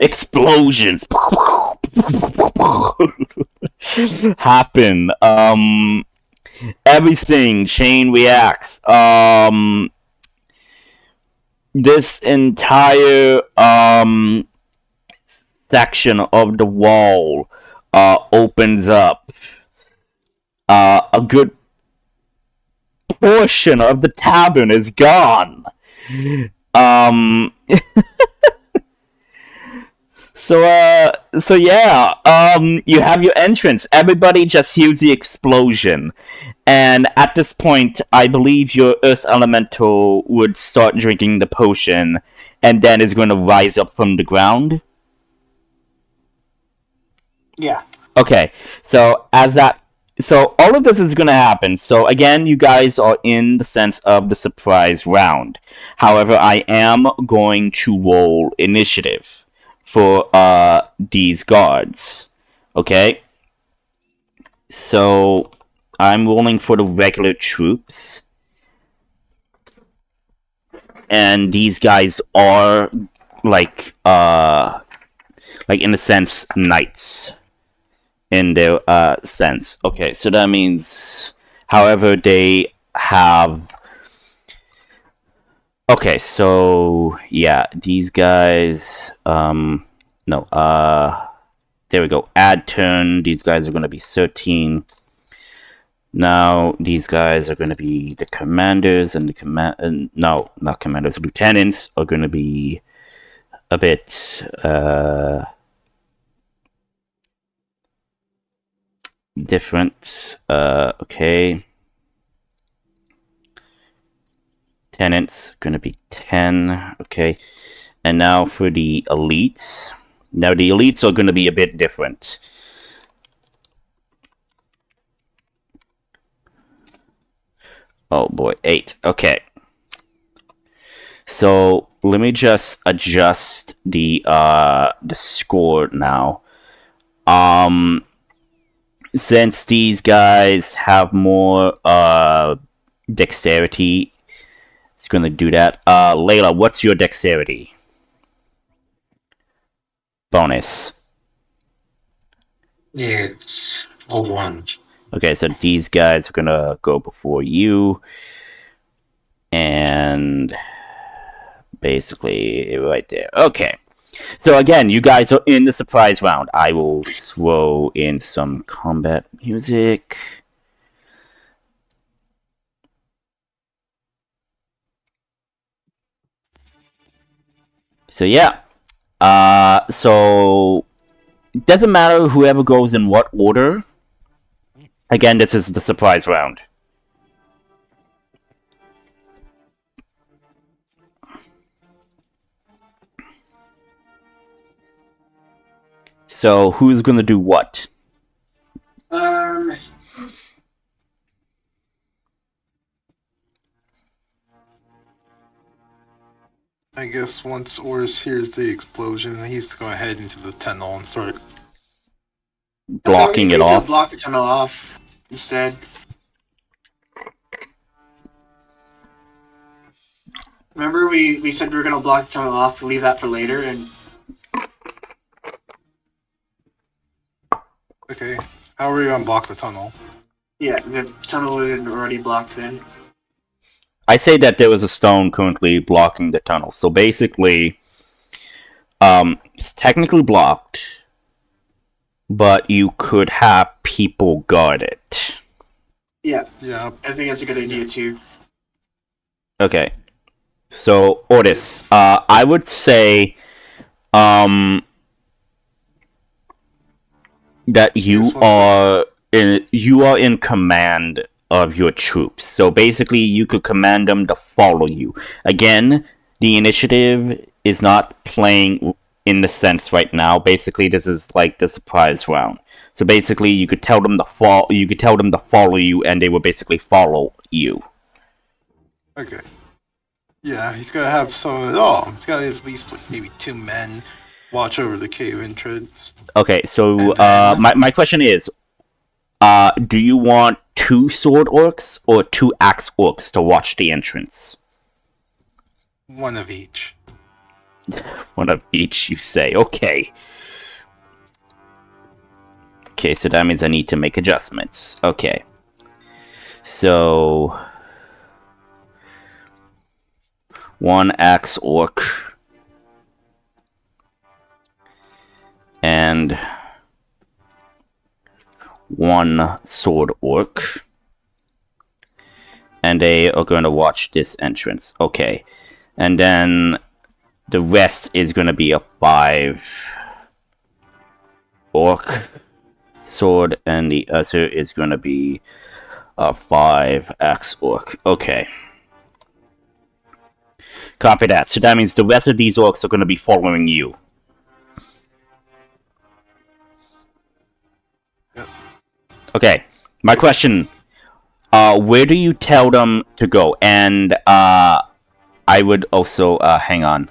Explosions happen. Everything chain reacts. This entire section of the wall opens up. A good portion of the tavern is gone. So yeah, you have your entrance. Everybody just hears the explosion. And at this point, I believe your Earth Elemental would start drinking the potion, and then is going to rise up from the ground.
Yeah.
Okay, so all of this is going to happen. So again, you guys are in the sense of the surprise round. However, I am going to roll initiative for these guards. Okay? So I'm rolling for the regular troops. And these guys are like in a sense knights in their sense. Okay, so that means however they have. Okay, so yeah, these guys no, there we go. Add turn. These guys are going to be 13. Now these guys are going to be the commanders, and the no, not commanders. Lieutenants are going to be a bit different. Okay. Tenants going to be 10. Okay. And now for the elites. Now the elites are going to be a bit different. Oh boy, 8. Okay. So let me just adjust the score now. Since these guys have more dexterity, it's going to do that. Layla, what's your dexterity bonus?
It's a 1.
Okay, so these guys are going to go before you. And basically right there. Okay. So again, you guys are in the surprise round. I will throw in some combat music. So yeah. So it doesn't matter whoever goes in what order. Again, this is the surprise round. So who's gonna do what?
I guess once Oris hears the explosion, he's to go ahead into the tunnel and start.
Blocking it
We
off.
could block the tunnel off instead. Remember we said we were gonna block the tunnel off, leave that for later, and
Okay, how are we gonna block the tunnel?
yeah, the tunnel was already blocked then.
I say that there was a stone currently blocking the tunnel. So basically, it's technically blocked, but you could have people guard it.
Yeah,
Yeah,
I think that's a good idea too.
Okay. So, Otis, I would say, that you are in command of your troops. So basically, you could command them to follow you. Again, the initiative is not playing in the sense right now. Basically, this is like the surprise round. So basically, you could tell them to follow. You could tell them to follow you, and they would basically follow you.
okay. Yeah, he's gotta have some. Oh, he's gotta at least like, maybe 2 men watch over the cave entrance.
Okay, so
And then-
my question is, do you want 2 sword orcs or 2 axe orcs to watch the entrance?
One of each.
One of each, you say. Okay. Okay, so that means I need to make adjustments. Okay. So 1 axe orc. And 1 sword orc. And they are going to watch this entrance. Okay. And then the rest is going to be a 5 orc sword, and the other is going to be a 5 axe orc. Okay. Copy that. So that means the rest of these orcs are going to be following you.
Yep.
Okay. My question, where do you tell them to go? And I would also hang on.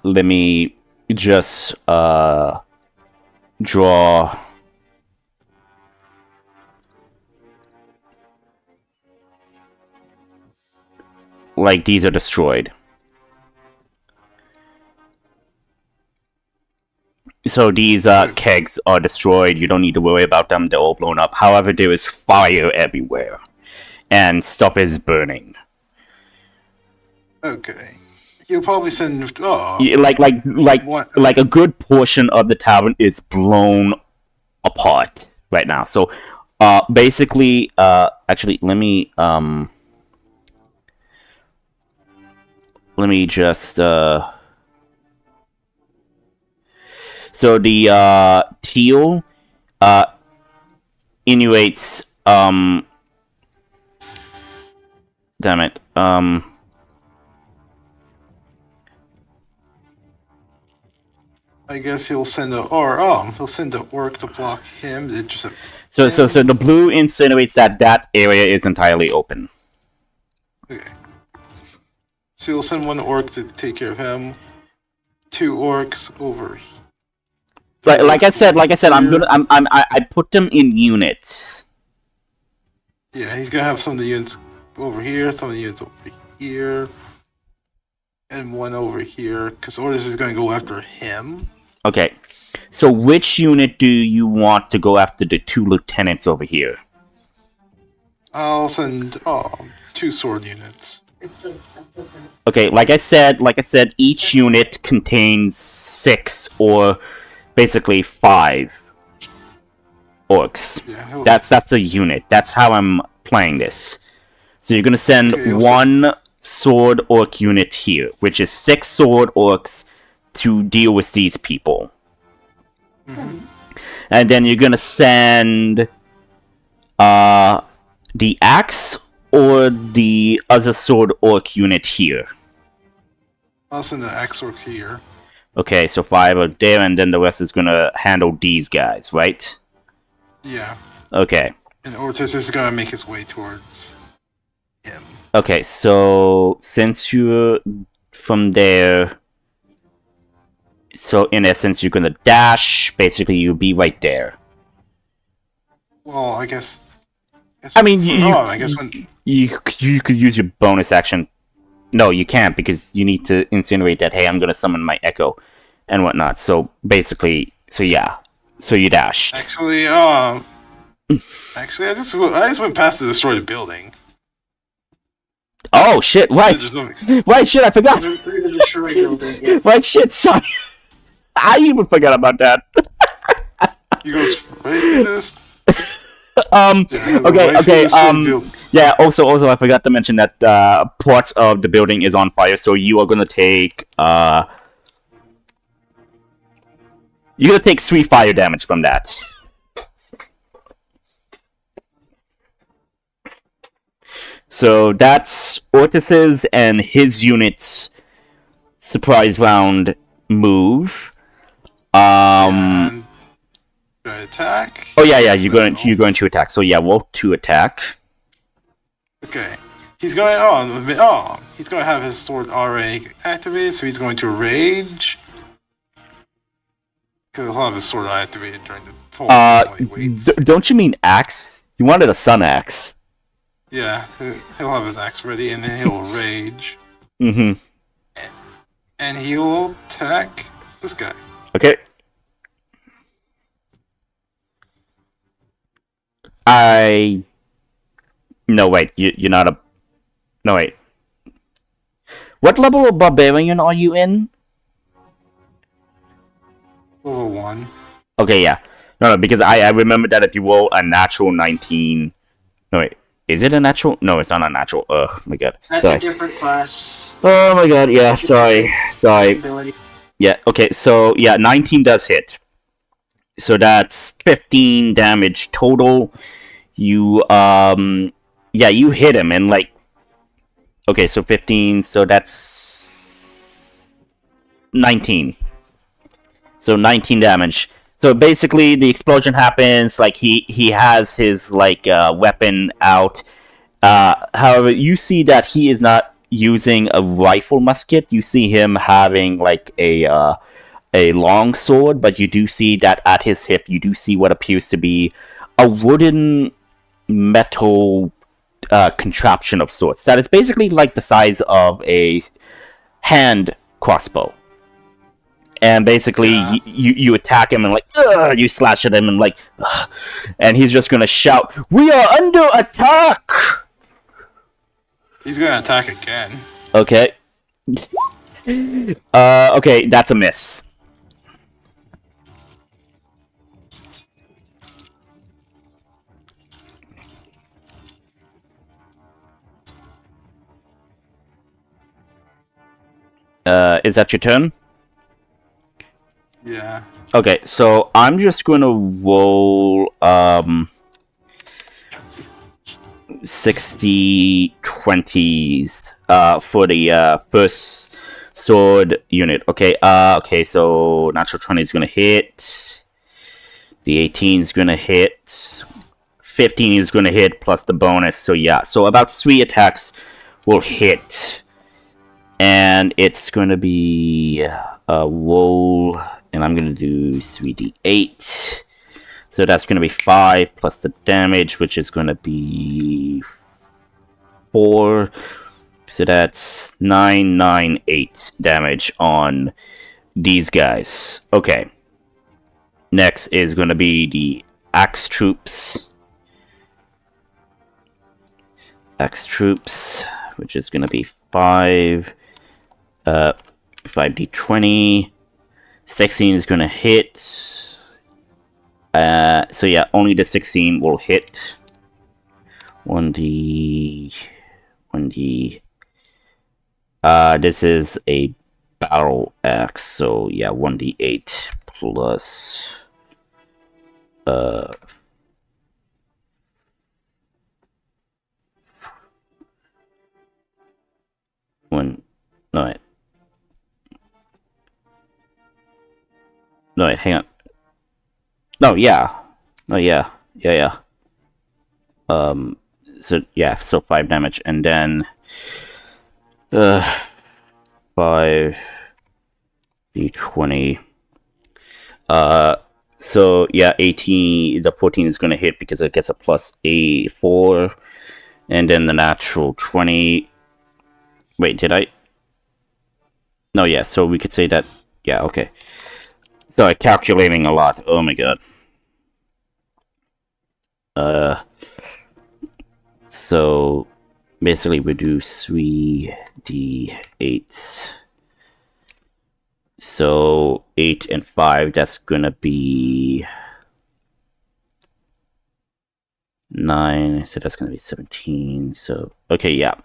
Let me just draw like these are destroyed. So these kegs are destroyed. You don't need to worry about them. They're all blown up. However, there is fire everywhere, and stuff is burning.
Okay. He'll probably send. Oh.
Yeah,
What?
like a good portion of the tavern is blown apart right now. So, basically, actually, let me just, so the, teal, innuates, damn it,
I guess he'll send he'll send an orc to block him. It just
so the blue insinuates that area is entirely open.
okay. So he'll send 1 orc to take care of him. 2 orcs over.
Like I said, I put them in units.
Yeah, he's gonna have some of the units over here, some of the units over here, and 1 over here. Because Orders is gonna go after him.
Okay, so which unit do you want to go after the 2 lieutenants over here?
I'll send 2 sword units.
Okay, like I said, each unit contains 6 or basically 5 orcs.
Yeah,
That's a unit. That's how I'm playing this. So you're gonna send
Okay,
1 sword orc unit here, which is 6 sword orcs to deal with these people.
Mhm.
And then you're gonna send the axe or the other sword orc unit here.
I'll send the axe orc here.
Okay, so 5 are there, and then the rest is gonna handle these guys, right?
Yeah,
Okay.
and Ortiz is gonna make his way towards him.
Okay, so since you're from there. So in essence, you're gonna dash. Basically, you'll be right there.
Well, I guess.
I mean,
I guess when.
you could use your bonus action. No, you can't because you need to insinuate that, hey, I'm gonna summon my echo and whatnot. So basically, so yeah, so you dashed.
Actually, I just went past to destroy the building.
Oh shit! Right,
There's no-
right, shit! I forgot.
Even through the destroyed building. Yeah.
Right, shit! Sorry, I even forgot about that.
You go right through this.
Okay. Yeah. Also, I forgot to mention that parts of the building is on fire, so you are gonna take you're gonna take 3 fire damage from that. So that's Ortis's and his unit's surprise round move.
And attack.
Oh yeah. You're going to attack. So yeah, roll to attack.
Okay. He's going. He's going to have his sword already activated, so he's going to rage. Because he'll have his sword activated during the whole wait.
Don't you mean axe? You wanted a sun axe.
Yeah, he'll have his axe ready, and then he'll rage.
Mm-hmm.
And he'll attack this guy.
Okay. No, wait. You're not a... No, wait. What level of barbarian are you in?
Level 1.
Okay, yeah. No, because I remember that if you roll a natural 19... No, wait. Is it a natural? No, it's not a natural. Ugh, my god.
That's
Sorry.
a different class.
Oh my god, yeah, sorry.
Ability.
Yeah, okay, so, yeah, 19 does hit. So that's 15 damage total. You, you hit him, and, like... Okay, so 15, so that's... 19. So 19 damage. So basically, the explosion happens, like, he has his, like, weapon out. However, you see that he is not using a rifle musket. You see him having, like, a long sword, but you do see that at his hip, you do see what appears to be a wooden metal contraption of sorts. That is basically like the size of a hand crossbow. And basically, you attack him and like, you slash at him and like, and he's just gonna shout, "We are under attack!"
He's gonna attack again.
Okay. Okay, that's a miss. Is that your turn?
Yeah.
Okay, so I'm just gonna roll 60 20s for the first sword unit. Okay, so natural 20 is gonna hit. The 18 is gonna hit. 15 is gonna hit plus the bonus. So yeah, so about 3 attacks will hit. And it's gonna be a roll, and I'm gonna do 3d8. So that's gonna be 5 plus the damage, which is gonna be 4. So that's 9, 9, 8 damage on these guys. Okay. Next is gonna be the axe troops. Axe troops, which is gonna be 5. 5d20. 16 is gonna hit. So yeah, only the 16 will hit. 1d. This is a battle axe, so yeah, 1d8 plus. No, wait, hang on. No, yeah. So 5 damage, and then 5, D20. So yeah, 18. The 14 is gonna hit because it gets a plus A4, and then the natural 20. Wait, did I? No, yeah. So we could say that. Yeah, okay. Sorry, calculating a lot. Oh my god. So basically we do 3d8. So 8 and 5, that's gonna be 9, so that's gonna be 17. So okay, yeah.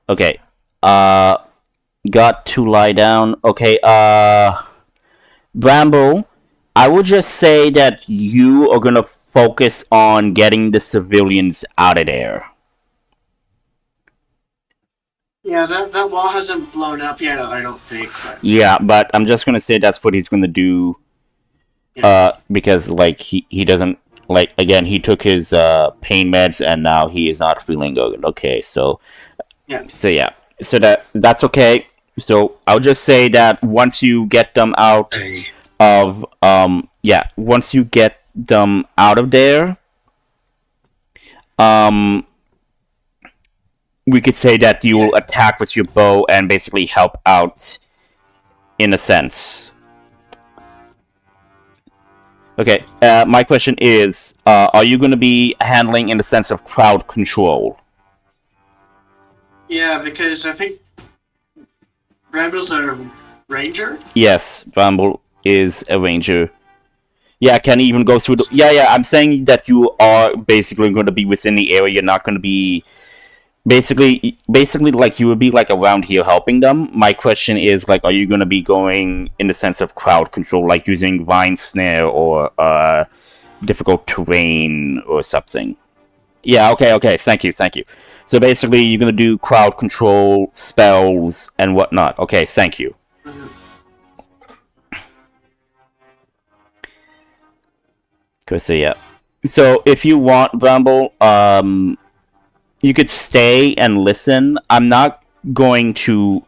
Okay. Got to lie down. Okay, Bramble, I would just say that you are gonna focus on getting the civilians out of there.
Yeah, that wall hasn't blown up yet, I don't think. But...
Yeah, but I'm just gonna say that's what he's gonna do.
Yeah.
Because like he doesn't like again he took his pain meds and now he is not feeling good. Okay, so
yeah.
So that's okay. So I'll just say that once you get them out of once you get them out of there, we could say that you will attack with your bow and basically help out in a sense. Okay, my question is, are you going to be handling in the sense of crowd control?
Yeah, because I think Bramble's a ranger?
Yes, Bramble is a ranger. Yeah, can even go through the... Yeah, I'm saying that you are basically going to be within the area. You're not going to be... Basically, like, you would be, like, around here helping them. My question is, like, are you going to be going in the sense of crowd control, like using vine snare or difficult terrain or something? Yeah, okay, thank you. So basically, you're going to do crowd control, spells, and whatnot. Okay, thank you. So yeah. So if you want, Bramble, you could stay and listen. I'm not going to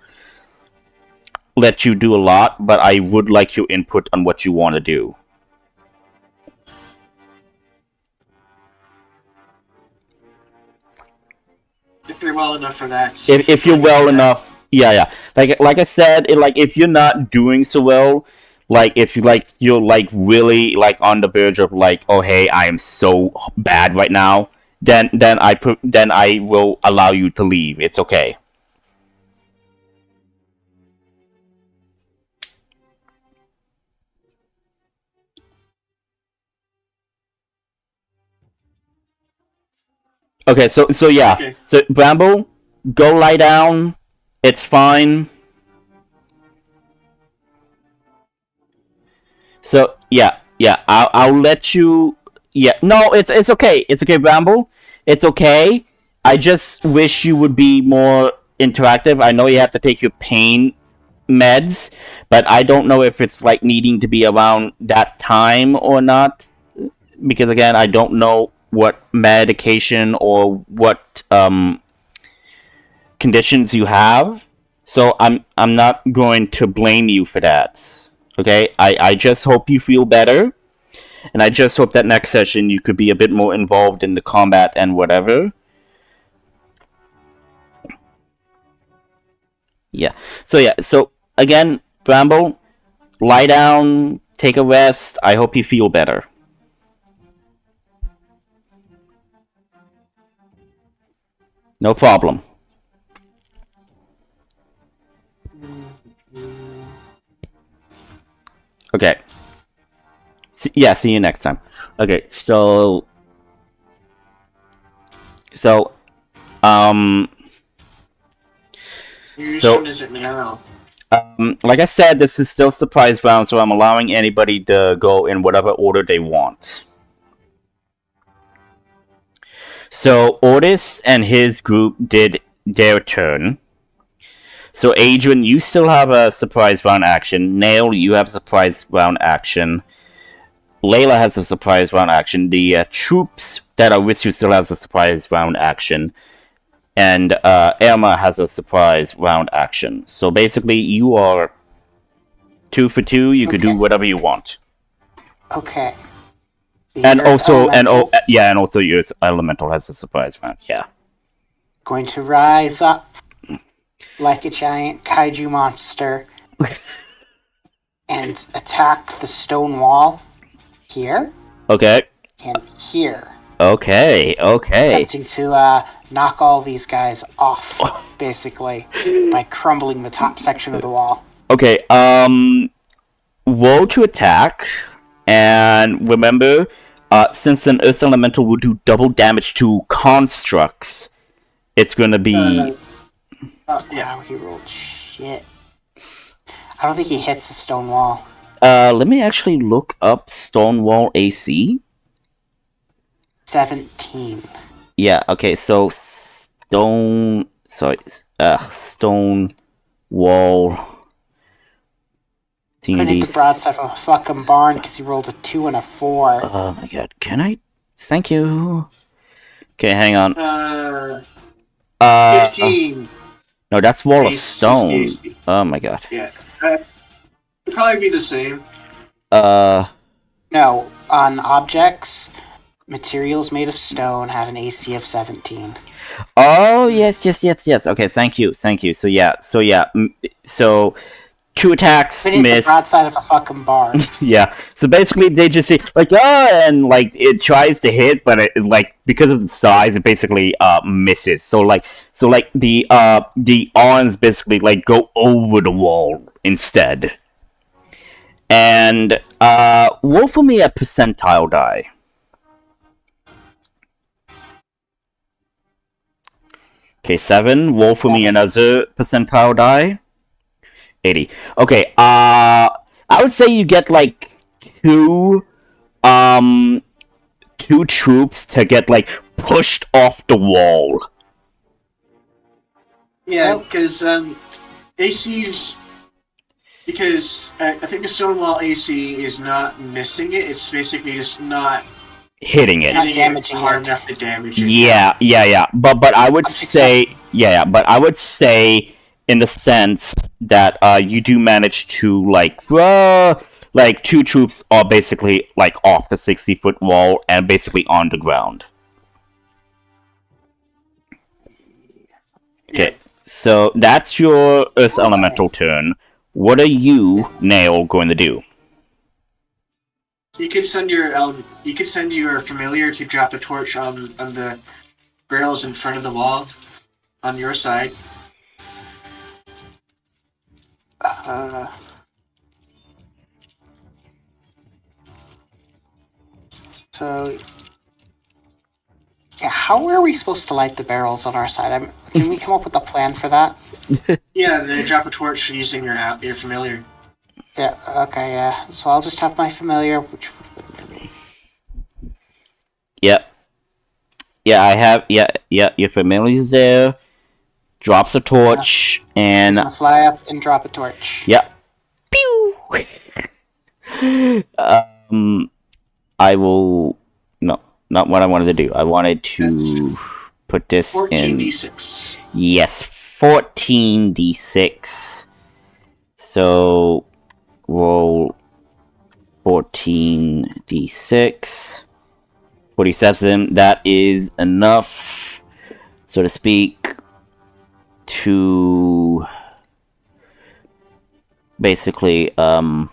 let you do a lot, but I would like your input on what you want to do.
If you're well enough for that.
If you're well enough, yeah. Like I said, if you're not doing so well, like if you're like really like on the verge of like, oh hey, I am so bad right now, then I will allow you to leave. It's okay. Okay, so yeah.
Okay.
So Bramble, go lie down. It's fine. So yeah. I'll let you. Yeah, no, it's okay. It's okay, Bramble. It's okay. I just wish you would be more interactive. I know you have to take your pain meds, but I don't know if it's like needing to be around that time or not. Because again, I don't know what medication or what conditions you have. So I'm not going to blame you for that. Okay, I just hope you feel better, and I just hope that next session you could be a bit more involved in the combat and whatever. Yeah. So again, Bramble, lie down, take a rest. I hope you feel better. No problem. Okay. See you next time. Okay, so
Whose
So-
turn is it now?
like I said, this is still surprise round, so I'm allowing anybody to go in whatever order they want. So Otis and his group did their turn. So Adrian, you still have a surprise round action. Nail, you have a surprise round action. Layla has a surprise round action. The troops that are with you still has a surprise round action. and Emma has a surprise round action. So basically, you are 2 for 2. You could do
Okay.
whatever you want.
Okay. The
And
Earth
also,
Elemental
and also, your elemental has a surprise round. Yeah.
going to rise up like a giant kaiju monster and attack the stone wall here
Okay.
and here,
Okay.
attempting to knock all these guys off, basically, by crumbling the top section of the wall.
Okay. Roll to attack, and remember, since an Earth Elemental will do double damage to constructs, it's gonna be.
Wow, he rolled shit. I don't think he hits the stone wall.
Let me actually look up Stonewall AC.
17.
Yeah. Okay. So Stone Wall.
Couldn't hit the broadside of a fucking barn because he rolled a 2 and a 4.
Oh my god. Can I? Thank you. Okay, hang on.
15.
No, that's Wall of
AC.
Stone. Oh my god.
Yeah. It'd probably be the same.
No, on objects, materials made of stone have an AC of 17.
Oh yes. Okay, thank you. So yeah. So 2 attacks
Couldn't hit the
miss.
broadside of a fucking barn.
Yeah. So basically, they just say like, and like it tries to hit, but it like because of the size, it basically misses. So the arms basically like go over the wall instead. And roll for me a percentile die. Okay, 7. Roll for me another percentile die. 80. Okay, I would say you get like two troops to get like pushed off the wall.
Yeah, because AC's because I think the Stonewall AC is not missing it. It's basically just not
Hitting it.
Not
hitting
damaging
it hard
it.
enough to damage it.
Yeah. But I would say but I would say in the sense that you do manage to like 2 troops are basically like off the 60-foot wall and basically on the ground. Okay, so that's your Earth Elemental turn. What are you, Nail, going to do?
You could send your familiar to drop a torch on the barrels in front of the wall on your side.
So, yeah, how are we supposed to light the barrels on our side? Can we come up with a plan for that?
Yeah, then drop a torch using your familiar.
Yeah, okay, yeah. So I'll just have my familiar, which...
Yep. Yeah, I have. Yeah. Your familiar's there. Drops a torch and.
I'm gonna fly up and drop a torch.
Yep. Pew. I will. No, not what I wanted to do. I wanted to put this in.
14d6.
Yes, 14d6. So roll 14d6. 47. That is enough, so to speak, to basically oh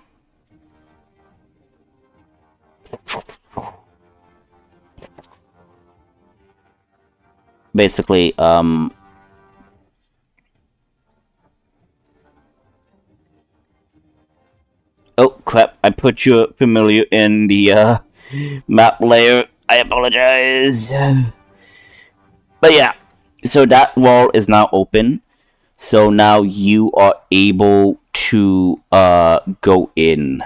crap, I put your familiar in the map layer. I apologize. But yeah, so that wall is now open. So now you are able to go in.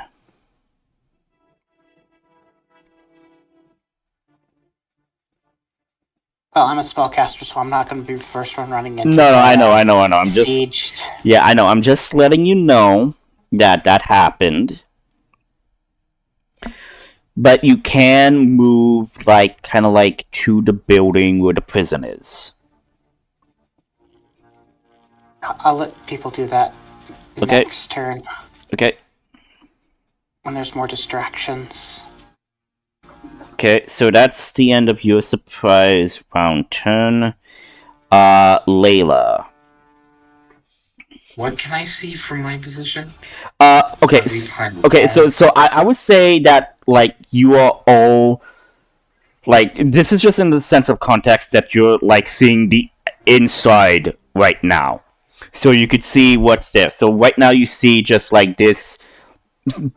Well, I'm a spellcaster, so I'm not going to be the first one running into
No, I know. I'm just
besieged.
yeah, I know. I'm just letting you know that happened. But you can move, like, kind of like to the building where the prison is.
I'll let people do that
Okay.
next turn
Okay.
when there's more distractions.
Okay, so that's the end of your surprise round turn. Layla.
What can I see from my position?
Okay.
Are we behind the
Okay,
wall?
so I would say that, like, you are all, like, this is just in the sense of context that you're, like, seeing the inside right now. So you could see what's there. So right now you see just, like, this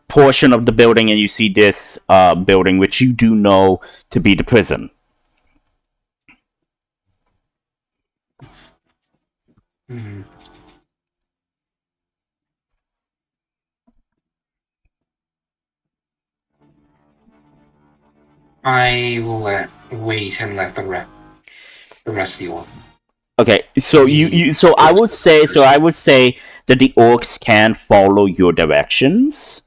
portion of the building, and you see this building, which you do know to be the prison.
Hmm. I will wait and let the rest of the orc.
Okay, so I would say that the orcs can follow your directions.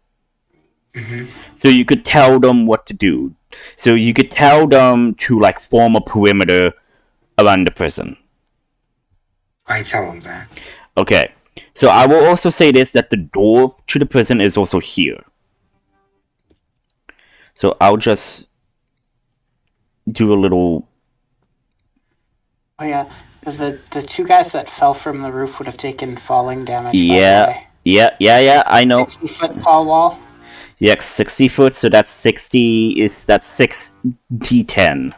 Mm-hmm.
So you could tell them what to do. So you could tell them to, like, form a perimeter around the prison.
I tell them that.
Okay. So I will also say this, that the door to the prison is also here. So I'll just do a little...
Oh yeah, because the two guys that fell from the roof would have taken falling damage.
Yeah.
By the way.
Yeah, I know.
60-foot tall wall.
Yeah, 60 foot, so that's 6d10.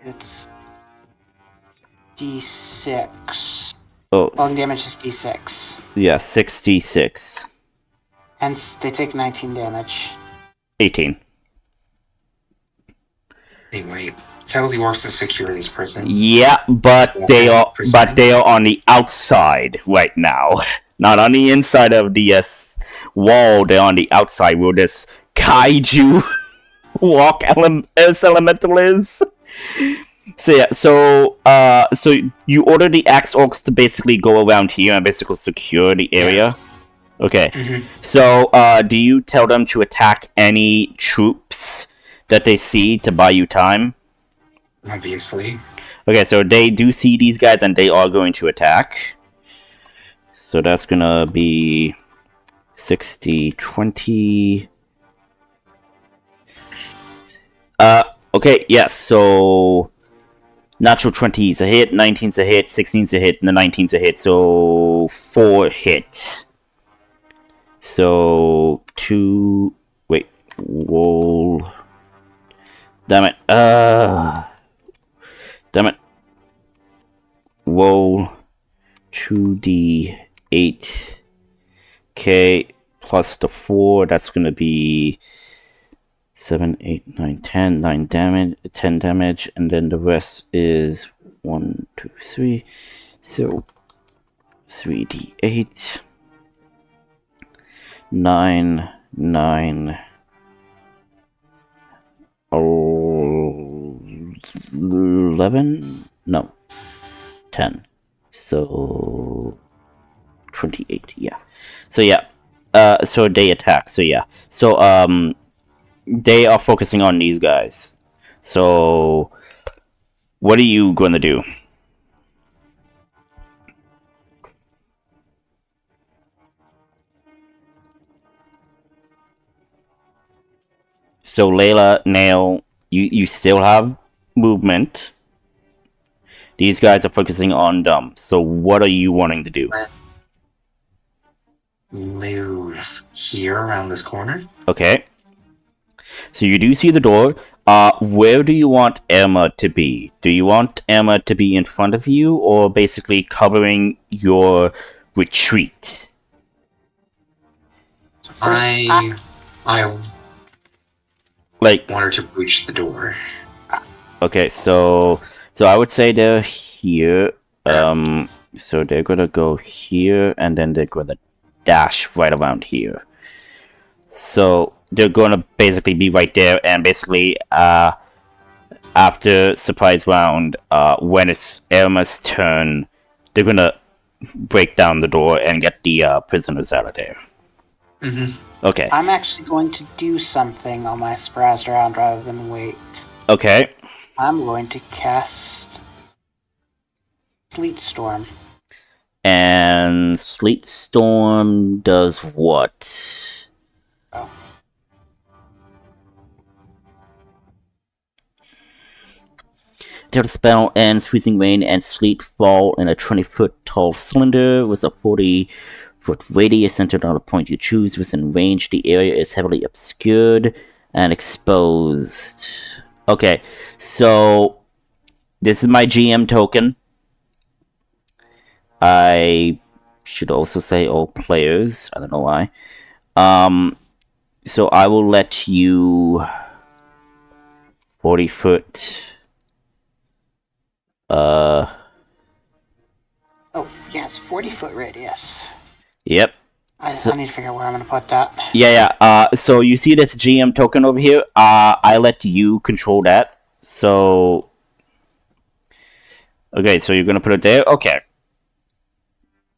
It's D6.
Oh,
Falling damage is D6.
yeah, 66.
Hence, they take 19 damage.
18.
Anyway, tell the orcs to secure this prison.
Yeah, but they are on the outside right now. Not on the inside of the wall, they're on the outside where this kaiju walk elemental is. So yeah, so you order the axe orcs to basically go around here and basically secure the area. Yeah. Okay.
Mm-hmm.
So do you tell them to attack any troops that they see to buy you time?
Obviously.
Okay, so they do see these guys and they are going to attack. So that's gonna be 60, 20. Okay, yes, so natural 20 is a hit, 19 is a hit, 16 is a hit, and the 19 is a hit, so 4 hit. So 2. Wait, roll. Damn it. Damn it. Roll 2d8. Okay, plus the 4, that's gonna be 7, 8, 9, 10. 9 damage, 10 damage, and then the rest is 1, 2, 3. So 3d8. 9, 9. 11? No. 10. So 28, yeah. So yeah. So they attack. So yeah. So they are focusing on these guys. So what are you gonna do? So Layla, Nail, you still have movement. These guys are focusing on them. So what are you wanting to do?
Move here around this corner.
Okay. So you do see the door. Where do you want Emma to be? Do you want Emma to be in front of you, or basically covering your retreat?
So first,
I
Like,
want her to breach the door.
okay, so I would say they're here. So they're gonna go here, and then they're gonna dash right around here. So they're gonna basically be right there, and basically, after surprise round, when it's Emma's turn, they're gonna break down the door and get the prisoners out of there.
Mm-hmm.
Okay.
I'm actually going to do something on my surprise round rather than wait.
Okay.
I'm going to cast Sleet Storm.
And Sleet Storm does what?
Oh.
Until the spell ends, freezing rain and sleet fall in a 20-foot tall cylinder with a 40-foot radius centered on a point you choose. Within range, the area is heavily obscured and exposed. Okay, so this is my GM token. I should also say all players. I don't know why. So I will let you 40-foot.
Oh, yes, 40-foot radius.
Yep.
I need to figure out where I'm going to put that.
Yeah. So you see this GM token over here? I let you control that. So. Okay, so you're gonna put it there? Okay.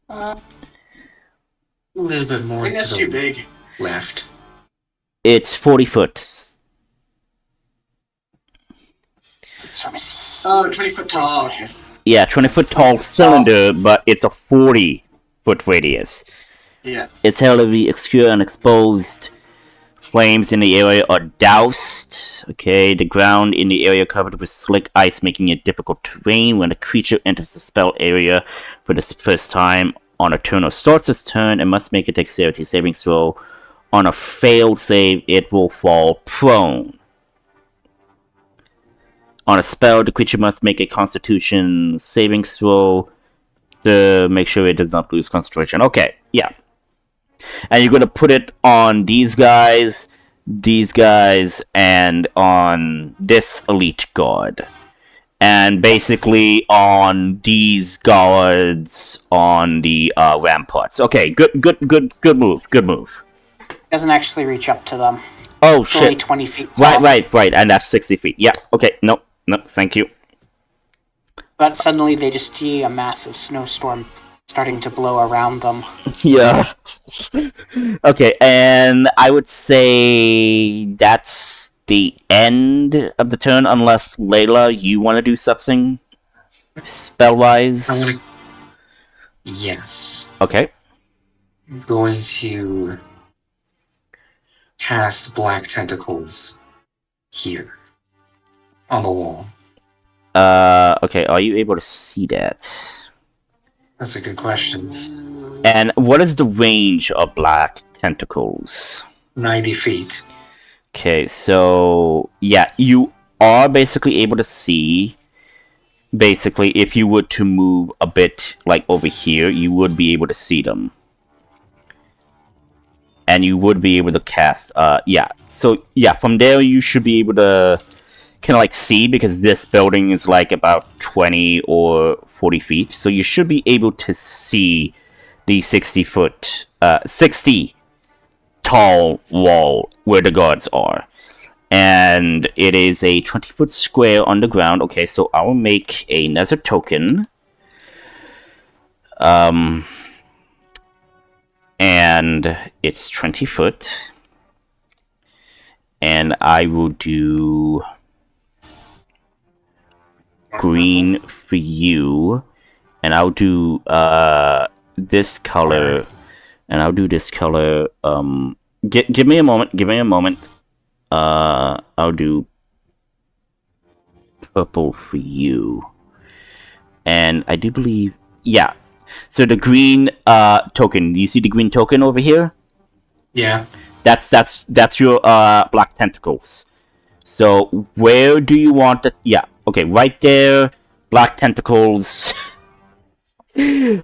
A little bit more
I think that's
to
too
the
big.
left.
It's 40 foot.
Let me see.
Oh, 20-foot tall. Okay.
Yeah, 20-foot tall cylinder, but it's a 40-foot radius.
Yeah.
It's heavily obscure and exposed. Flames in the area are doused. Okay, the ground in the area covered with slick ice, making it difficult terrain. When a creature enters the spell area for the first time on a turn or starts its turn, it must make a dexterity saving throw. On a failed save, it will fall prone. On a spell, the creature must make a Constitution saving throw to make sure it does not lose concentration. Okay, yeah. And you're going to put it on these guys, and on this elite guard. And basically on these guards on the ramparts. Okay, good move.
Doesn't actually reach up to them.
Oh,
It's only
shit.
20 feet tall.
Right, and that's 60 feet. Yeah, okay, no, thank you.
But suddenly they just see a massive snowstorm starting to blow around them.
Yeah. Okay, and I would say that's the end of the turn, unless Layla, you want to do something spell-wise?
Yes.
Okay.
I'm going to cast black tentacles here on the wall.
Okay, are you able to see that?
That's a good question.
And what is the range of black tentacles?
90 feet.
Okay, so yeah, you are basically able to see. Basically, if you were to move a bit like over here, you would be able to see them. And you would be able to cast, yeah. So, yeah, from there you should be able to kind of like see, because this building is like about 20 or 40 feet. So you should be able to see the 60 tall wall where the guards are. And it is a 20-foot square on the ground. Okay, so I will make another token. And it's 20 foot. And I will do green for you. And I'll do this color. And I'll do this color. Give me a moment. I'll do purple for you. And I do believe, yeah. So the green token. You see the green token over here?
Yeah.
That's your black tentacles. So where do you want it? Yeah. Okay, right there. Black tentacles.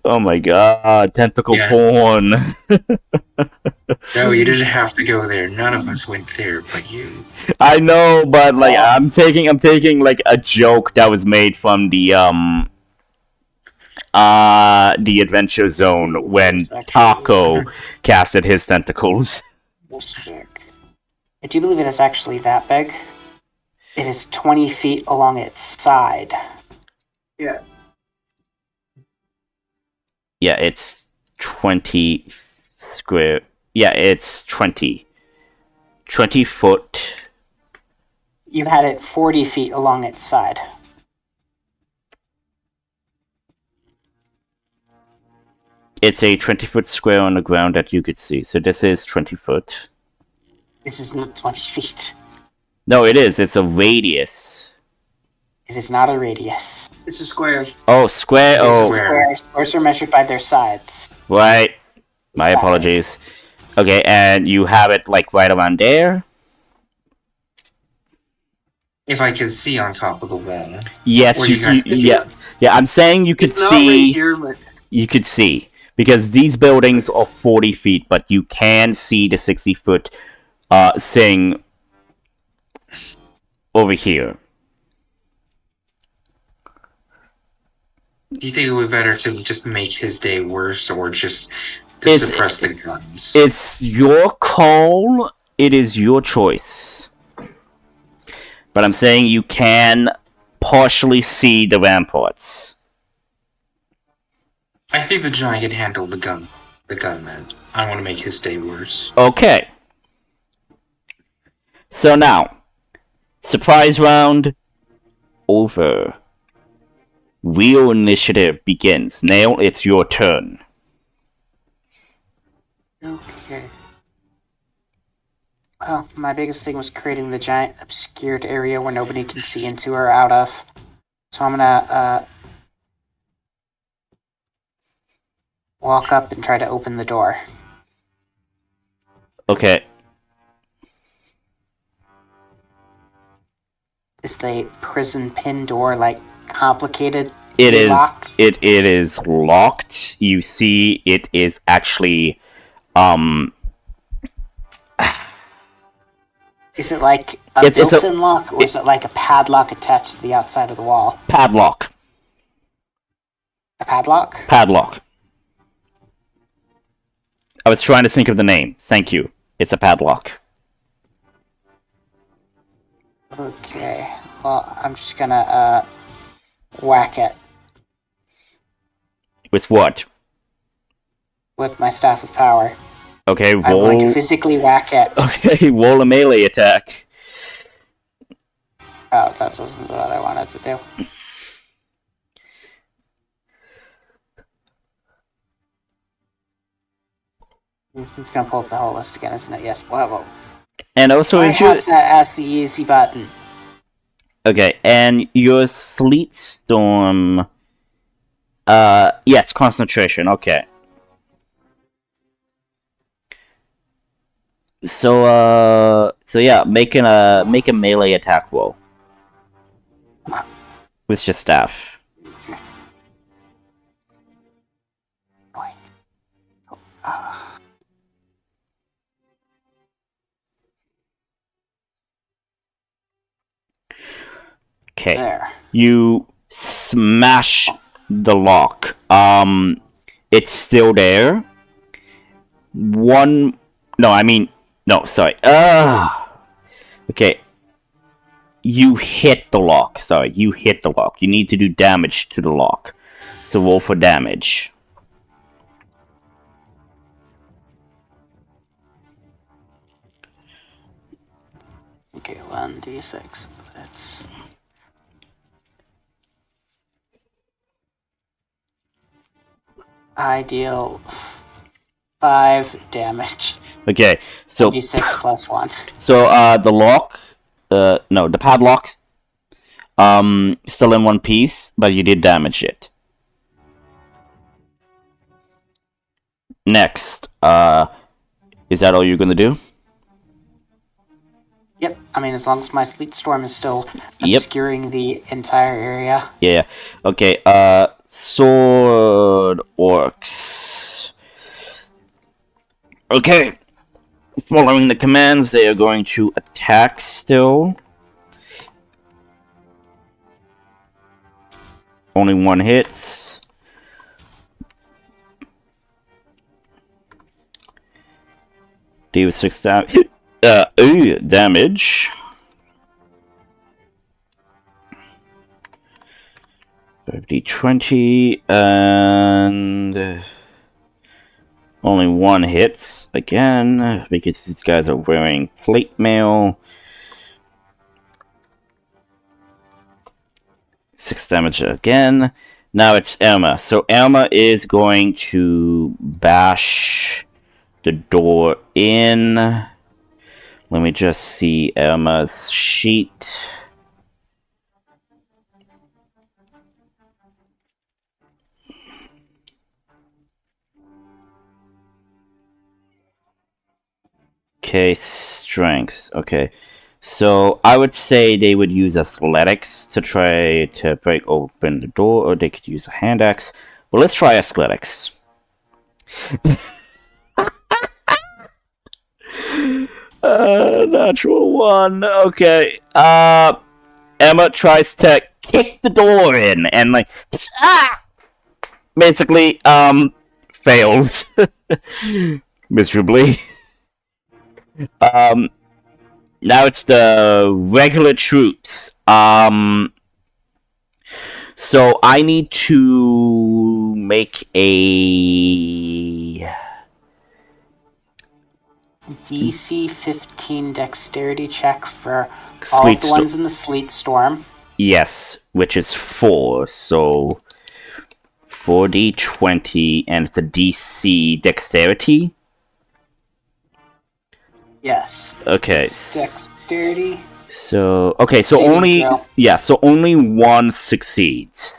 Oh my god, tentacle porn.
No, you didn't have to go there. None of us went there, but you.
I know, but like I'm taking like a joke that was made from the Adventure Zone when Taco casted his tentacles.
I do believe it is actually that big. It is 20 feet along its side.
Yeah.
Yeah, it's 20 square. Yeah, it's 20. 20 foot.
You had it 40 feet along its side.
It's a 20-foot square on the ground that you could see. So this is 20 foot.
This is not 20 feet.
No, it is. It's a radius.
It is not a radius.
It's a square.
Oh, square.
It's
Oh,
square.
Squares are measured by their sides.
right. My apologies. Okay, and you have it like right around there.
If I could see on top of the wall.
Yes,
Or you guys could
yeah. I'm saying you could
It's not
see.
right here, but
You could see because these buildings are 40 feet, but you can see the 60-foot thing over here.
Do you think it would be better to just make his day worse or just to
It's-
suppress the guns?
It's your call. It is your choice. But I'm saying you can partially see the ramparts.
I think the giant can handle the gunman. I don't want to make his day worse.
Okay. So now, surprise round over. Real initiative begins. Nail, it's your turn.
Okay. Well, my biggest thing was creating the giant obscured area where nobody can see into or out of. So I'm gonna walk up and try to open the door.
Okay.
Is the prison pin door like complicated?
It is
Locked?
it is locked. You see it is actually
Is it like a
It's a-
built-in lock, or is it like a padlock attached to the outside of the wall?
padlock.
A padlock?
Padlock. I was trying to think of the name. Thank you. It's a padlock.
Okay. Well, I'm just gonna whack it
With what?
with my staff of power.
Okay,
I'm going to
roll.
physically whack it.
Okay, roll a melee attack.
Oh, that wasn't what I wanted to do. I'm just gonna pull up the whole list again, isn't it? Yes. Whoa.
And also,
I
is your
have that as the easy button.
okay, and your sleet storm. Yes, concentration. Okay. So yeah, make a melee attack roll with your staff. Okay.
There.
You smash the lock. It's still there. No, sorry. Okay. You hit the lock. Sorry, you hit the lock. You need to do damage to the lock. So roll for damage.
Okay, 1d6. That's I deal 5 damage.
Okay, so
D6 plus 1.
so the lock, no, the padlock's still in one piece, but you did damage it. Next, is that all you're gonna do?
Yep, I mean, as long as my sleet storm is still
Yep.
obscuring the entire area.
Yeah. Okay. Sword orcs. Okay. Following the commands, they are going to attack still. Only one hits. Deal 6 damage. Damage. 50-20, and only one hits again because these guys are wearing plate mail. 6 damage again. Now it's Emma. So Emma is going to bash the door in. Let me just see Emma's sheet. Okay, strengths. Okay. So I would say they would use athletics to try to break open the door, or they could use a hand axe. But let's try athletics. Natural one. Okay. Emma tries to kick the door in and like basically failed miserably. Now it's the regular troops. So I need to make a
DC 15 dexterity check for all of the ones in the sleet storm.
Yes, which is 4. So 4d20, and it's a DC dexterity.
Yes.
Okay.
Dexterity.
So okay, so
Saving
only
throw.
so only one succeeds.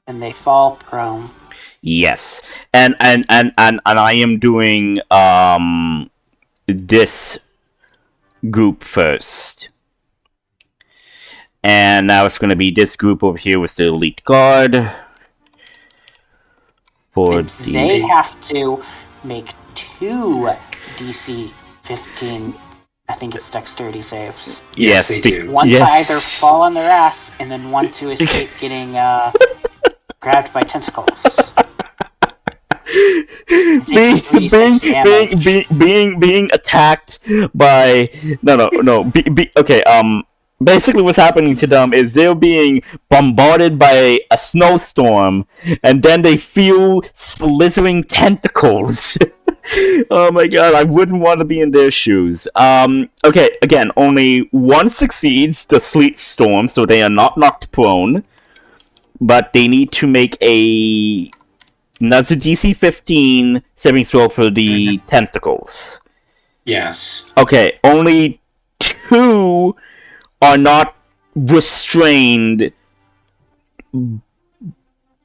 And they fall prone.
Yes, and I am doing this group first, and now it's going to be this group over here with the elite guard.
They have to make 2 DC 15. I think it's dexterity saves.
Yes,
they do.
One to either fall on their ass, and then one to escape getting grabbed by tentacles.
Being attacked by okay. Basically, what's happening to them is they're being bombarded by a snowstorm, and then they feel slithering tentacles. Oh my god, I wouldn't want to be in their shoes. Okay, again, only one succeeds the sleet storm, so they are not knocked prone. But they need to make another DC 15 saving throw for the tentacles.
Yes.
Okay, only 2 are not restrained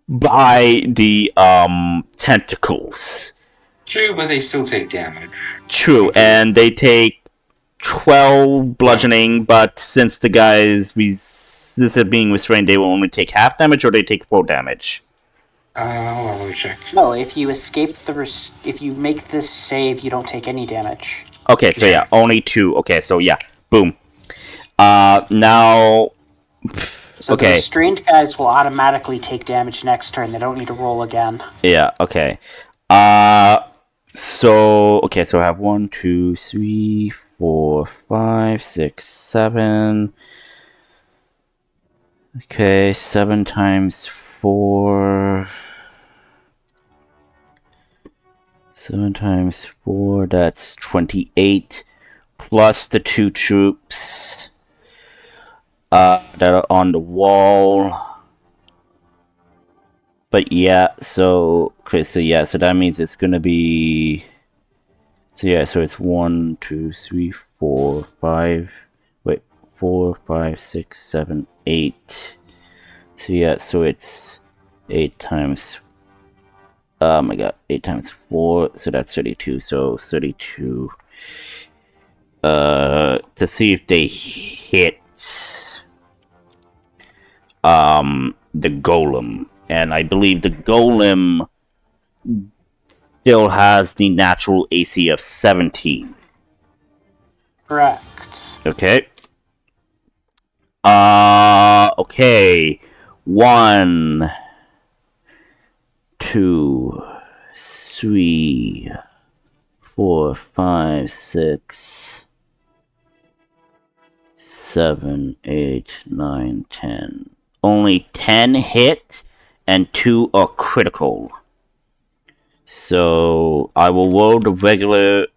by the tentacles.
True, but they still take damage.
True, and they take 12 bludgeoning, but since the guys this are being restrained, they will only take half damage, or they take full damage.
Hold on, let me check.
No, if you escape if you make this save, you don't take any damage.
Okay, so yeah, only 2. Okay, so yeah, boom. Now.
So the restrained guys will automatically take damage next turn. They don't need to roll again.
Yeah. Okay. So I have 1, 2, 3, 4, 5, 6, 7. Okay, 7 times 4. 7 times 4, that's 28. Plus the 2 troops that are on the wall. But yeah, so that means it's gonna be. So it's 1, 2, 3, 4, 5. Wait, 4, 5, 6, 7, 8. So it's 8 times. Oh my god, 8 times 4, so that's 32. So 32. To see if they hit the golem. And I believe the golem still has the natural AC of 17.
Correct.
Okay. Okay. 1, 2, 3, 4, 5, 6, 7, 8, 9, 10. Only 10 hit, and 2 are critical. So I will roll the regular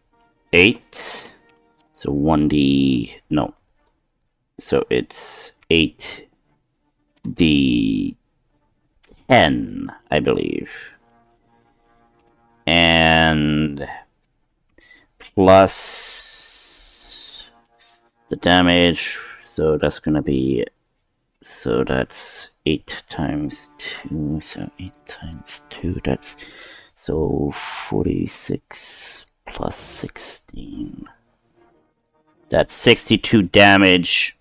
8. So 1d. No. So it's 8d. 10, I believe. And plus the damage, so that's gonna be, so that's 8 times 2, so 8 times 2, that's, so 46 plus 16. That's 62 damage,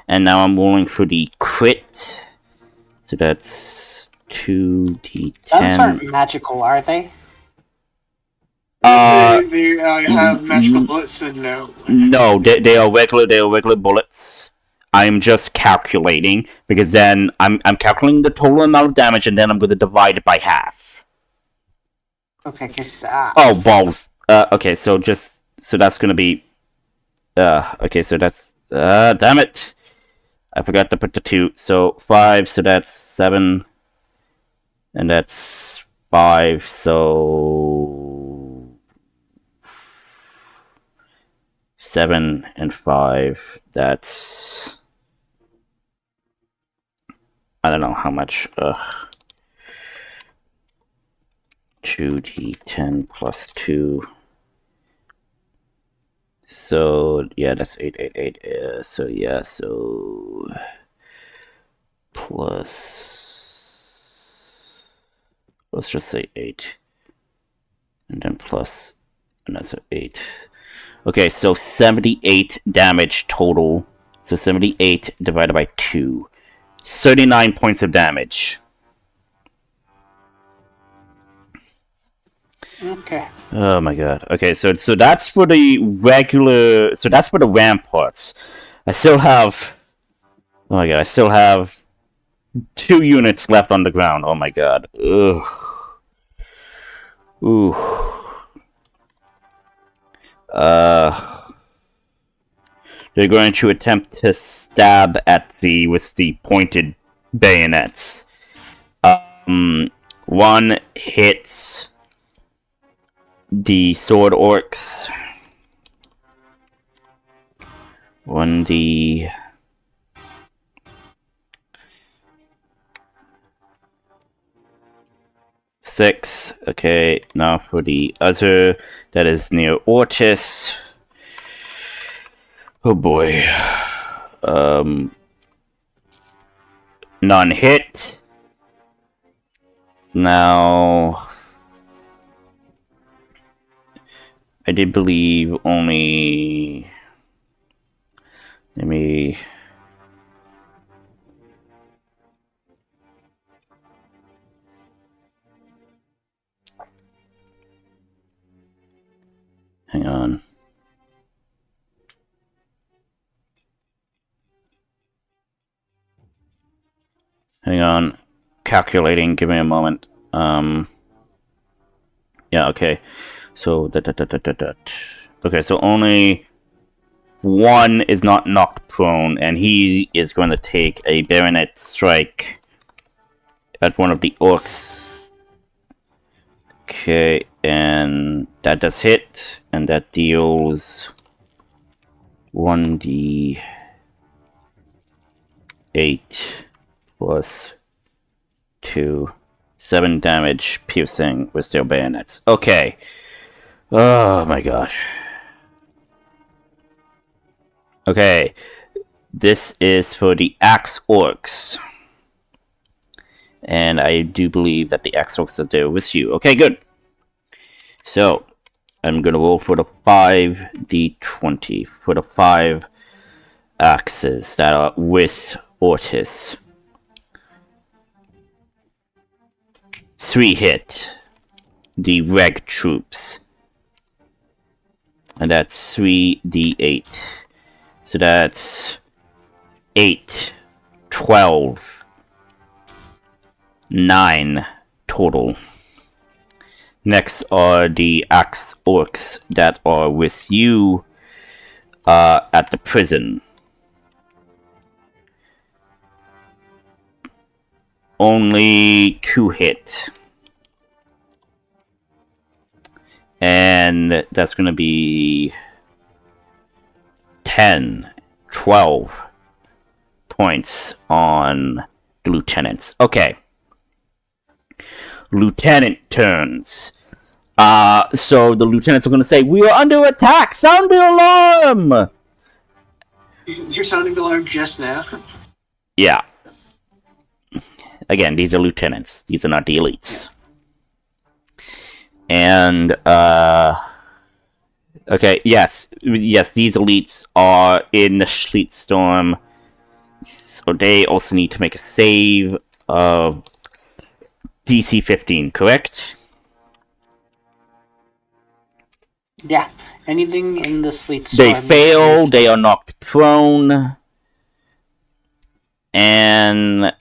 and now I'm rolling for the crit, so that's 2d10.
Guns aren't magical, are they?
They have magical bullets and no.
No, they are regular bullets. I'm just calculating, because then I'm calculating the total amount of damage, and then I'm going to divide it by half.
Okay, because
Oh, balls. Okay, so that's going to be, okay, so that's, damn it. I forgot to put the 2, so 5, so that's 7, and that's 5, so 7 and 5, that's, I don't know how much, 2d10 plus 2, so yeah, that's 8, so yeah, so plus, let's just say 8, and then plus another 8. Okay, so 78 damage total, so 78 divided by 2, 39 points of damage.
okay.
Oh my god. Okay, so that's for the regular, so that's for the ramparts. I still have, oh my god, I still have 2 units left on the ground. Oh my god. Ugh. Ooh. They're going to attempt to stab at with the pointed bayonets. One hits the sword orcs. 1d. Six. Okay, now for the other that is near Ortis. Oh boy. None hit. Now, I did believe only. Let me. Hang on. Hang on. Calculating. Give me a moment. Yeah, okay. So, okay, so only one is not knocked prone, and he is going to take a bayonet strike at one of the orcs. Okay, and that does hit, and that deals 1d8 plus 2, 7 damage piercing with their bayonets. Okay. Oh my god. Okay. This is for the axe orcs. And I do believe that the axe orcs are there with you. Okay, good. So, I'm gonna roll for the 5d20 for the 5 axes that are with Ortis. 3 hit the reg troops. And that's 3d8. So that's 8, 12, 9 total. Next are the axe orcs that are with you at the prison. Only 2 hit. And that's going to be 10, 12 points on the lieutenants. Okay. Lieutenant turns. So the lieutenants are going to say, "We are under attack! Sound the alarm!"
You're sounding the alarm just now.
Yeah. Again, these are lieutenants. These are not the elites. And, okay, yes, these elites are in the sleet storm. So they also need to make a save of DC 15, correct?
Yeah. Anything in the sleet storm.
They fail, they are knocked prone. And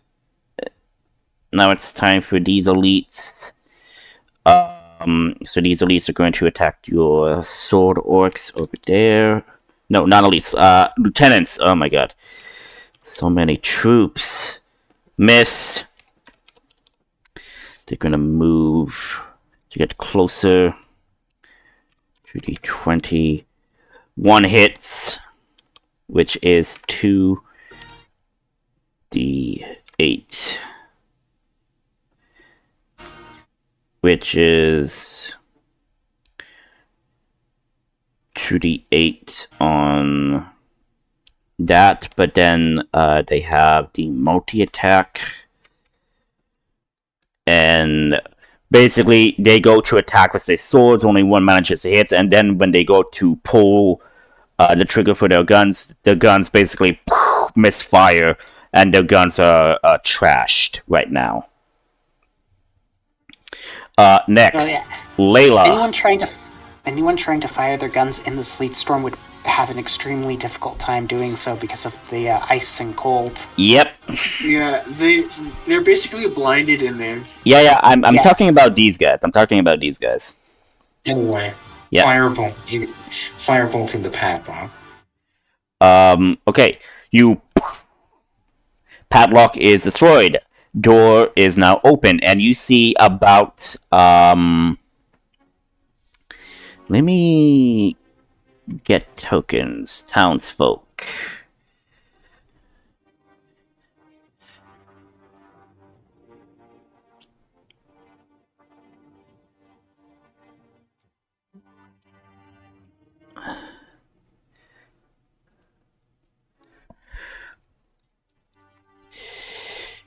now it's time for these elites. So these elites are going to attack your sword orcs over there. No, not elites. Lieutenants. Oh my god. So many troops. Miss. They're gonna move to get closer. 2d20. 1 hits, which is 2d8. Which is 2d8 on that, but then they have the multi-attack. And basically, they go to attack with their swords, only one manages to hit, and then when they go to pull the trigger for their guns, the guns basically misfire, and their guns are trashed right now. Next,
Oh, yeah.
Layla.
Anyone trying to fire their guns in the sleet storm would have an extremely difficult time doing so because of the ice and cold.
Yep.
Yeah, they're basically blinded in there.
Yeah, I'm
Yes.
talking about these guys.
Anyway,
Yeah.
firebolting the padlock.
Okay. Padlock is destroyed. Door is now open, and you see about, let me get tokens. Townsfolk.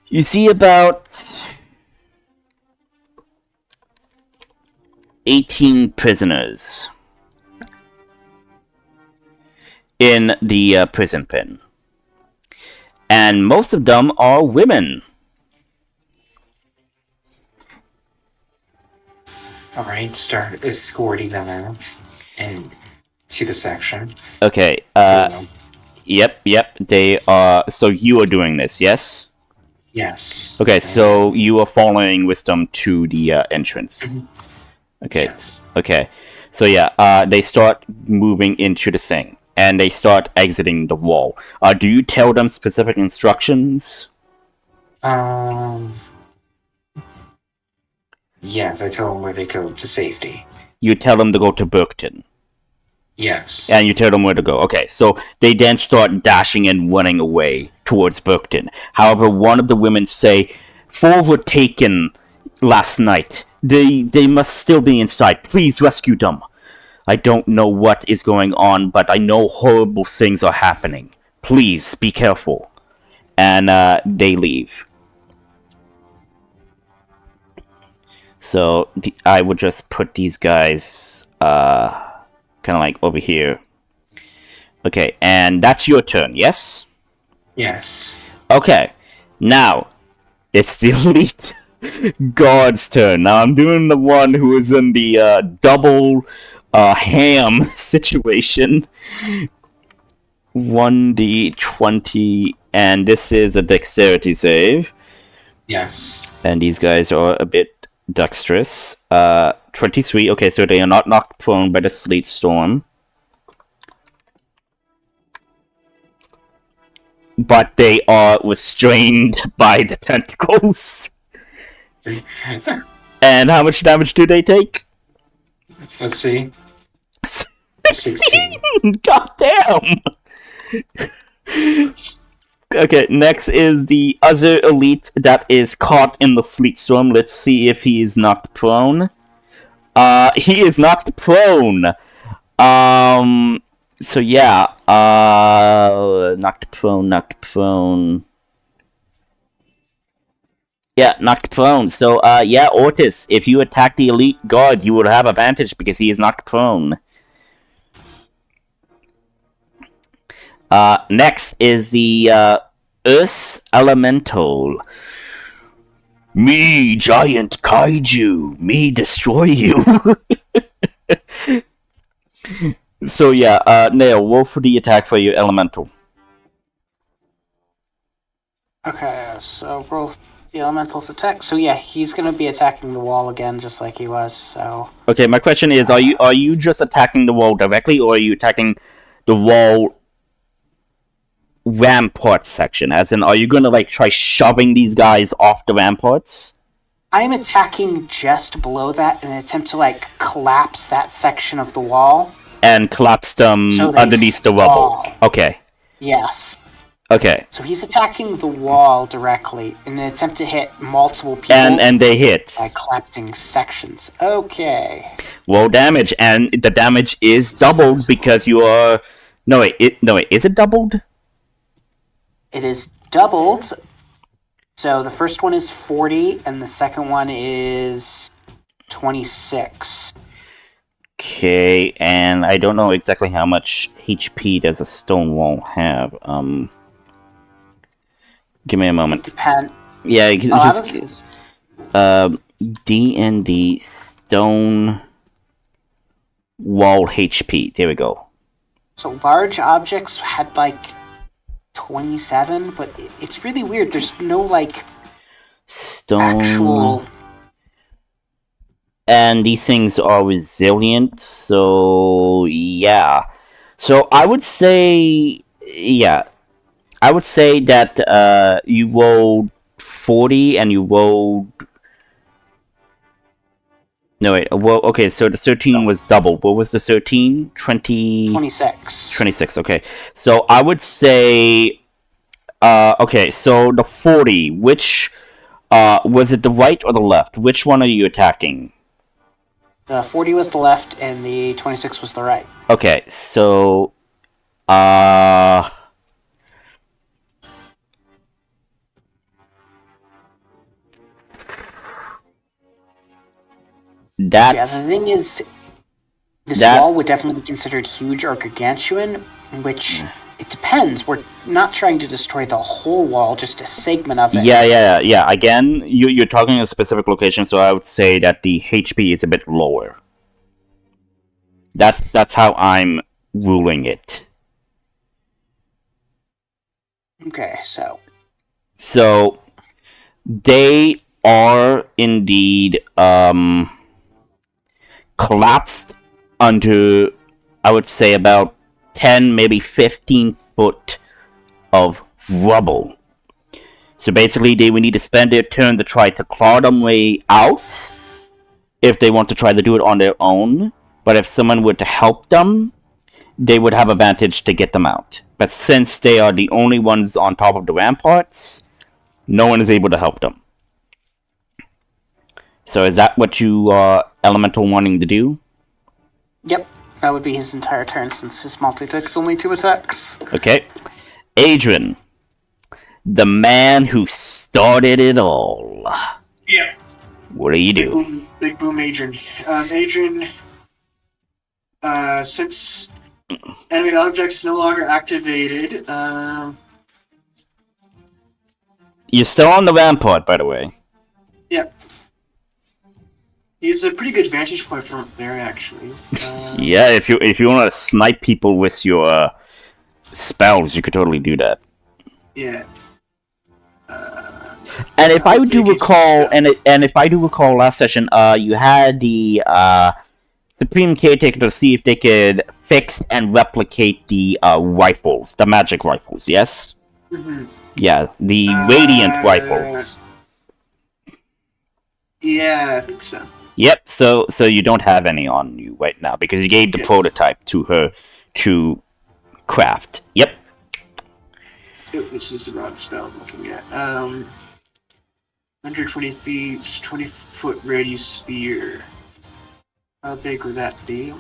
You see about 18 prisoners in the prison pen. And most of them are women.
Alright, start escorting them out and to the section.
Okay, yep, they are, so you are doing this, yes?
Yes.
Okay, so you are following with them to the entrance.
Mhm.
Okay,
Yes.
okay. So yeah, they start moving into the thing, and they start exiting the wall. Do you tell them specific instructions?
Yes, I tell them where they go to safety.
You tell them to go to Burkton,
Yes.
and you tell them where to go. Okay, so they then start dashing and running away towards Burkton. However, one of the women say, 4 were taken last night. They must still be inside. Please rescue them. I don't know what is going on, but I know horrible things are happening. Please be careful. And they leave. So I would just put these guys kind of like over here. Okay, and that's your turn, yes?
Yes.
Okay, now it's the elite guard's turn. Now I'm doing the one who is in the double ham situation. 1d20, and this is a dexterity save.
Yes.
And these guys are a bit dexterous. 23, okay, so they are not knocked prone by the sleet storm. But they are restrained by the tentacles. And how much damage do they take?
Let's see.
16! God damn! Okay, next is the other elite that is caught in the sleet storm. Let's see if he is knocked prone. He is knocked prone. So yeah, knocked prone. Yeah, knocked prone. So, yeah, Ortis, if you attack the elite guard, you will have advantage because he is knocked prone. Next is the, Earth Elemental. Me, giant kaiju. Me, destroy you. So, yeah, Nail, roll for the attack for your elemental.
Okay, so roll the elemental's attack. So yeah, he's gonna be attacking the wall again, just like he was. So
Okay, my question is, are you just attacking the wall directly, or are you attacking the wall rampart section? As in, are you gonna like try shoving these guys off the ramparts?
I'm attacking just below that in an attempt to like collapse that section of the wall.
And collapse them
So they
underneath the rubble.
fall.
Okay.
Yes.
Okay.
So he's attacking the wall directly in an attempt to hit multiple people.
And they hit.
By collapsing sections. Okay.
Roll damage, and the damage is doubled because you are. No wait, is it doubled?
It is doubled. So the first one is 40, and the second one is 26.
Okay, and I don't know exactly how much HP does a stone wall have. Give me a moment.
Depend.
Yeah,
just
D&D stone wall HP. There we go.
So large objects had like 27, but it's really weird. There's no like
Stone.
actual.
And these things are resilient, so yeah. So I would say, yeah. I would say that you rolled 40 and you rolled. No, wait. Well, okay, so the 13 was double. What was the 13?
26.
26, okay. So I would say. Okay, so the 40, which. Was it the right or the left? Which one are you attacking?
The 40 was the left, and the 26 was the right.
Okay, so.
Yeah,
That's.
the thing is, this
That-
wall would definitely be considered huge or gargantuan, which it depends. We're not trying to destroy the whole wall, just a segment of it.
Yeah. Again, you're talking a specific location, so I would say that the HP is a bit lower. That's how I'm ruling it.
Okay, so
So they are indeed collapsed under, I would say, about 10, maybe 15 foot of rubble. So basically, they would need to spend their turn to try to claw them way out if they want to try to do it on their own. But if someone were to help them, they would have advantage to get them out. But since they are the only ones on top of the ramparts, no one is able to help them. So is that what you are Elemental wanting to do?
yep, that would be his entire turn since his multi-attack is only 2 attacks.
Okay. Adrian, the man who started it all.
Yeah.
What do you do?
Big boom, Adrian. Adrian, since animate object is no longer activated,
You're still on the rampart, by the way.
yeah. He's a pretty good vantage point from up there, actually.
Yeah, if you want to snipe people with your spells, you could totally do that.
Yeah.
And if I do recall, and if I do recall last session, you had the Supreme Caretaker to see if they could fix and replicate the rifles, the magic rifles. Yes.
Mm-hmm.
Yeah, the radiant rifles.
Yeah, I think so.
Yep. So you don't have any on you right now because you gave the prototype to her to craft. Yep.
This is the wrong spell I'm looking at. 120 feet, 20-foot radius sphere. How big would that be?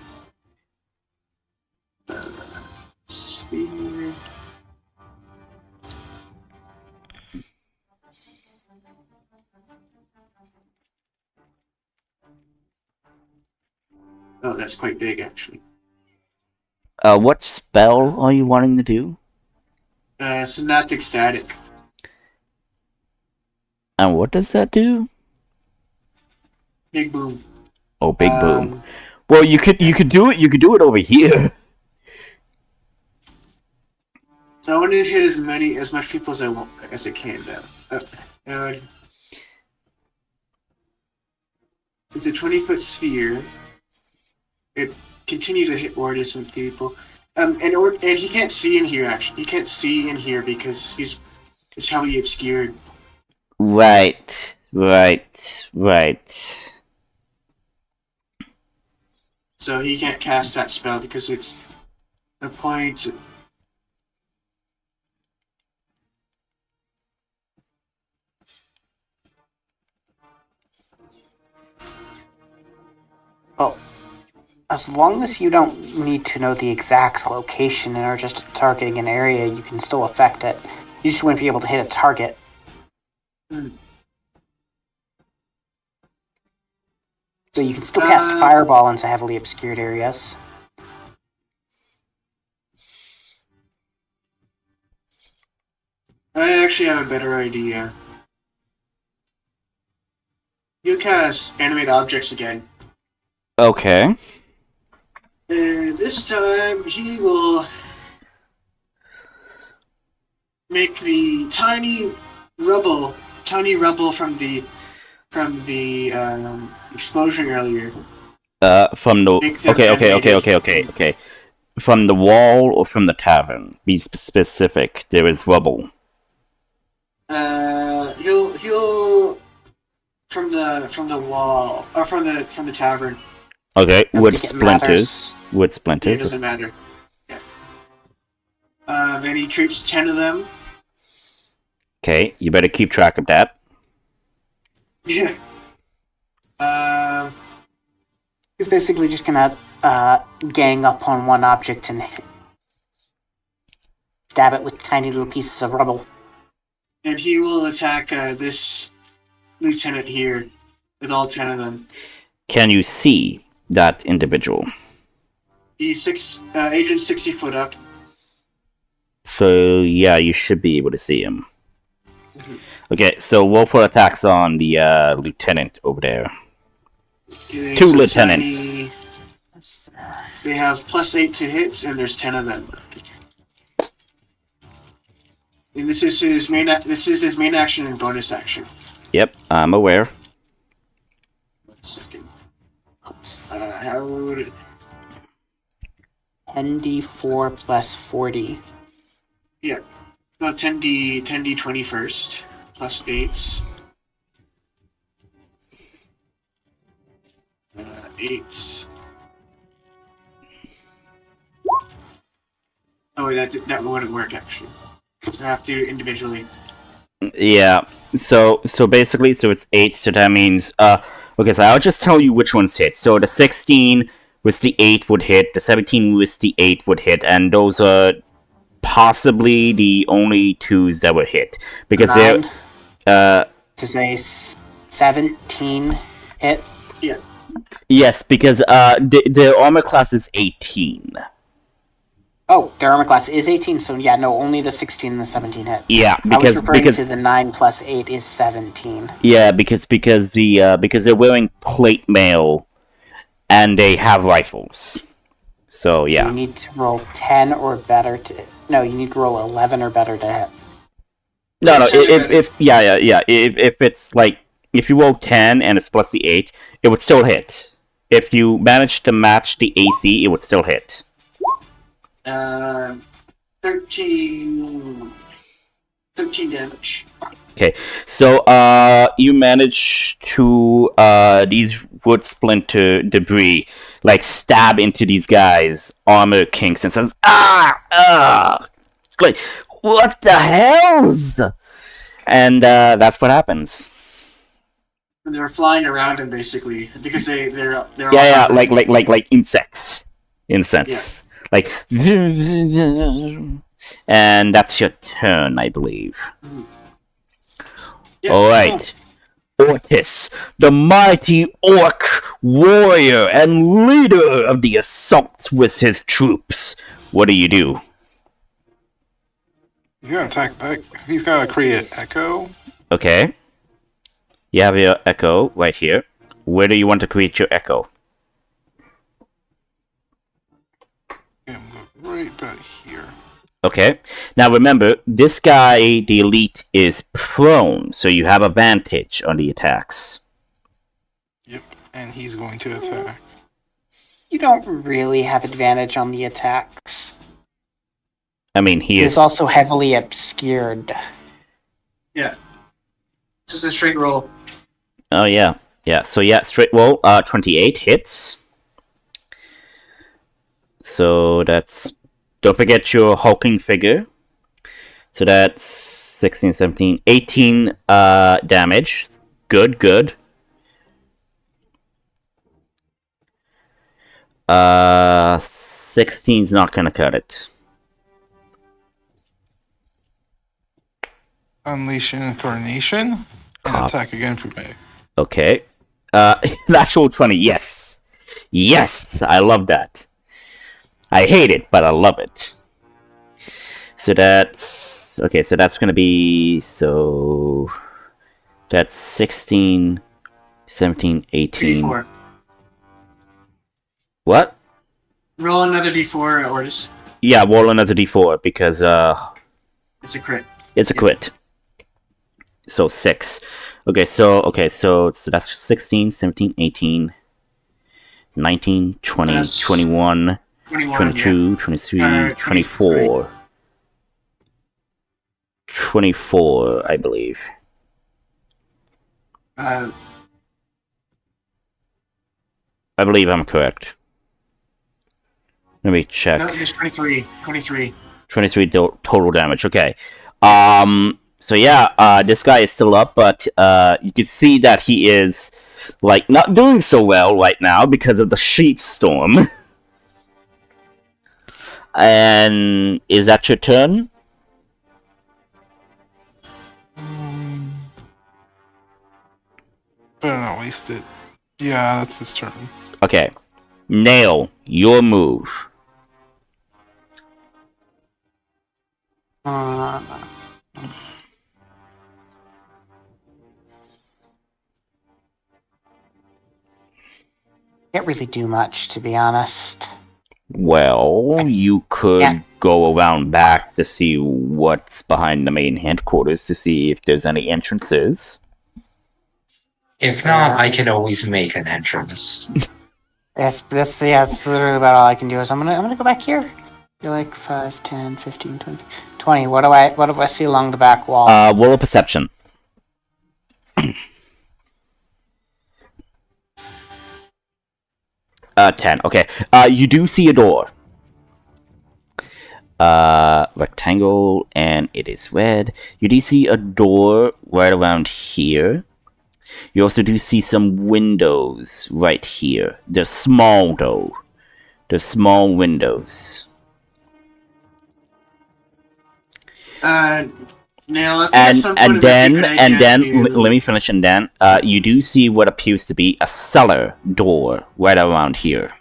Sphere. Oh, that's quite big, actually.
What spell are you wanting to do?
Synaptic static.
And what does that do?
Big boom.
Oh, big boom. Well, you could do it. You could do it over here.
I want to hit as much people as I can now. It's a 20-foot sphere. It continue to hit more distant people. And he can't see in here. Actually, he can't see in here because it's heavily obscured.
Right.
So he can't cast that spell because it's a point.
Oh, as long as you don't need to know the exact location and are just targeting an area, you can still affect it. You just wouldn't be able to hit a target. So you can still cast Fireball into heavily obscured areas.
I actually have a better idea. You cast Animate Objects again.
Okay.
And this time he will make the tiny rubble from the explosion earlier.
From the okay. From the wall or from the tavern? Be specific. There is rubble.
He'll from the wall or from the tavern.
Okay, wood
think it
splinters.
matters.
Wood
It
splinters.
doesn't matter. Yeah. And he treats 10 of them.
Okay, you better keep track of that.
Yeah.
He's basically just gonna gang up on one object and stab it with tiny little pieces of rubble.
And he will attack this lieutenant here with all 10 of them.
Can you see that individual?
He's agent 60 foot up.
So, yeah, you should be able to see him. Okay, so we'll put attacks on the lieutenant over there.
Okay,
Two
so
lieutenants.
They have +8 to hits, and there's 10 of them. And this is his main action and bonus action.
Yep, I'm aware.
1 second. How would it...
10d4 plus 40.
Yeah. No, 10d20 first. +8. 8. Oh wait, that wouldn't work actually. I have to individually.
Yeah, so basically, it's 8, so that means, okay, so I'll just tell you which ones hit. So the 16 with the 8 would hit, the 17 with the 8 would hit, and those are possibly the only 2s that would hit. Because they're,
To say 17 hit.
Yeah.
yes, because, their armor class is 18.
Oh, their armor class is 18, so yeah, no, only the 16 and the 17 hit.
Yeah,
I was referring
because
to the 9 plus 8 is 17.
yeah, because they're wearing plate mail and they have rifles. So yeah.
You need to roll 10 or better to... No, you need to roll 11 or better to hit.
No, if it's like, if you roll 10 and it's plus the 8, it would still hit. If you manage to match the AC, it would still hit.
13 damage.
Okay, so you manage to these wood splinter debris like stab into these guys' armor kinks and says like what the hells? And that's what happens.
And they're flying around him basically because they're all
Yeah,
hovering.
like insects. Incense. Like, and that's your turn, I believe.
Yeah.
Alright. Ortis, the mighty orc warrior and leader of the assault with his troops. What do you do?
He's gonna attack back. He's gonna create an echo.
Okay. You have your echo right here. Where do you want to create your echo?
Yeah, I'm right back here.
Okay. Now remember, this guy, the elite, is prone, so you have advantage on the attacks.
Yep, and he's going to attack.
You don't really have advantage on the attacks.
I mean, he
He's
is...
also heavily obscured.
Yeah. Just a straight roll.
Oh, yeah. Yeah, so yeah, straight roll, 28 hits. So that's... Don't forget your hulking figure. So that's 16, 17, 18 damage. Good, good. 16's not gonna cut it.
Unleash Incarnation. And
Cop.
attack again for me.
Okay. Natural 20, yes. Yes! I love that. I hate it, but I love it. So that's... Okay, so that's gonna be... So... That's 16, 17, 18...
D4.
What?
Roll another D4, Ortis.
Yeah, roll another d4, because,
It's a crit.
it's a crit. So 6. Okay, so that's 16, 17, 18... 19, 20,
That's
21...
21,
22, 23,
23.
24. 24, I believe.
Yeah.
I believe I'm correct. Let me check.
No, just 23. 23.
23 total damage, okay. So yeah, this guy is still up, but you can see that he is, like, not doing so well right now because of the sheet storm. And is that your turn?
Better not waste it. Yeah, that's his turn.
Okay. Nail, your move.
Can't really do much, to be honest.
Well, you could
Yeah.
go around back to see what's behind the main headquarters to see if there's any entrances.
If not, I can always make an entrance.
That's literally about all I can do. Is I'm gonna go back here. You're like 5, 10, 15, 20, 20. What do I see along the back wall?
Roll a perception. 10. Okay. You do see a door. Rectangle, and it is red. You do see a door right around here. You also do see some windows right here. They're small, though. They're small windows.
Now, let's at some point
And then,
to...
let me finish, and then, you do see what appears to be a cellar door right around here.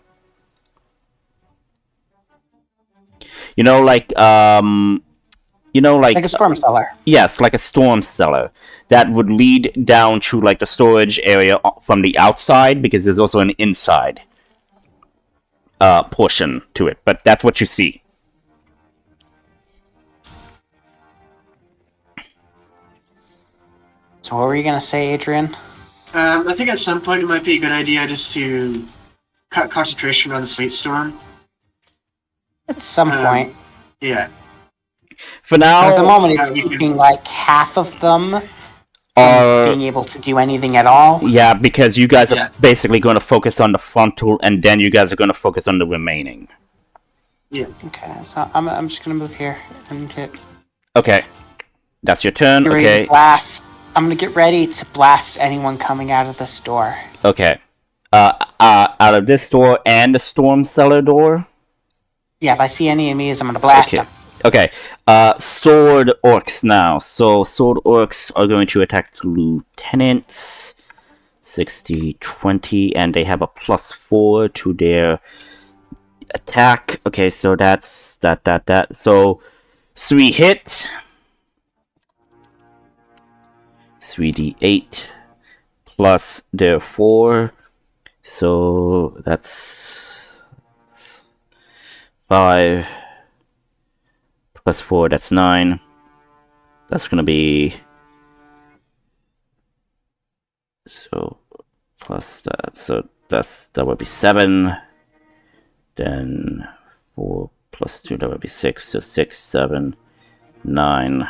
Like
like a storm cellar.
yes, like a storm cellar that would lead down to like the storage area from the outside, because there's also an inside portion to it. But that's what you see.
So what were you gonna say, Adrian?
I think at some point it might be a good idea just to cut concentration on the sleet storm.
At some point.
Yeah.
For now,
At the moment,
Yeah,
it's
we could-
keeping like half of them
are
being able to do anything at all.
yeah, because you guys are
Yeah.
basically going to focus on the frontal, and then you guys are going to focus on the remaining.
Yeah.
Okay, so I'm just gonna move here and hit.
Okay. That's your turn.
Get ready
Okay.
to blast. I'm gonna get ready to blast anyone coming out of this door.
Okay. Out of this door and the storm cellar door?
Yeah, if I see any enemies, I'm gonna blast them.
Okay. Sword orcs now. So sword orcs are going to attack the lieutenants. 60, 20, and they have a +4 to their attack. Okay, so that's that. So 3 hit. 3d8 plus their 4. So that's 5 plus 4, that's 9. That's gonna be, so plus that, so that would be 7. Then 4 plus 2, that would be 6. So 6, 7, 9.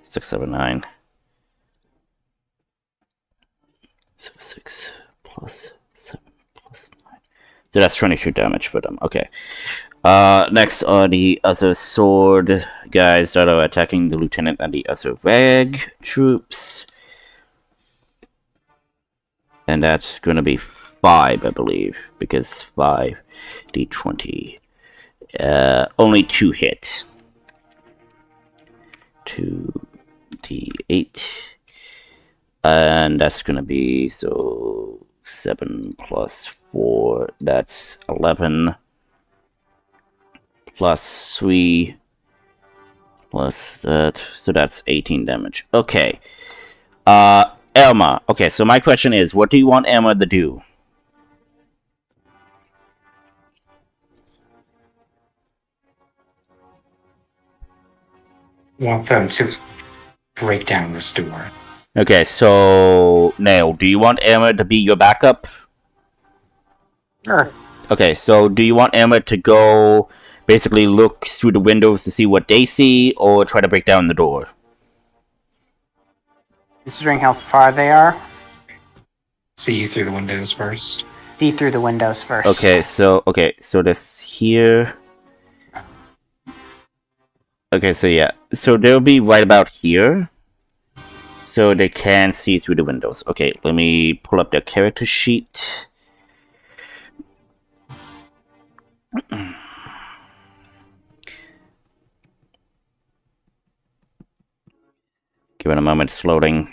6, 7, 9. So 6 plus 7 plus 9. So that's 22 damage for them. Okay. Next are the other sword guys that are attacking the lieutenant and the other rag troops. And that's gonna be 5, I believe, because 5d20. Only 2 hit. 2d8. And that's gonna be, so 7 plus 4, that's 11. Plus 3 plus that, so that's 18 damage. Okay. Elma. Okay, so my question is, what do you want Elma to do?
Want them to break down this door.
Okay, so Nail, do you want Elma to be your backup?
Sure.
Okay, so do you want Elma to go basically look through the windows to see what they see, or try to break down the door?
Considering how far they are,
See you through the windows first.
see through the windows first.
Okay, so this here. Okay, so yeah, so they'll be right about here, so they can see through the windows. Okay, let me pull up their character sheet. Give it a moment, it's loading.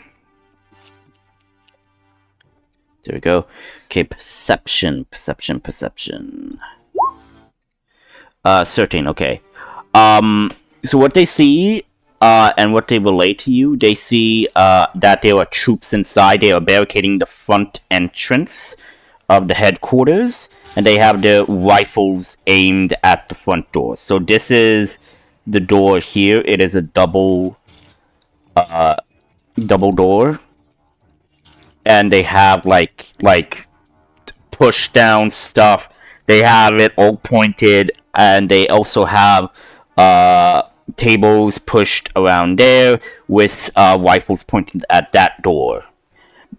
There we go. Okay, perception. 13, okay. So what they see, and what they relate to you, they see, that there are troops inside. They are barricading the front entrance of the headquarters, and they have their rifles aimed at the front door. So this is the door here. It is a double door, and they have like push down stuff. They have it all pointed, and they also have tables pushed around there with rifles pointed at that door.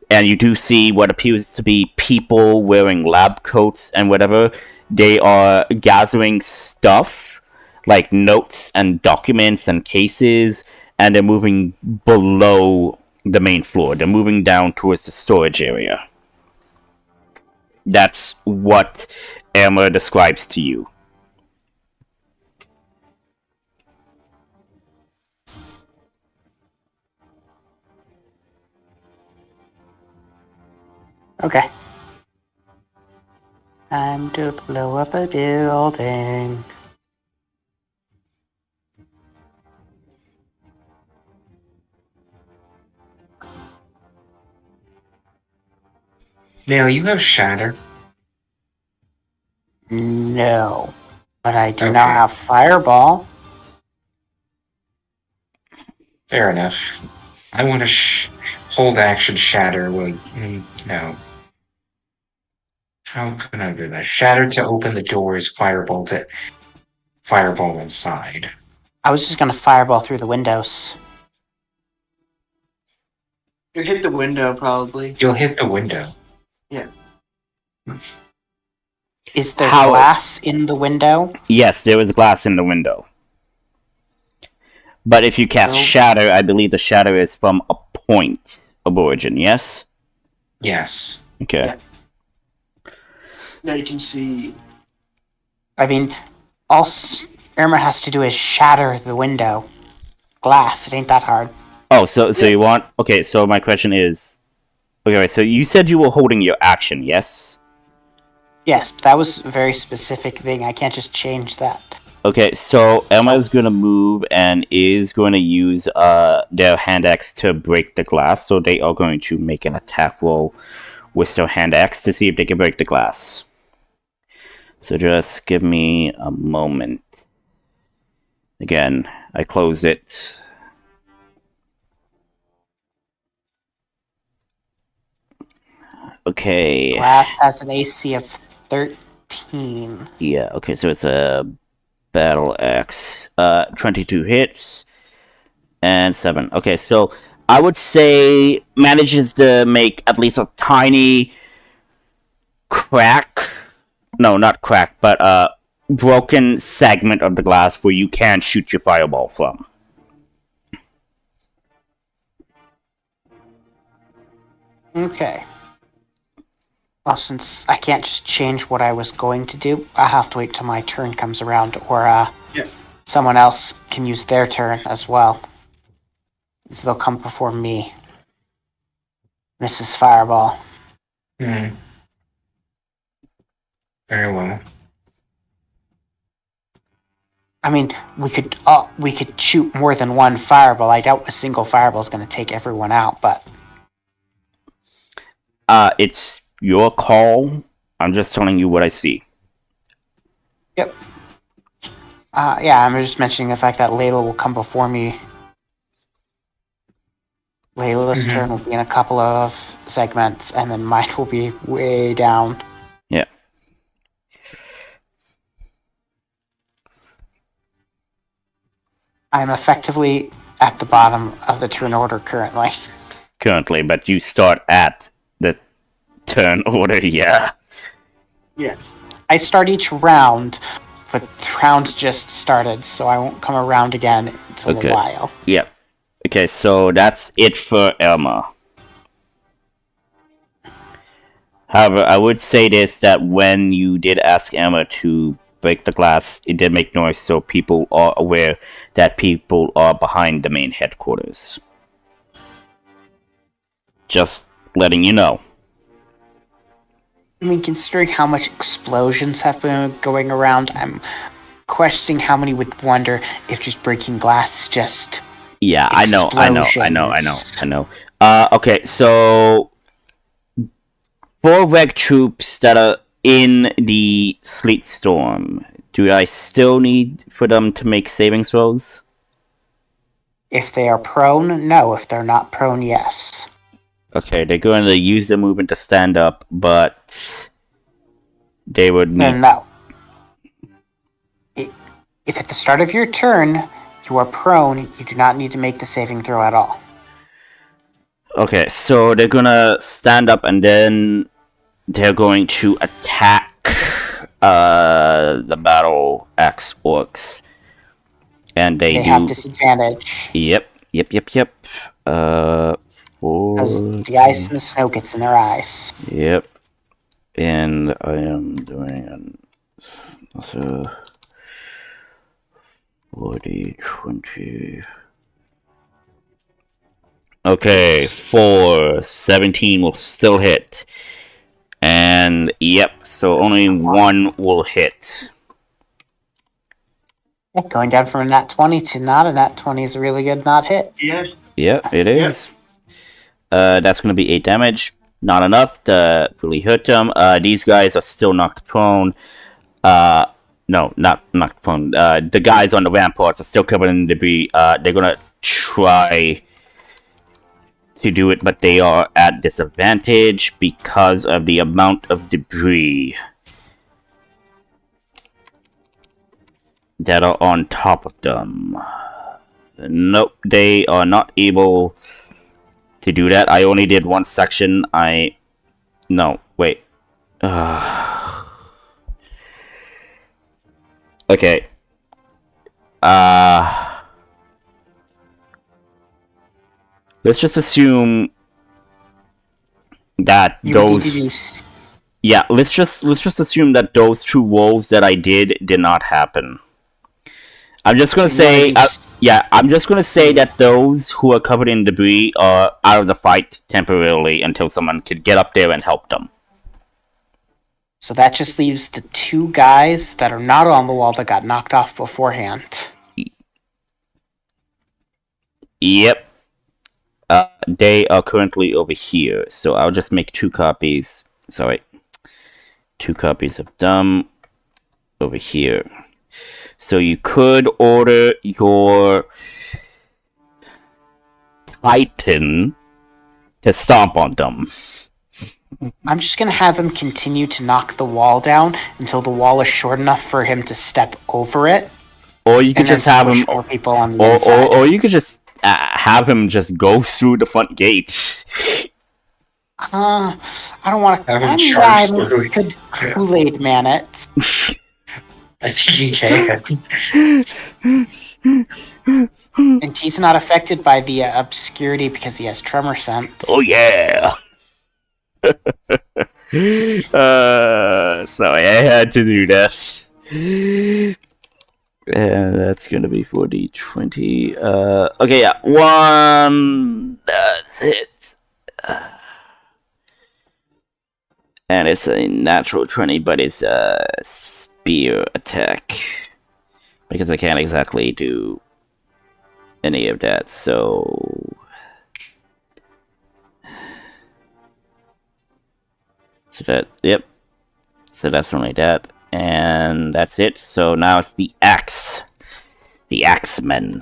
And you do see what appears to be people wearing lab coats and whatever. They are gathering stuff like notes and documents and cases, and they're moving below the main floor. They're moving down towards the storage area. That's what Emma describes to you.
Okay. Time to blow up a building.
Now you have Shatter.
No. But I do
Okay.
now have Fireball.
Fair enough. I want to hold action Shatter. Well, no. How can I do that? Shatter to open the doors, Fireball to Fireball inside.
I was just gonna Fireball through the windows.
You hit the window, probably.
You'll hit the window.
Yeah.
Is there
How-
glass in the window?
Yes, there is glass in the window. But if you cast
Nope.
Shatter, I believe the Shatter is from a point of origin, yes?
Yes.
Okay.
Yeah. Now you can see. I mean, all Irma has to do is shatter the window. Glass. It ain't that hard.
Oh, so you want... Okay, so my question is... Okay, right, so you said you were holding your action, yes?
Yes, that was a very specific thing. I can't just change that.
Okay, so Emma is going to move and is going to use their hand axe to break the glass. So they are going to make an attack roll with their hand axe to see if they can break the glass. So just give me a moment. Again, I closed it. Okay.
Glass has an AC of 13.
Yeah, okay, so it's a battle axe. 22 hits. And 7. Okay, so I would say manages to make at least a tiny crack. No, not crack, but broken segment of the glass where you can shoot your fireball from.
Okay. Well, since I can't just change what I was going to do, I have to wait till my turn comes around, or
Yeah.
someone else can use their turn as well. So they'll come before me. Mrs. Fireball.
Hmm. Very well.
I mean, we could shoot more than one fireball. I doubt a single fireball is going to take everyone out, but
It's your call. I'm just telling you what I see.
yep. Yeah, I'm just mentioning the fact that Layla will come before me. Layla's turn will be in a couple of segments, and then mine will be way down.
Yeah.
I'm effectively at the bottom of the turn order currently.
Currently, but you start at the turn order, yeah.
Yes. I start each round, but the round just started, so I won't come around again until
Okay.
a while.
Yeah. Okay, so that's it for Elma. However, I would say this, that when you did ask Emma to break the glass, it did make noise, so people are aware that people are behind the main headquarters. Just letting you know.
I mean, considering how much explosions have been going around, I'm questioning how many would wonder if just breaking glass is just...
Yeah, I know. Okay, so... for reg troops that are in the sleet storm, do I still need for them to make saving throws?
If they are prone, no. If they're not prone, yes.
Okay, they're going to use their movement to stand up, but they would need...
No. If at the start of your turn you are prone, you do not need to make the saving throw at all.
Okay, so they're gonna stand up and then they're going to attack the battle axe orcs. And they do
have disadvantage.
Yep.
Because the ice and the snow gets in their eyes.
Yep. And I am doing an 40, 20. Okay, 4, 17 will still hit. And yep, so only one will hit.
Yeah, going down from a nat 20 to not a nat 20 is a really good not hit.
Yeah.
Yeah, it is. That's going to be 8 damage. Not enough to really hurt them. These guys are still knocked prone. No, not knocked prone. The guys on the ramparts are still covered in debris. They're going to try to do it, but they are at disadvantage because of the amount of debris that are on top of them. Nope, they are not able to do that. I only did one section. No, wait. Okay. let's just assume that
You would need
those
to use.
yeah, let's just assume that those 2 rolls that I did not happen. I'm just gonna
So you
say,
wanna do
I'm just gonna say that those who are covered in debris are out of the fight temporarily until someone could get up there and help them.
So that just leaves the 2 guys that are not on the wall that got knocked off beforehand.
Yep. They are currently over here, so I'll just make 2 copies. Sorry. 2 copies of them over here. So you could order your Titan to stomp on them.
I'm just gonna have him continue to knock the wall down until the wall is short enough for him to step over it.
Or you could
And then
just have him,
squish more people on the inside.
or you could just have him just go through the front gate.
I don't want to.
Have him
I'm
charge
glad
through.
we could Kool-Aid man it.
I think he can.
And he's not affected by the obscurity because he has tremor sense.
Oh yeah. Sorry, I had to do that. And that's gonna be for D20. Okay, yeah, 1. That's it. And it's a natural 20, but it's a spear attack. Because I can't exactly do any of that, so... So that, yep. So that's only that. And that's it. So now it's the axe. The Axemen.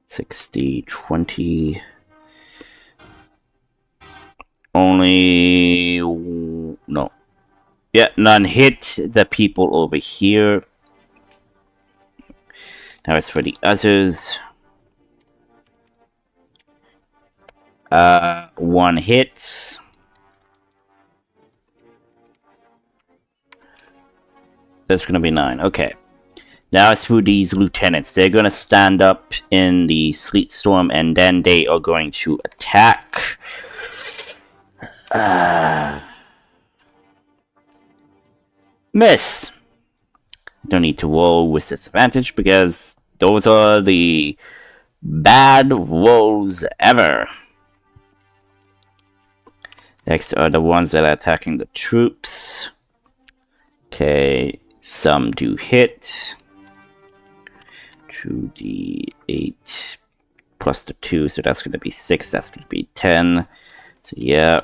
60, 20. Only... No. Yeah, none hit the people over here. Now it's for the others. 1 hits. That's gonna be 9. Okay. Now it's for these lieutenants. They're gonna stand up in the sleet storm and then they are going to attack. Miss! Don't need to roll with disadvantage because those are the bad rolls ever. Next are the ones that are attacking the troops. Okay, some do hit. 2d8 plus the 2, so that's going to be 6, that's going to be 10. So yeah.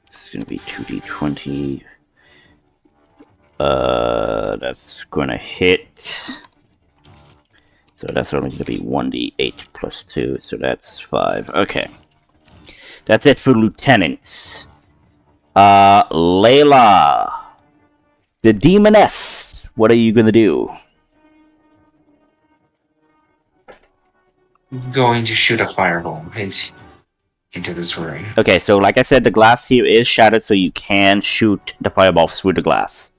This is going to be 2d20. That's going to hit. So that's only going to be 1d8 plus 2, so that's 5. Okay. That's it for lieutenants. Layla. The demoness. What are you going to do?
Going to shoot a fireball into this room.
Okay, so like I said, the glass here is shattered, so you can shoot the fireball through the glass.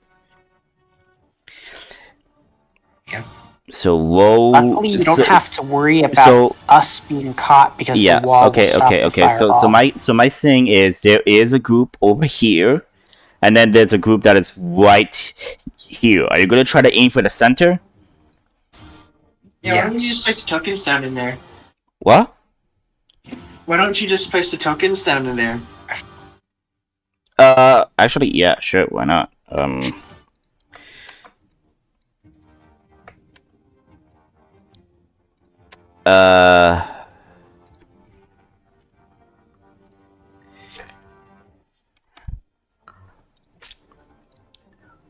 Yep.
So roll.
Luckily, you don't have to worry about us being caught because
yeah.
the wall
Okay.
will stop
Okay.
the
Okay. So
fireball.
my thing is there is a group over here, and then there's a group that is right here. Are you gonna try to aim for the center?
Yeah, why don't you just place the tokens down in there?
What?
Why don't you just place the tokens down in there?
Actually, yeah, sure. Why not?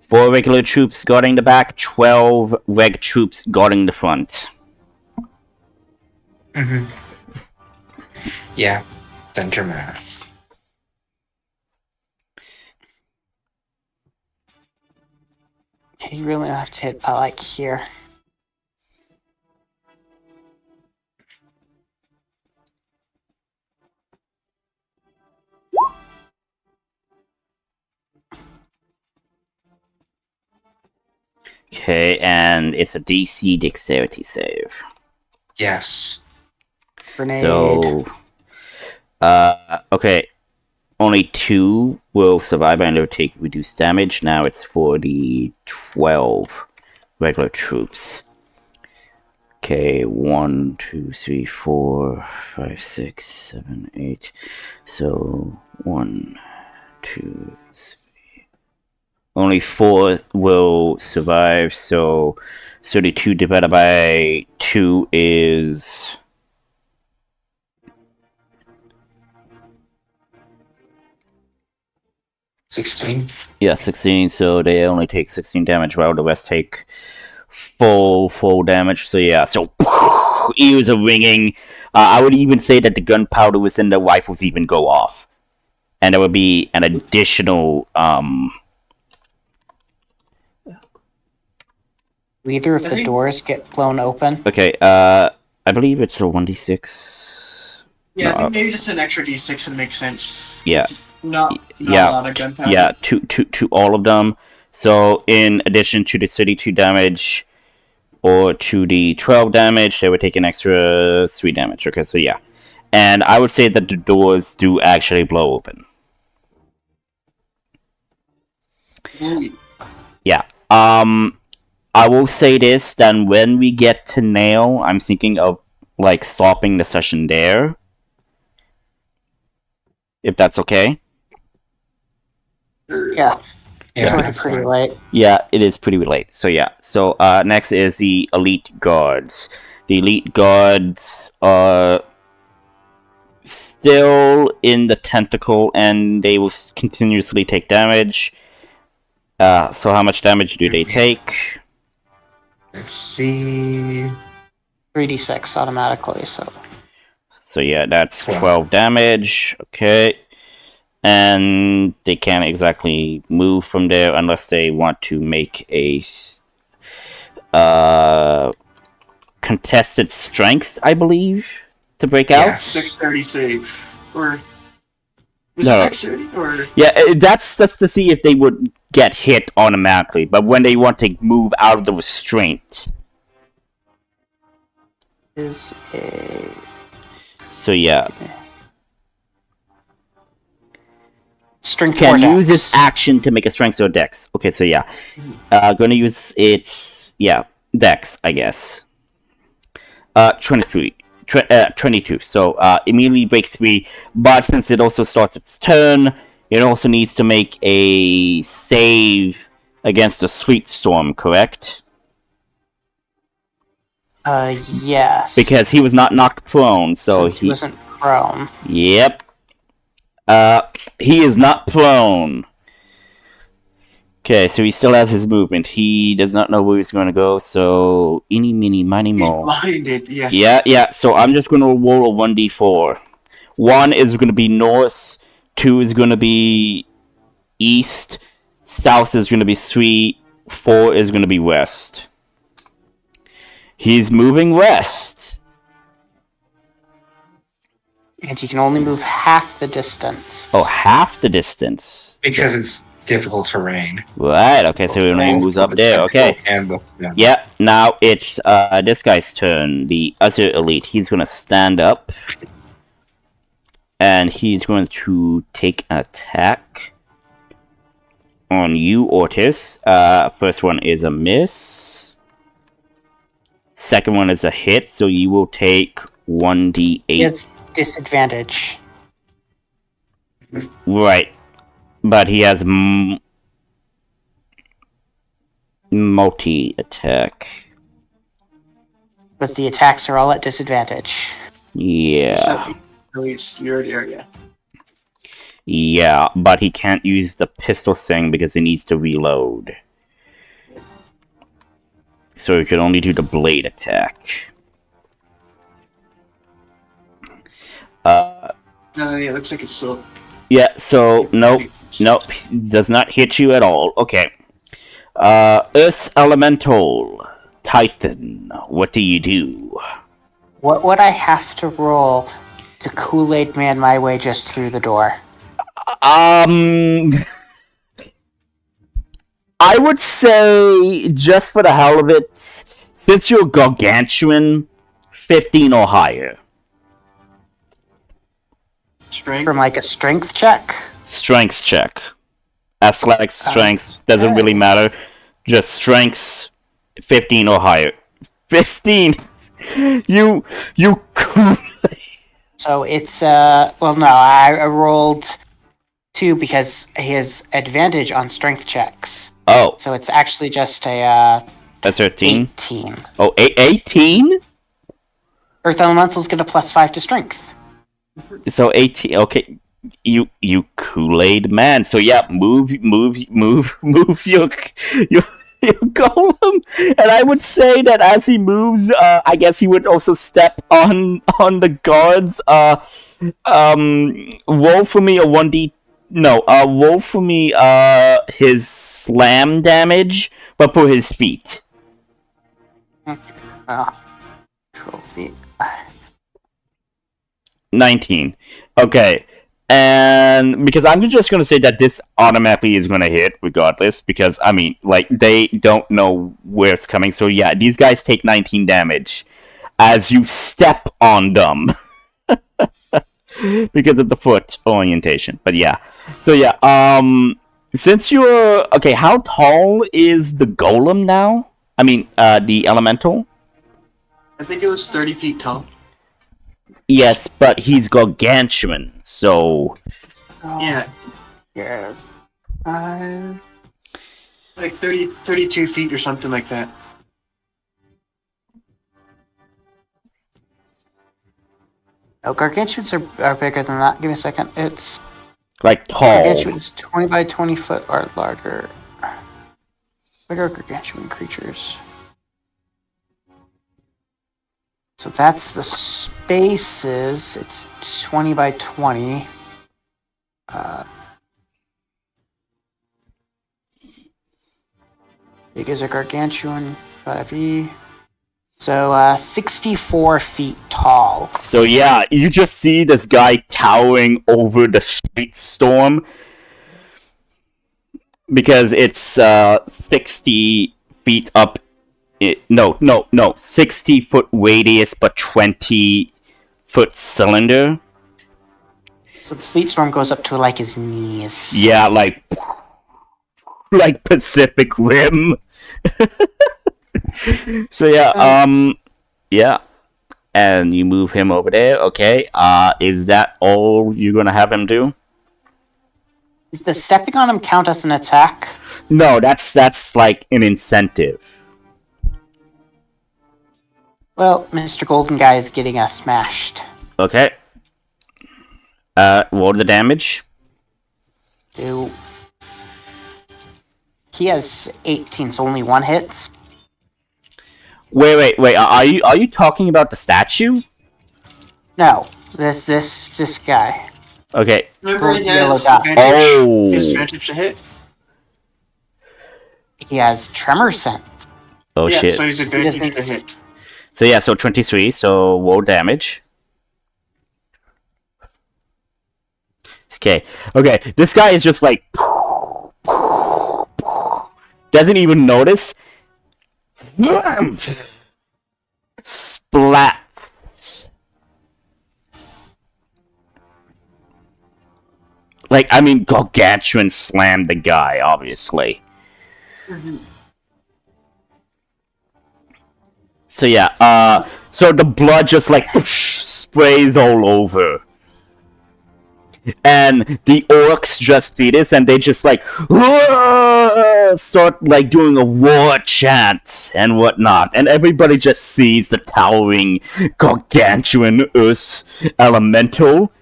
Four regular troops guarding the back, 12 reg troops guarding the front.
Mm-hmm. Yeah. Center mass.
You really don't have to hit by like here.
Okay, and it's a DC dexterity save.
Yes.
Grenade.
So, okay. Only 2 will survive and they'll take reduced damage. Now it's for the 12 regular troops. Okay, 1, 2, 3, 4, 5, 6, 7, 8. So 1, 2, 3. Only 4 will survive. So 32 divided by 2 is
16.
yeah, 16. So they only take 16 damage, while the rest take full damage. So yeah, so ears are ringing. I would even say that the gunpowder within the rifles even go off, and there would be an additional
Either of the doors get blown open.
Okay, I believe it's a 1d6.
Yeah,
No,
I think maybe just an extra d6 would make sense.
Yeah.
Just not
Yeah,
a lot of gunpowder.
Yeah, to all of them. So in addition to the 32 damage or to the 12 damage, they would take an extra 3 damage. Okay, so yeah. And I would say that the doors do actually blow open.
Ooh.
Yeah. I will say this, then when we get to Nail, I'm thinking of like stopping the session there. If that's okay.
Yeah,
Yeah,
sort of
that's
pretty
fine.
late.
Yeah, it is pretty late. So yeah. So next is the elite guards. The elite guards are still in the tentacle, and they will continuously take damage. So how much damage do they take?
Let's see.
3d6 automatically,
So yeah, that's 12 damage. Okay. And they can't exactly move from there unless they want to make a contested strengths, I believe, to break out.
Yes.
630 save. Or. Was
No.
it dexterity? Or.
Yeah, that's to see if they would get hit automatically, but when they want to move out of the restraint.
is a...
So yeah,
Strength
can
4
use
dex.
its action to make a strength or dex. Okay, so yeah, gonna use its dex, I guess. 22. So immediately breaks free, but since it also starts its turn, it also needs to make a save against a sweet storm. Correct?
Yes.
Because he was not knocked prone, so
Since he wasn't prone.
Yep. He is not prone. Okay, so he still has his movement. He does not know where he's going to go, so eeny, meeny, miny,
He's
mo.
blinded, yeah.
Yeah, so I'm just going to roll a 1d4. 1 is going to be north, 2 is going to be east, south is going to be 3, 4 is going to be west. He's moving west.
And you can only move half the distance.
Oh, half the distance.
Because it's difficult terrain.
Right, okay, so he only moves up there, okay. Yeah, now it's this guy's turn, the other elite. He's gonna stand up. And he's going to take an attack on you, Ortis. First one is a miss. Second one is a hit, so you will take 1d8.
It's disadvantage.
Right. But he has multi-attack.
But the attacks are all at disadvantage.
Yeah.
You already are, yeah.
Yeah, but he can't use the pistol thing because he needs to reload. So he can only do the blade attack.
No, yeah, it looks like it's still.
Yeah, so nope, does not hit you at all. Okay. Earth Elemental Titan, what do you do?
What would I have to roll to Kool-Aid Man my way just through the door?
I would say, just for the hell of it, since you're gargantuan, 15 or higher.
Strength.
From like a strength check.
Strength check. Athletics, strength, doesn't really matter. Just strengths 15 or higher. 15! You
So it's well no, I rolled 2 because he has advantage on strength checks.
Oh,
So it's actually just a
that's 13.
18.
Oh, 18?
Earth Elemental's get a +5 to strength.
So 18. Okay, you Kool-Aid man. So yeah, move your golem. And I would say that as he moves, I guess he would also step on the guards. Roll for me a 1d. No, roll for me his slam damage, but for his feet.
Trophy.
19. Okay. And because I'm just going to say that this automatically is going to hit regardless, because, I mean, like, they don't know where it's coming. So, yeah, these guys take 19 damage as you step on them because of the foot orientation. But, yeah. So, yeah, since you're... Okay, how tall is the golem now? I mean, the elemental?
I think it was 30 feet tall.
Yes, but he's gargantuan, so...
Yeah.
Yeah.
Like 32 feet or something like that.
No, gargantuans are bigger than that. Give me a second. It's
Like, tall.
gargantuans 20 by 20 foot or larger. Bigger gargantuan creatures. So that's the spaces. It's 20 by 20. Big as a gargantuan 5e. So 64 feet tall.
So yeah, you just see this guy towering over the street storm because it's 60 feet up. 60-foot radius, but 20-foot cylinder.
So the sleet storm goes up to like his knees.
Yeah, like Pacific Rim. So yeah, yeah, and you move him over there. Okay, is that all you're gonna have him do?
Does stepping on him count as an attack?
No, that's like an incentive.
Well, Mr. Golden Guy is getting smashed.
Okay. Roll the damage.
He has 18, so only 1 hits.
Wait. Are you talking about the statue?
No, this guy.
Okay.
Remember he
Yellow
has
dot.
advantage to hit?
He has tremor sense.
Oh
Yeah,
shit.
so he's advantage
doesn't-
to hit.
So yeah, so 23. So roll damage. Okay. This guy is just like doesn't even notice. Splat. Like, I mean, gargantuan slammed the guy, obviously. So yeah, so the blood just like sprays all over. And the orcs just see this and they just like start like doing a war chant and whatnot. And everybody just sees the towering gargantuan earth elemental.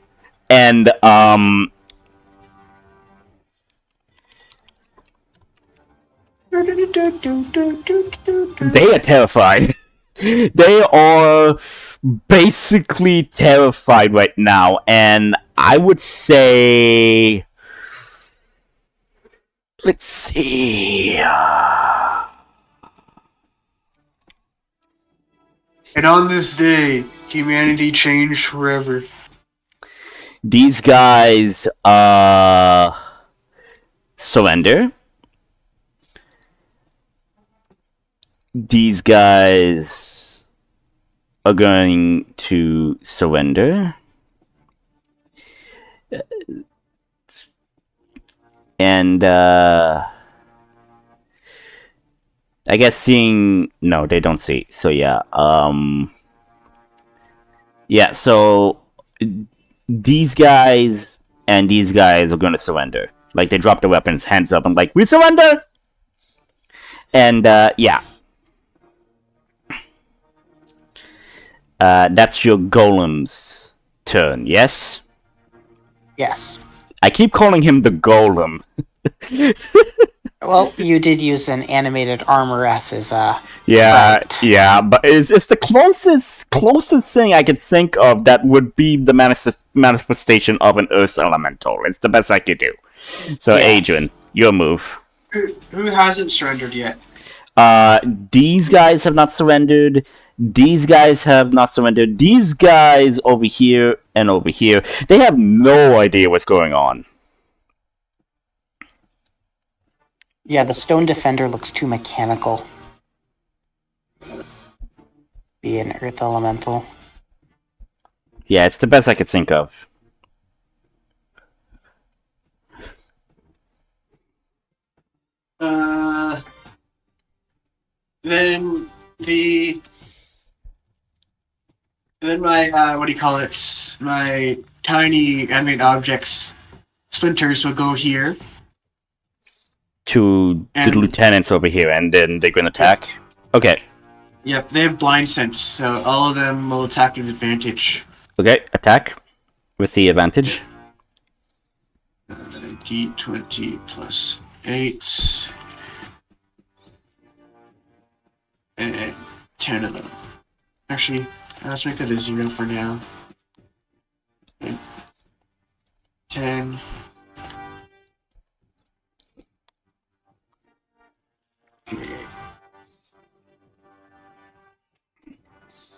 And they are terrified. They are basically terrified right now, and I would say, let's see.
And on this day, humanity changed forever.
These guys surrender. These guys are going to surrender. And I guess seeing no, they don't see. So yeah, yeah. So these guys and these guys are going to surrender. Like they drop their weapons, hands up, and like we surrender. And yeah, that's your golem's turn. Yes.
Yes.
I keep calling him the golem.
Well, you did use an animated armor as his
Yeah,
right.
yeah, but it's the closest thing I could think of that would be the manifestation of an Earth Elemental. It's the best I could do. So,
Yes.
Adrian, your move.
Who hasn't surrendered yet?
These guys have not surrendered. These guys have not surrendered. These guys over here and over here, they have no idea what's going on.
Yeah, the stone defender looks too mechanical. Be an earth elemental.
Yeah, it's the best I could think of.
Then my what do you call it? My tiny animate objects splinters will go here.
To the
And-
lieutenants over here, and then they're going to attack. Okay,
Yep, they have blind sense, so all of them will attack with advantage.
okay, attack with the advantage.
D20 plus 8. And 10 of them. Actually, let's make that a 0 for now. And 10. Okay.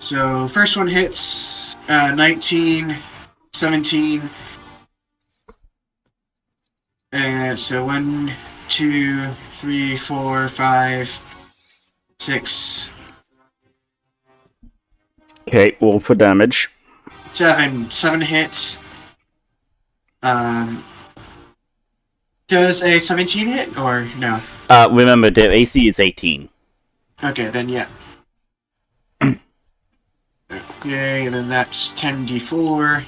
So, first one hits 19, 17. So 1, 2, 3, 4, 5, 6,
Okay, roll for damage.
7. 7 hits. Does a 17 hit or no?
Remember, the AC is 18.
Okay, then yeah. Okay, and then that's 10d4.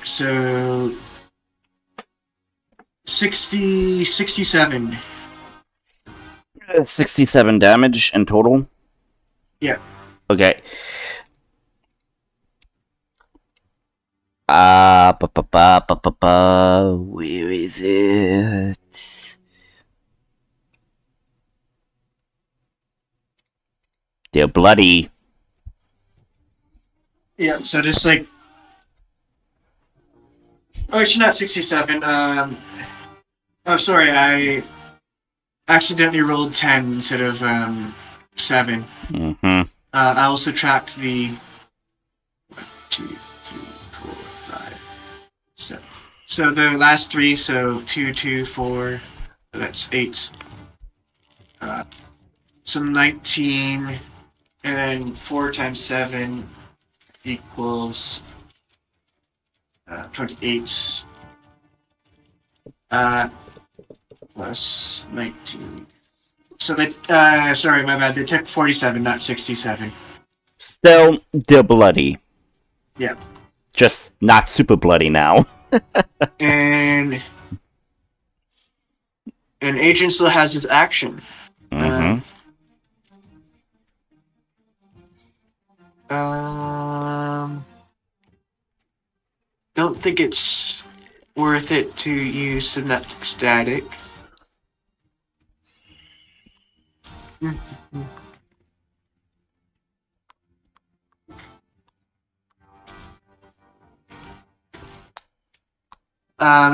So 67.
67 damage in total?
Yeah.
Okay. Where is it? They're bloody.
Yeah, so just like. Oh, actually, not 67. Oh, sorry, I accidentally rolled 10 instead of 7.
Mm-hmm.
I'll subtract the 1, 2, 3, 4, 5, 7. So the last 3, so 2, 2, 4, that's 8. So 19, and then 4 times 7 equals 28. Plus 19. So they, sorry, my bad. They took 47, not 67.
Still, they're bloody.
Yeah.
Just not super bloody now.
And Agent still has his action.
Mm-hmm.
Don't think it's worth it to use synaptic static.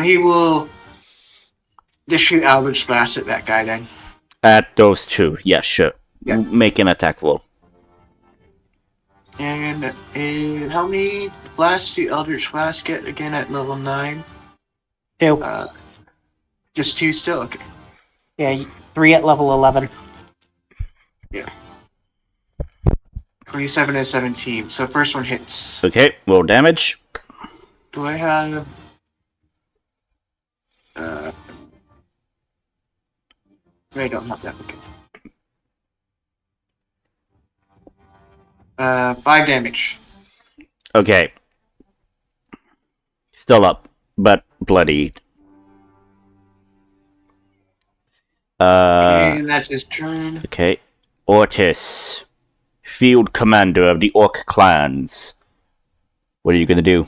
He will just shoot Eldritch Blast at that guy then.
At those two, yeah, sure.
Yeah.
Make an attack roll.
And how many blasts do Eldritch Blast get again at level 9?
2.
Just 2 still? Okay.
Yeah, 3 at level 11.
Yeah. 27 and 17. So first one hits.
Okay, roll damage.
Do I have? I don't have that. Okay. 5 damage.
Okay. Still up, but bloodied.
Okay, and that's his turn.
Okay. Ortis, field commander of the Orc clans. What are you gonna do?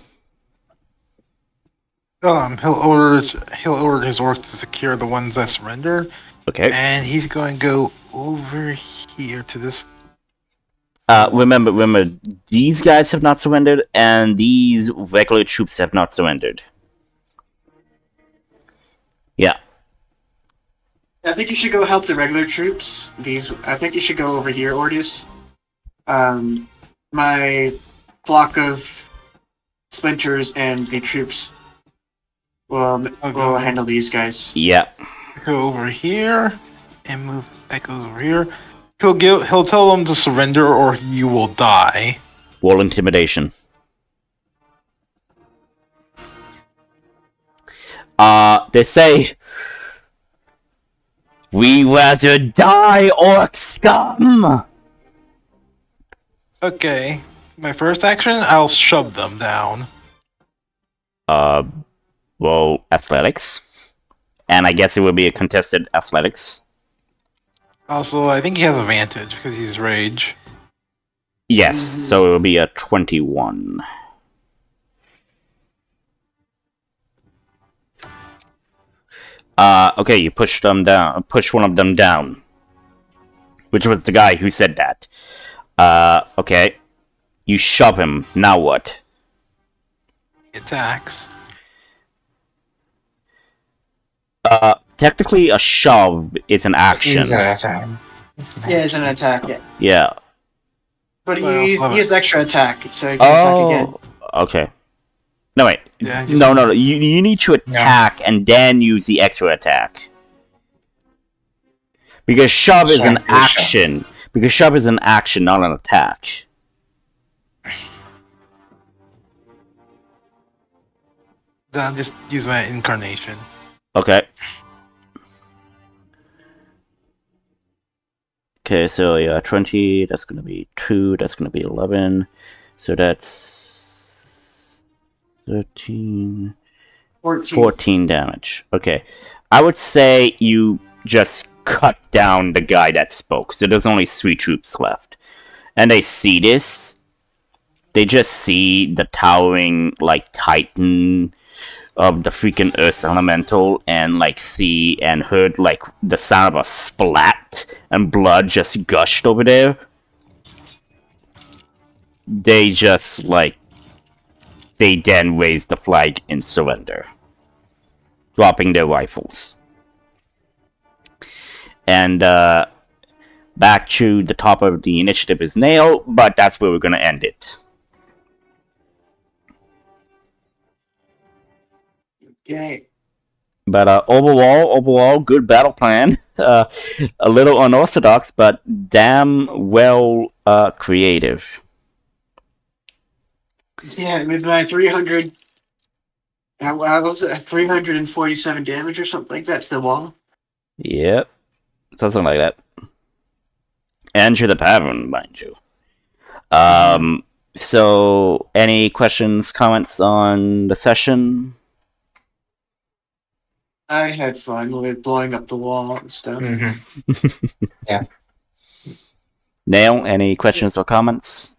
He'll order his orcs to secure the ones that surrender,
Okay.
and he's going to go over here to this.
Remember, these guys have not surrendered, and these regular troops have not surrendered. Yeah.
I think you should go help the regular troops. I think you should go over here, Ortiz. My flock of splinters and the troops will handle these guys.
Yeah.
Go over here and move echoes over here. He'll tell them to surrender or you will die.
Roll intimidation. They say, "We rather die, orc scum."
Okay. My first action, I'll shove them down.
Well, athletics, and I guess it would be a contested athletics.
Also, I think he has advantage because he's rage.
Yes, so it will be a 21. Okay, you push them down. Push one of them down, which was the guy who said that. Okay, you shove him. Now what?
He attacks.
Technically, a shove is an action.
Yeah, it's an attack. Yeah,
Yeah.
but
Well,
he has extra attack, so he can attack again.
Okay. No, wait.
Yeah, just-
No. You need to attack and then use the extra attack. Because shove is an action. Because shove is an action, not an attack.
I'll just use my incarnation.
Okay. Okay, so yeah, 20, that's gonna be 2, that's gonna be 11. So that's 13, 14 damage. Okay. I would say you just cut down the guy that spoke. So there's only 3 troops left. And they see this. They just see the towering, like, titan of the freaking Earth Elemental, and like see and heard like the sound of a splat and blood just gushed over there. They just they then raise the flag in surrender, dropping their rifles. And back to the top of the initiative is Nail, but that's where we're gonna end it.
Okay.
But overall, good battle plan. A little unorthodox, but damn well creative.
Yeah, with my 300. How was it? 347 damage or something like that to the wall.
Yep, something like that. Enter the tavern, mind you. So, any questions, comments on the session?
I had fun with blowing up the wall and stuff.
Yeah.
Nail, any questions or comments?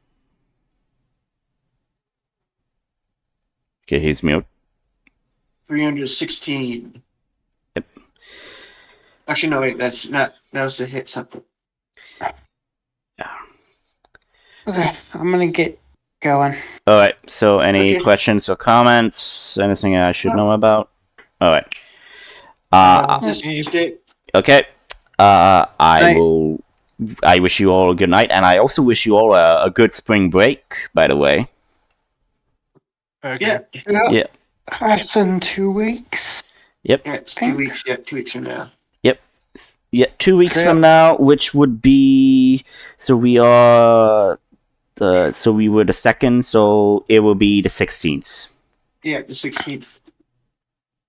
Okay, he's mute.
316.
Yep.
Actually, no, wait, that's not. That was to hit something.
Okay, I'm gonna get going.
Alright, so any
Okay.
questions or comments? Anything I should know about? Alright.
Just it.
Okay. I wish you all a good night, and I also wish you all a good spring break, by the way.
Okay.
Yeah.
Yeah.
That's in 2 weeks.
Yep.
Yeah, it's 2 weeks. Yeah, 2 weeks from now.
Yeah, 2 weeks
Okay.
from now, which would be... So we are So we were the second, so it will be the 16th.
Yeah, the 16th.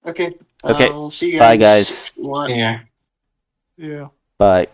Okay.
Okay.
We'll see you guys.
Bye, guys.
One.
Yeah.
Yeah.
Bye.